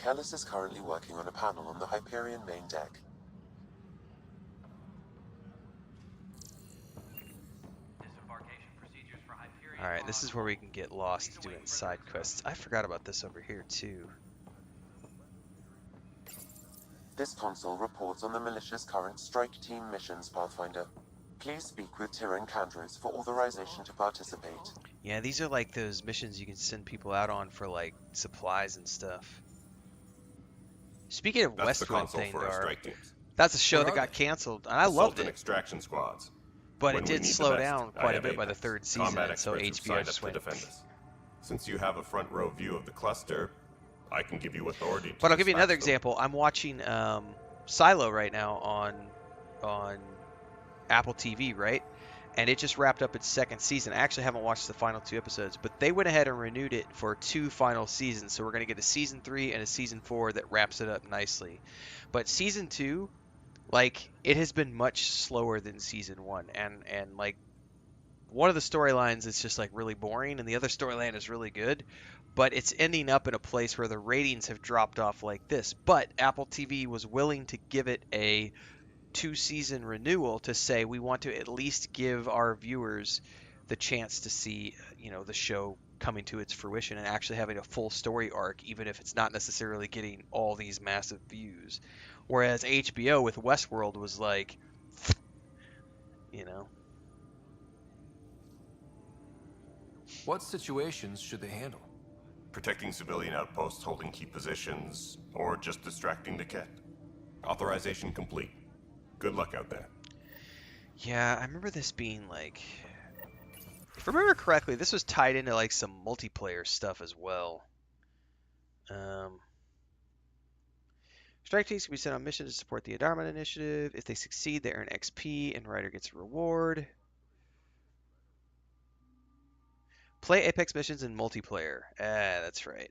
[SPEAKER 8] Kellis is currently working on a panel on the Hyperion main deck.
[SPEAKER 1] Alright, this is where we can get lost doing side quests. I forgot about this over here, too.
[SPEAKER 8] This console reports on the militia's current strike team missions, Pathfinder. Please speak with Tyrion Candros for authorization to participate.
[SPEAKER 1] Yeah, these are like those missions you can send people out on for, like, supplies and stuff. Speaking of
[SPEAKER 17] That's the
[SPEAKER 1] Westwood,
[SPEAKER 17] console for our strike teams.
[SPEAKER 1] that's a show that got canceled, and I loved it.
[SPEAKER 17] Extraction squads.
[SPEAKER 1] But
[SPEAKER 17] When
[SPEAKER 1] it
[SPEAKER 17] we
[SPEAKER 1] did
[SPEAKER 17] need the
[SPEAKER 1] slow
[SPEAKER 17] best,
[SPEAKER 1] down
[SPEAKER 17] I
[SPEAKER 1] quite a
[SPEAKER 17] have
[SPEAKER 1] bit by the
[SPEAKER 17] Apex.
[SPEAKER 1] third season,
[SPEAKER 17] Combat
[SPEAKER 1] and so
[SPEAKER 17] experts have
[SPEAKER 1] HBO
[SPEAKER 17] signed
[SPEAKER 1] just
[SPEAKER 17] up to
[SPEAKER 1] went.
[SPEAKER 17] defend us. Since you have a front row view of the cluster, I can give you authority to
[SPEAKER 1] But I'll give you another
[SPEAKER 17] dispatch them.
[SPEAKER 1] example. I'm watching Silo right now on Apple TV, right? And it just wrapped up its second season. I actually haven't watched the final 2 episodes, but they went ahead and renewed it for 2 final seasons. So we're going to get a season 3 and a season 4 that wraps it up nicely. But season 2, like, it has been much slower than season 1, and like, one of the storylines is just like really boring, and the other storyline is really good, but it's ending up in a place where the ratings have dropped off like this. But Apple TV was willing to give it a 2-season renewal to say we want to at least give our viewers the chance to see, you know, the show coming to its fruition and actually having a full story arc, even if it's not necessarily getting all these massive views. Whereas HBO with Westworld was like, you know.
[SPEAKER 20] What situations should they handle?
[SPEAKER 17] Protecting civilian outposts, holding key positions, or just distracting the Ket. Authorization complete. Good luck out there.
[SPEAKER 1] Yeah, I remember this being like, if I remember correctly, this was tied into like some multiplayer stuff as well. Strike teams can be sent on missions to support the Andromeda initiative. If they succeed, they earn XP, and Ryder gets a reward. Play Apex missions in multiplayer. Ah, that's right.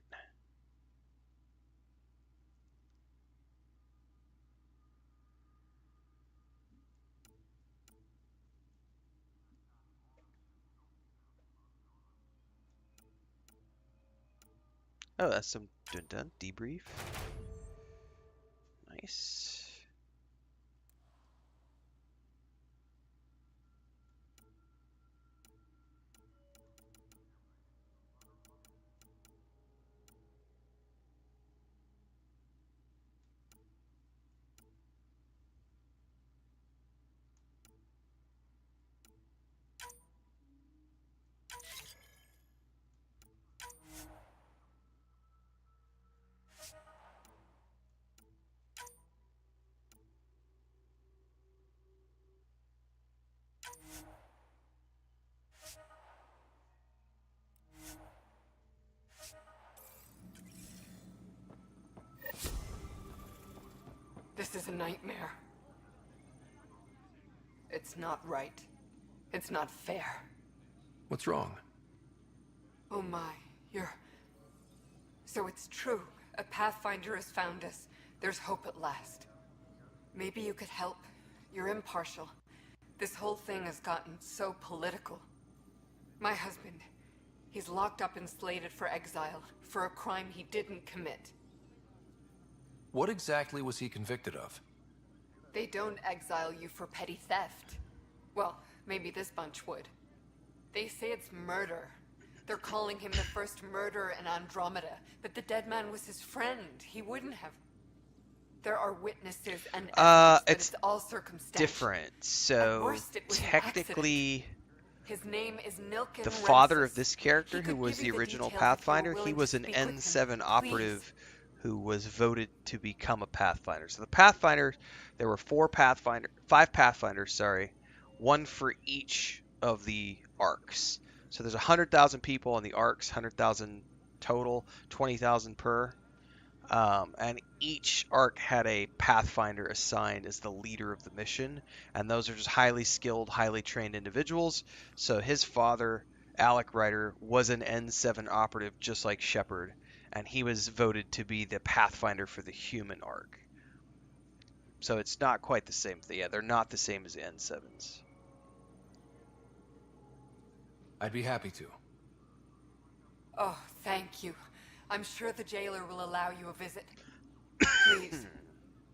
[SPEAKER 1] Oh, that's some dun debrief. Nice.
[SPEAKER 2] This is a nightmare. It's not right. It's not fair.
[SPEAKER 20] What's wrong?
[SPEAKER 2] Oh my, you're... So it's true. A Pathfinder has found us. There's hope at last. Maybe you could help. You're impartial. This whole thing has gotten so political. My husband, he's locked up and slated for exile for a crime he didn't commit.
[SPEAKER 20] What exactly was he convicted of?
[SPEAKER 2] They don't exile you for petty theft. Well, maybe this bunch would. They say it's murder. They're calling him the first murderer in Andromeda, but the dead man was his friend. He wouldn't have. There are witnesses and evidence, but it's all circumstantial.
[SPEAKER 1] Different. So
[SPEAKER 2] worst, it was an
[SPEAKER 1] technically,
[SPEAKER 2] his name is Nilken
[SPEAKER 1] the father of
[SPEAKER 2] Rensis.
[SPEAKER 1] this character,
[SPEAKER 2] He
[SPEAKER 1] who
[SPEAKER 2] could
[SPEAKER 1] was
[SPEAKER 2] give
[SPEAKER 1] the
[SPEAKER 2] you the
[SPEAKER 1] original
[SPEAKER 2] details if you were
[SPEAKER 1] Pathfinder, he
[SPEAKER 2] willing to
[SPEAKER 1] was an
[SPEAKER 2] speak with him.
[SPEAKER 1] N7 operative who was voted to become a Pathfinder. So the Pathfinder, there were five Pathfinders, sorry, one for each of the arcs. So there's 100,000 people in the arcs, 100,000 total, 20,000 per. And each arc had a Pathfinder assigned as the leader of the mission, and those are just highly skilled, highly trained individuals. So his father, Alec Ryder, was an N7 operative just like Shepard, and he was voted to be the Pathfinder for the human arc. So it's not quite the same thing. Yeah, they're not the same as the N7s.
[SPEAKER 20] I'd be happy to.
[SPEAKER 2] Oh, thank you. I'm sure the jailer will allow you a visit. Please,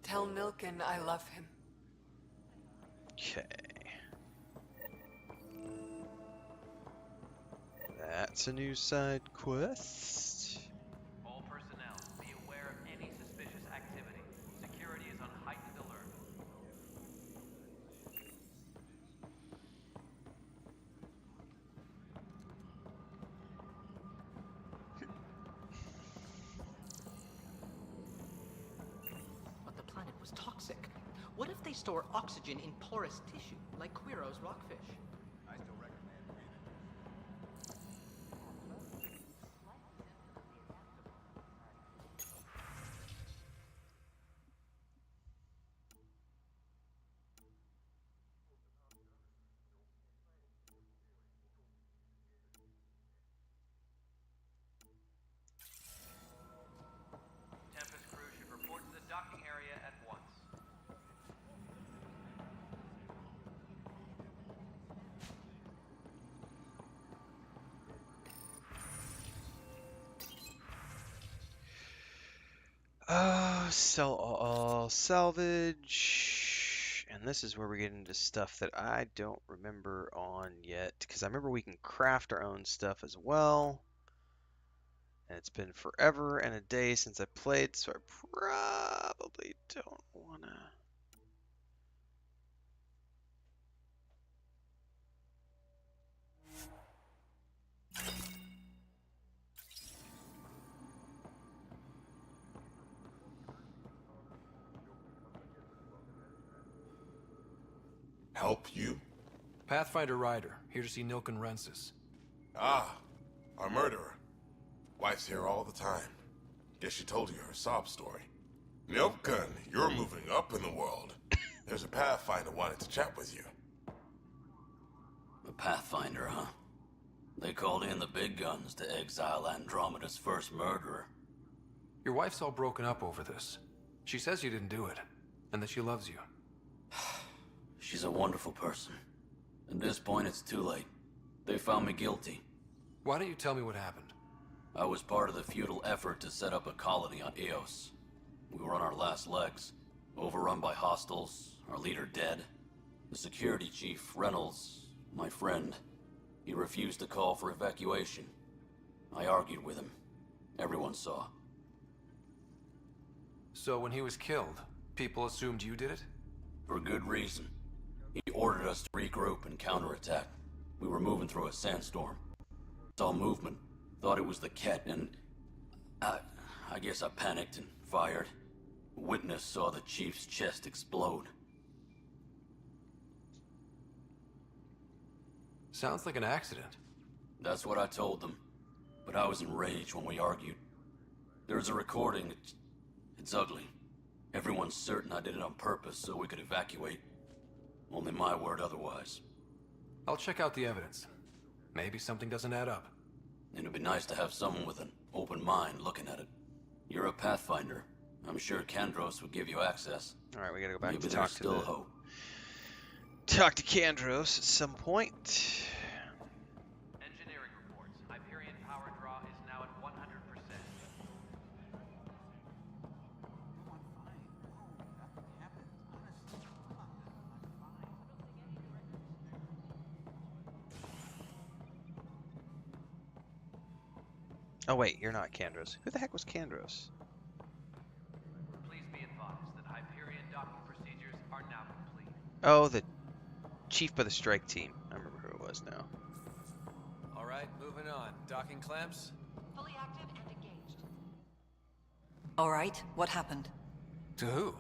[SPEAKER 2] tell Nilken I love him.
[SPEAKER 1] Okay. That's a new side quest.
[SPEAKER 3] All personnel, be aware of any suspicious activity. Security is on heightened alert.
[SPEAKER 12] But the planet was toxic. What if they store oxygen in porous tissue, like Quiro's rockfish? I still recommend
[SPEAKER 3] Tempest crew should report to the docking area at once.
[SPEAKER 1] Sell all salvage. And this is where we get into stuff that I don't remember on yet, because I remember we can craft our own stuff as well. And it's been forever and a day since I played, so I probably don't want to...
[SPEAKER 10] Help you?
[SPEAKER 20] Pathfinder Ryder, here to see Nilken Rensis.
[SPEAKER 10] Ah, our murderer. Wife's here all the time. Guess she told you her sob story. Nilken, you're moving up in the world. There's a Pathfinder wanted to chat with you.
[SPEAKER 23] A Pathfinder, huh? They called in the big guns to exile Andromeda's first murderer.
[SPEAKER 20] Your wife's all broken up over this. She says you didn't do it, and that she loves you.
[SPEAKER 23] She's a wonderful person. At this point, it's too late. They found me guilty.
[SPEAKER 20] Why don't you tell me what happened?
[SPEAKER 23] I was part of the futile effort to set up a colony on Eos. We were on our last legs, overrun by hostiles, our leader dead. The security chief, Reynolds, my friend, he refused to call for evacuation. I argued with him. Everyone saw.
[SPEAKER 20] So when he was killed, people assumed you did it?
[SPEAKER 23] For good reason. He ordered us to regroup and counterattack. We were moving through a sandstorm. Saw movement. Thought it was the Ket, and... I guess I panicked and fired. Witness saw the chief's chest explode.
[SPEAKER 20] Sounds like an accident.
[SPEAKER 23] That's what I told them. But I was enraged when we argued. There's a recording. It's ugly. Everyone's certain I did it on purpose so we could evacuate. Only my word otherwise.
[SPEAKER 20] I'll check out the evidence. Maybe something doesn't add up.
[SPEAKER 23] It'd be nice to have someone with an open mind looking at it. You're a Pathfinder. I'm sure Kandros would give you access.
[SPEAKER 1] Alright, we gotta go back
[SPEAKER 23] Maybe
[SPEAKER 1] to
[SPEAKER 23] there's
[SPEAKER 1] talk to
[SPEAKER 23] still
[SPEAKER 1] the...
[SPEAKER 23] hope.
[SPEAKER 1] Talk to Kandros at some point.
[SPEAKER 3] Engineering reports. Hyperion power draw is now at 100%.
[SPEAKER 1] Oh wait, you're not Kandros. Who the heck was Kandros?
[SPEAKER 3] Please be advised that Hyperion docking procedures are now complete.
[SPEAKER 1] Oh, the chief of the strike team. I remember who it was now.
[SPEAKER 5] All right, moving on. Docking clamps?
[SPEAKER 11] Fully active and engaged.
[SPEAKER 9] All right, what happened?
[SPEAKER 20] To who?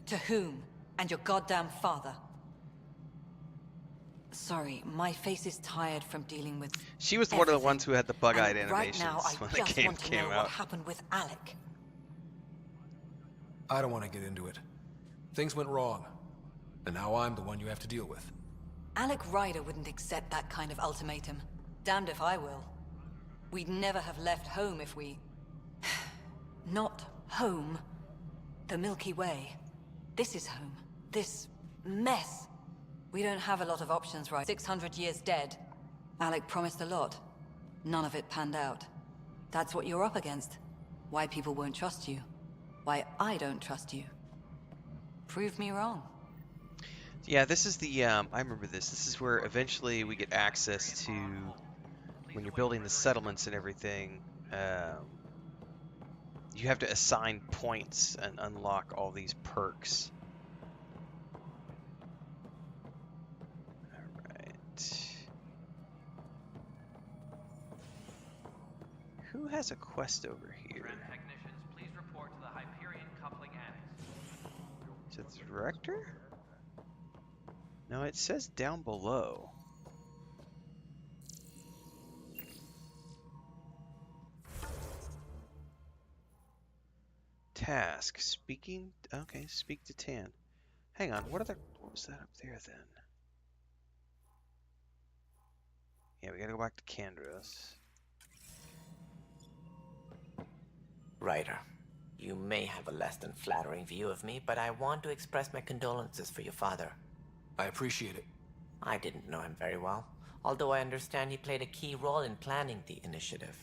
[SPEAKER 9] To whom? And your goddamn father. Sorry, my face is tired from dealing with
[SPEAKER 1] She was one of the ones who had the bug-eyed
[SPEAKER 9] and
[SPEAKER 1] animations
[SPEAKER 9] right now, I
[SPEAKER 1] when the
[SPEAKER 9] just
[SPEAKER 1] game
[SPEAKER 9] want to
[SPEAKER 1] came
[SPEAKER 9] know
[SPEAKER 1] out.
[SPEAKER 9] what happened with Alec.
[SPEAKER 20] I don't want to get into it. Things went wrong. And now I'm the one you have to deal with.
[SPEAKER 9] Alec Ryder wouldn't accept that kind of ultimatum. Damned if I will. We'd never have left home if we... Not home. The Milky Way. This is home. This mess. We don't have a lot of options, right? 600 years dead. Alec promised a lot. None of it panned out. That's what you're up against. Why people won't trust you. Why I don't trust you. Prove me wrong.
[SPEAKER 1] Yeah, this is the, I remember this. This is where eventually we get access to, when you're building the settlements and everything, you have to assign points and unlock all these perks. Alright. Who has a quest over here?
[SPEAKER 3] Trend technicians, please report to the Hyperion coupling annex.
[SPEAKER 1] Is it the director? No, it says down below. Task. Speaking... Okay, speak to Tan. Hang on, what was that up there then? Yeah, we gotta go back to Kandros.
[SPEAKER 18] Ryder, you may have a less than flattering view of me, but I want to express my condolences for your father.
[SPEAKER 20] I appreciate it.
[SPEAKER 18] I didn't know him very well, although I understand he played a key role in planning the initiative.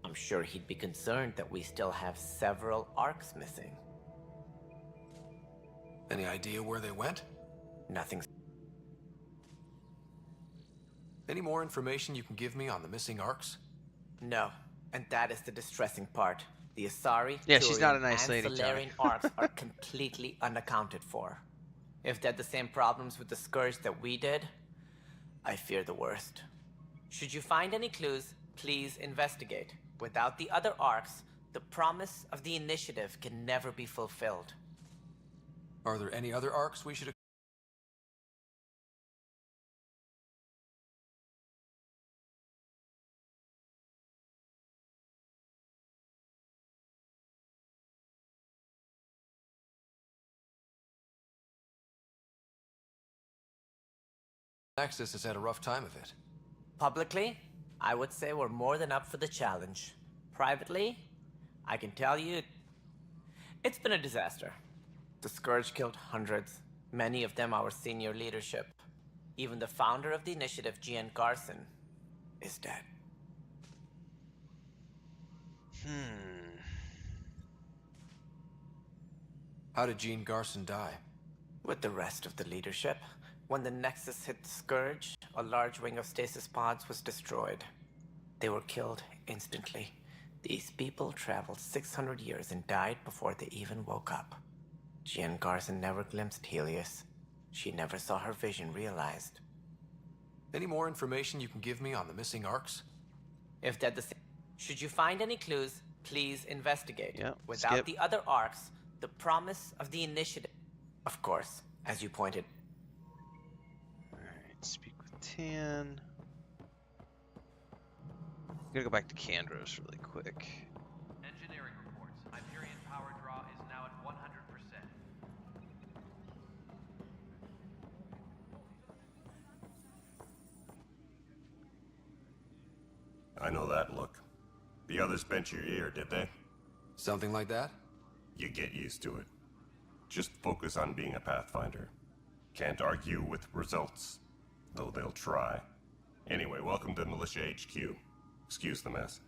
[SPEAKER 18] I'm sure he'd be concerned that we still have several arcs missing.
[SPEAKER 20] Any idea where they went?
[SPEAKER 18] Nothing.
[SPEAKER 20] Any more information you can give me on the missing arcs?
[SPEAKER 18] No, and that is the distressing part. The Asari,
[SPEAKER 1] Yeah, she's not a
[SPEAKER 18] Turian,
[SPEAKER 1] nice
[SPEAKER 18] and
[SPEAKER 1] lady, Johnny.
[SPEAKER 18] Solarian arcs are completely unaccounted for. If they had the same problems with the Scourge that we did, I fear the worst. Should you find any clues, please investigate. Without the other arcs, the promise of the initiative can never be fulfilled.
[SPEAKER 20] Are there any other arcs we should... Nexus has had a rough time of it.
[SPEAKER 18] Publicly, I would say we're more than up for the challenge. Privately, I can tell you, it's been a disaster. The Scourge killed hundreds, many of them our senior leadership. Even the founder of the initiative, Gian Garson, is dead.
[SPEAKER 20] How did Jean Garson die?
[SPEAKER 18] With the rest of the leadership, when the Nexus hit the Scourge, a large wing of stasis pods was destroyed. They were killed instantly. These people traveled 600 years and died before they even woke up. Jean Garson never glimpsed Helios. She never saw her vision realized.
[SPEAKER 20] Any more information you can give me on the missing arcs?
[SPEAKER 18] If they're the same... Should you find any clues, please investigate.
[SPEAKER 1] Yeah,
[SPEAKER 18] Without
[SPEAKER 1] skip.
[SPEAKER 18] the other arcs, the promise of the initiative... Of course, as you pointed.
[SPEAKER 1] Alright, speak with Tan. Gotta go back to Kandros really quick.
[SPEAKER 3] Engineering reports. Hyperion power draw is now at 100%.
[SPEAKER 17] I know that look. The others bent your ear, did they?
[SPEAKER 20] Something like that?
[SPEAKER 17] You get used to it. Just focus on being a Pathfinder. Can't argue with results, though they'll try. Anyway, welcome to Militia HQ. Excuse the mess.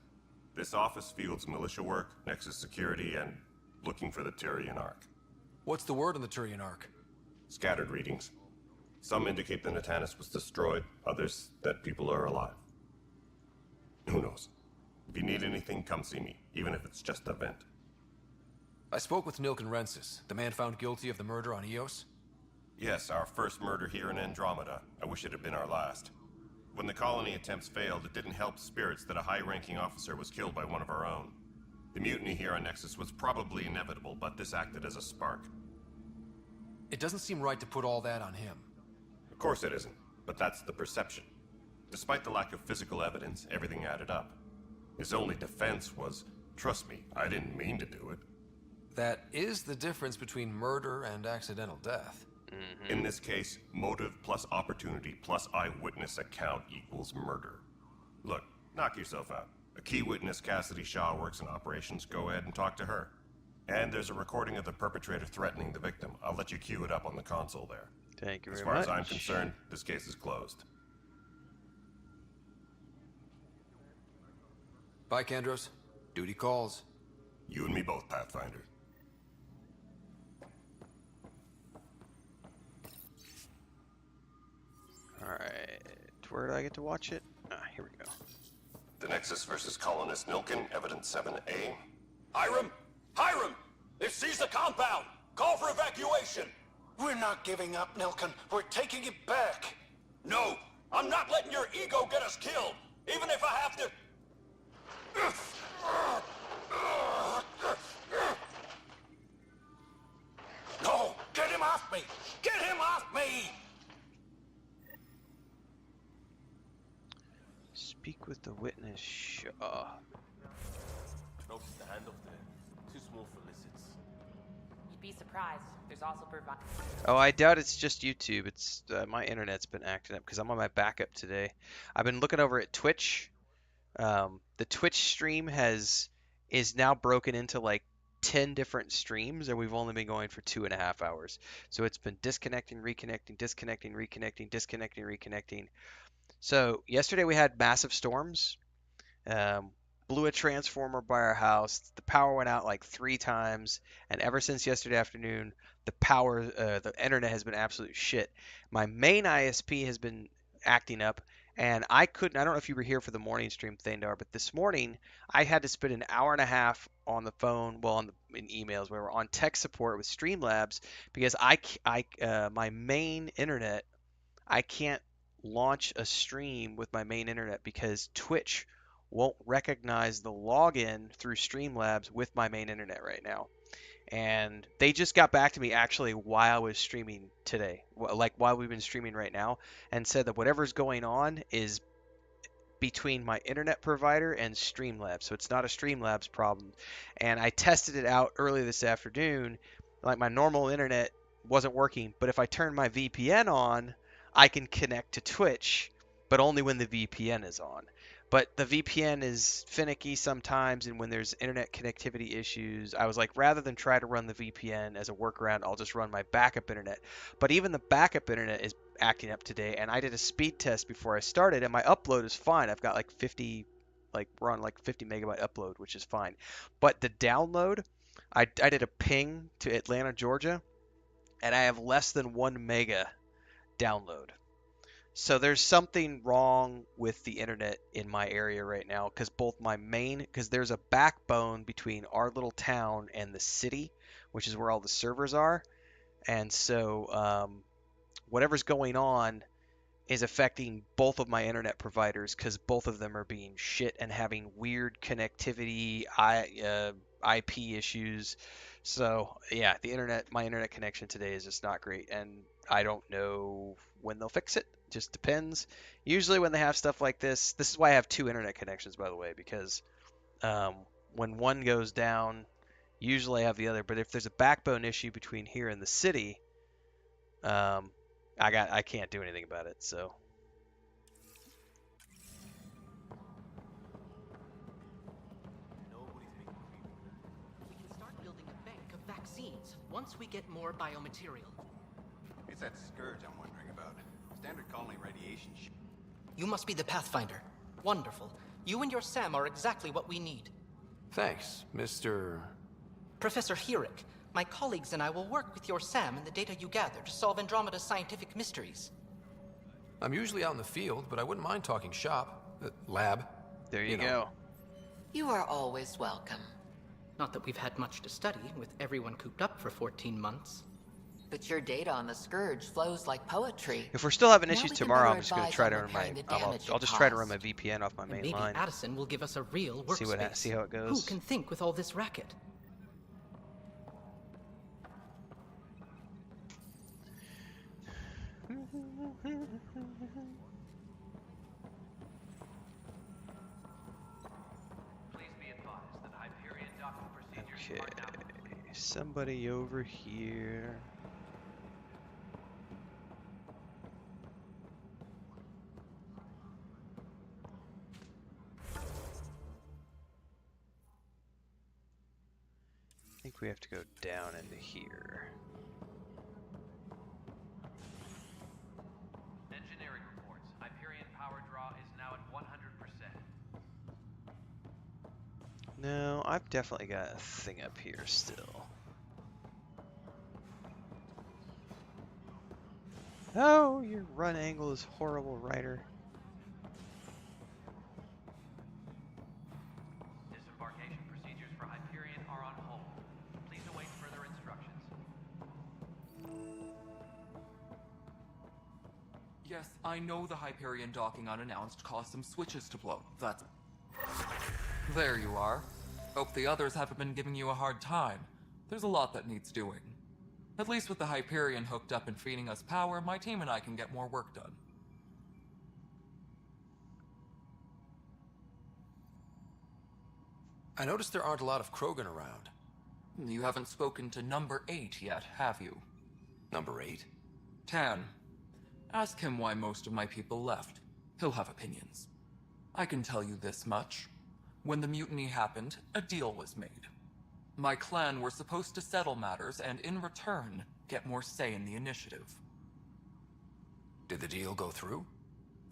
[SPEAKER 17] This office fields militia work, Nexus security, and looking for the Tyrian Ark.
[SPEAKER 20] What's the word on the Tyrian Ark?
[SPEAKER 17] Scattered readings. Some indicate the Natanus was destroyed, others that people are alive. Who knows? If you need anything, come see me, even if it's just a vent.
[SPEAKER 20] I spoke with Nilken Rensis, the man found guilty of the murder on Eos.
[SPEAKER 17] Yes, our first murder here in Andromeda. I wish it had been our last. When the colony attempts failed, it didn't help spirits that a high-ranking officer was killed by one of our own. The mutiny here on Nexus was probably inevitable, but this acted as a spark.
[SPEAKER 20] It doesn't seem right to put all that on him.
[SPEAKER 17] Of course it isn't, but that's the perception. Despite the lack of physical evidence, everything added up. His only defense was, trust me, I didn't mean to do it.
[SPEAKER 20] That is the difference between murder and accidental death.
[SPEAKER 17] In this case, motive plus opportunity plus eyewitness account equals murder. Look, knock yourself out. A key witness, Cassidy Shaw, works in operations. Go ahead and talk to her. And there's a recording of the perpetrator threatening the victim. I'll let you cue it up on the console there.
[SPEAKER 1] Thank you
[SPEAKER 17] as
[SPEAKER 1] very
[SPEAKER 17] far
[SPEAKER 1] much.
[SPEAKER 17] as I'm concerned, this case is closed.
[SPEAKER 20] Bye, Kandros. Duty calls.
[SPEAKER 17] You and me both, Pathfinder.
[SPEAKER 1] Alright, where do I get to watch it? Here we go.
[SPEAKER 17] The Nexus versus Colonist Nilken, Evidence 7A.
[SPEAKER 15] Hiram! Hiram! They've seized the compound! Call for evacuation!
[SPEAKER 19] We're not giving up, Nilken. We're taking it back.
[SPEAKER 15] No! I'm not letting your ego get us killed! Even if I have to...
[SPEAKER 19] No! Get him off me! Get him off me!
[SPEAKER 1] Speak with the witness, Shaw.
[SPEAKER 21] Notice the handoff there. Too small for lizards.
[SPEAKER 11] You'd be surprised. There's also
[SPEAKER 1] Oh, I doubt it's just YouTube. It's my internet's been acting up because I'm on my backup today. I've been looking over at Twitch. The Twitch stream is now broken into like 10 different streams, and we've only been going for 2.5 hours. So it's been disconnecting, reconnecting, disconnecting, reconnecting, disconnecting, reconnecting. So yesterday we had massive storms. Blew a transformer by our house. The power went out like 3 times, and ever since yesterday afternoon, the internet has been absolute shit. My main ISP has been acting up, and I don't know if you were here for the morning stream, Thandar, but this morning I had to spend an hour and a half on the phone, in emails, we were on tech support with Streamlabs, because my main internet, I can't launch a stream with my main internet because Twitch won't recognize the login through Streamlabs with my main internet right now. And they just got back to me actually while I was streaming today, like while we've been streaming right now, and said that whatever's going on is between my internet provider and Streamlabs. So it's not a Streamlabs problem. And I tested it out early this afternoon. Like my normal internet wasn't working, but if I turn my VPN on, I can connect to Twitch, but only when the VPN is on. But the VPN is finicky sometimes, and when there's internet connectivity issues, I was like, rather than try to run the VPN as a workaround, I'll just run my backup internet. But even the backup internet is acting up today, and I did a speed test before I started, and my upload is fine. I've got we're on like 50 megabyte upload, which is fine. But the download, I did a ping to Atlanta, Georgia, and I have less than 1 mega download. So there's something wrong with the internet in my area right now, because there's a backbone between our little town and the city, which is where all the servers are. And so whatever's going on is affecting both of my internet providers, because both of them are being shit and having weird connectivity, IP issues. So yeah, my internet connection today is just not great, and I don't know when they'll fix it. Just depends. Usually when they have stuff like this is why I have 2 internet connections, by the way, because when one goes down, usually I have the other. But if there's a backbone issue between here and the city, I can't do anything about it. So
[SPEAKER 12] happens once we get more biomaterial.
[SPEAKER 7] It's that scourge I'm wondering about. Standard colony radiation.
[SPEAKER 12] You must be the Pathfinder. Wonderful. You and your Sam are exactly what we need.
[SPEAKER 20] Thanks, Mr.
[SPEAKER 12] Professor Herrick, my colleagues and I will work with your Sam and the data you gather to solve Andromeda's scientific mysteries.
[SPEAKER 20] I'm usually out in the field, but I wouldn't mind talking shop. Lab.
[SPEAKER 1] There you go.
[SPEAKER 11] You are always welcome.
[SPEAKER 12] Not that we've had much to study, with everyone cooped up for 14 months.
[SPEAKER 11] But your data on the Scourge flows like poetry.
[SPEAKER 1] If we're still having
[SPEAKER 11] Now
[SPEAKER 1] issues
[SPEAKER 11] we can
[SPEAKER 1] tomorrow,
[SPEAKER 11] better
[SPEAKER 1] I'm just going to
[SPEAKER 11] advise
[SPEAKER 1] try
[SPEAKER 11] on
[SPEAKER 1] to run
[SPEAKER 11] repairing
[SPEAKER 1] my.
[SPEAKER 11] the damage
[SPEAKER 1] I'll
[SPEAKER 11] it
[SPEAKER 1] just try to run
[SPEAKER 11] caused.
[SPEAKER 1] my VPN off my
[SPEAKER 12] And
[SPEAKER 1] main
[SPEAKER 12] maybe
[SPEAKER 1] line.
[SPEAKER 12] Addison will give us a real workspace.
[SPEAKER 1] See how it goes.
[SPEAKER 12] Who can think with all this racket?
[SPEAKER 3] Please be advised that Hyperion docking procedures
[SPEAKER 1] Okay,
[SPEAKER 3] are now
[SPEAKER 1] somebody over here. I think we have to go down into here.
[SPEAKER 3] Engineering reports. Hyperion power draw is now at 100%.
[SPEAKER 1] No, I've definitely got a thing up here still. Oh, your run angle is horrible, Ryder.
[SPEAKER 3] Disembarkation procedures for Hyperion are on hold. Please await further instructions.
[SPEAKER 13] Yes, I know the Hyperion docking unannounced caused some switches to blow. That's... There you are. Hope the others haven't been giving you a hard time. There's a lot that needs doing. At least with the Hyperion hooked up and feeding us power, my team and I can get more work done.
[SPEAKER 20] I noticed there aren't a lot of Krogan around.
[SPEAKER 13] You haven't spoken to number 8 yet, have you?
[SPEAKER 20] Number 8?
[SPEAKER 13] Tan. Ask him why most of my people left. He'll have opinions. I can tell you this much. When the mutiny happened, a deal was made. My clan were supposed to settle matters and, in return, get more say in the initiative.
[SPEAKER 20] Did the deal go through?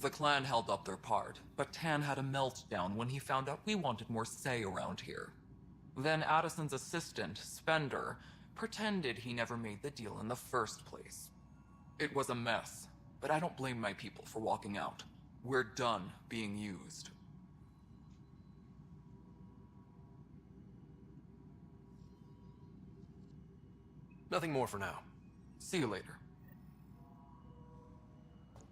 [SPEAKER 13] The clan held up their part, but Tan had a meltdown when he found out we wanted more say around here. Then Addison's assistant, Spender, pretended he never made the deal in the first place. It was a mess, but I don't blame my people for walking out. We're done being used.
[SPEAKER 20] Nothing more for now.
[SPEAKER 13] See you later.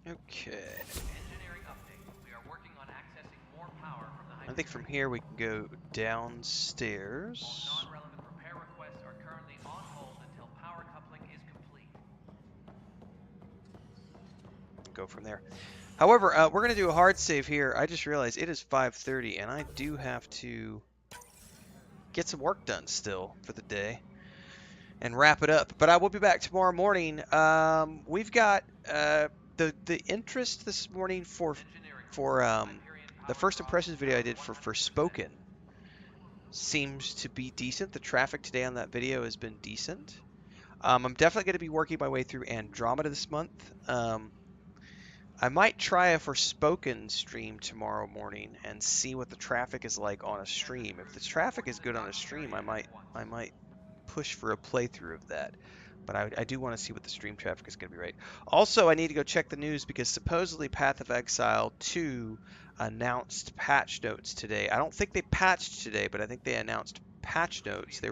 [SPEAKER 1] Okay.
[SPEAKER 3] Engineering update. We are working on accessing more power from the Hyperion.
[SPEAKER 1] I think from here we can go downstairs.
[SPEAKER 3] All non-relevant repair requests are currently on hold until power coupling is complete.
[SPEAKER 1] Go from there. However, we're going to do a hard save here. I just realized it is 5:30 and I do have to get some work done still for the day and wrap it up. But I will be back tomorrow morning. We've got the interest this morning for the first impressions video I did for Spoken seems to be decent. The traffic today on that video has been decent. I'm definitely going to be working my way through Andromeda this month. I might try a Forspoken stream tomorrow morning and see what the traffic is like on a stream. If the traffic is good on a stream, I might push for a playthrough of that. But I do want to see what the stream traffic is going to be right. Also, I need to go check the news because supposedly Path of Exile 2 announced patch notes today. I don't think they patched today, but I think they announced patch notes. They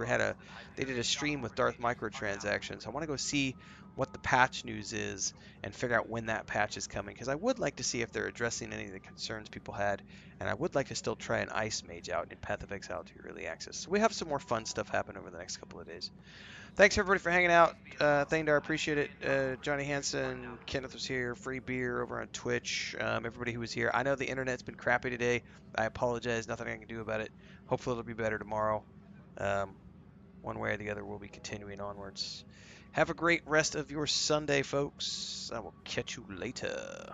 [SPEAKER 1] did a stream with Darth Microtransactions. I want to go see what the patch news is and figure out when that patch is coming, because I would like to see if they're addressing any of the concerns people had, and I would like to still try an Ice Mage out in Path of Exile 2 Early Access. So we have some more fun stuff happen over the next couple of days. Thanks everybody for hanging out. Thandar, appreciate it. Johnny Hansen, Kenneth was here, Free Beer over on Twitch, everybody who was here. I know the internet's been crappy today. I apologize, nothing I can do about it. Hopefully it'll be better tomorrow. One way or the other, we'll be continuing onwards. Have a great rest of your Sunday, folks. I will catch you later.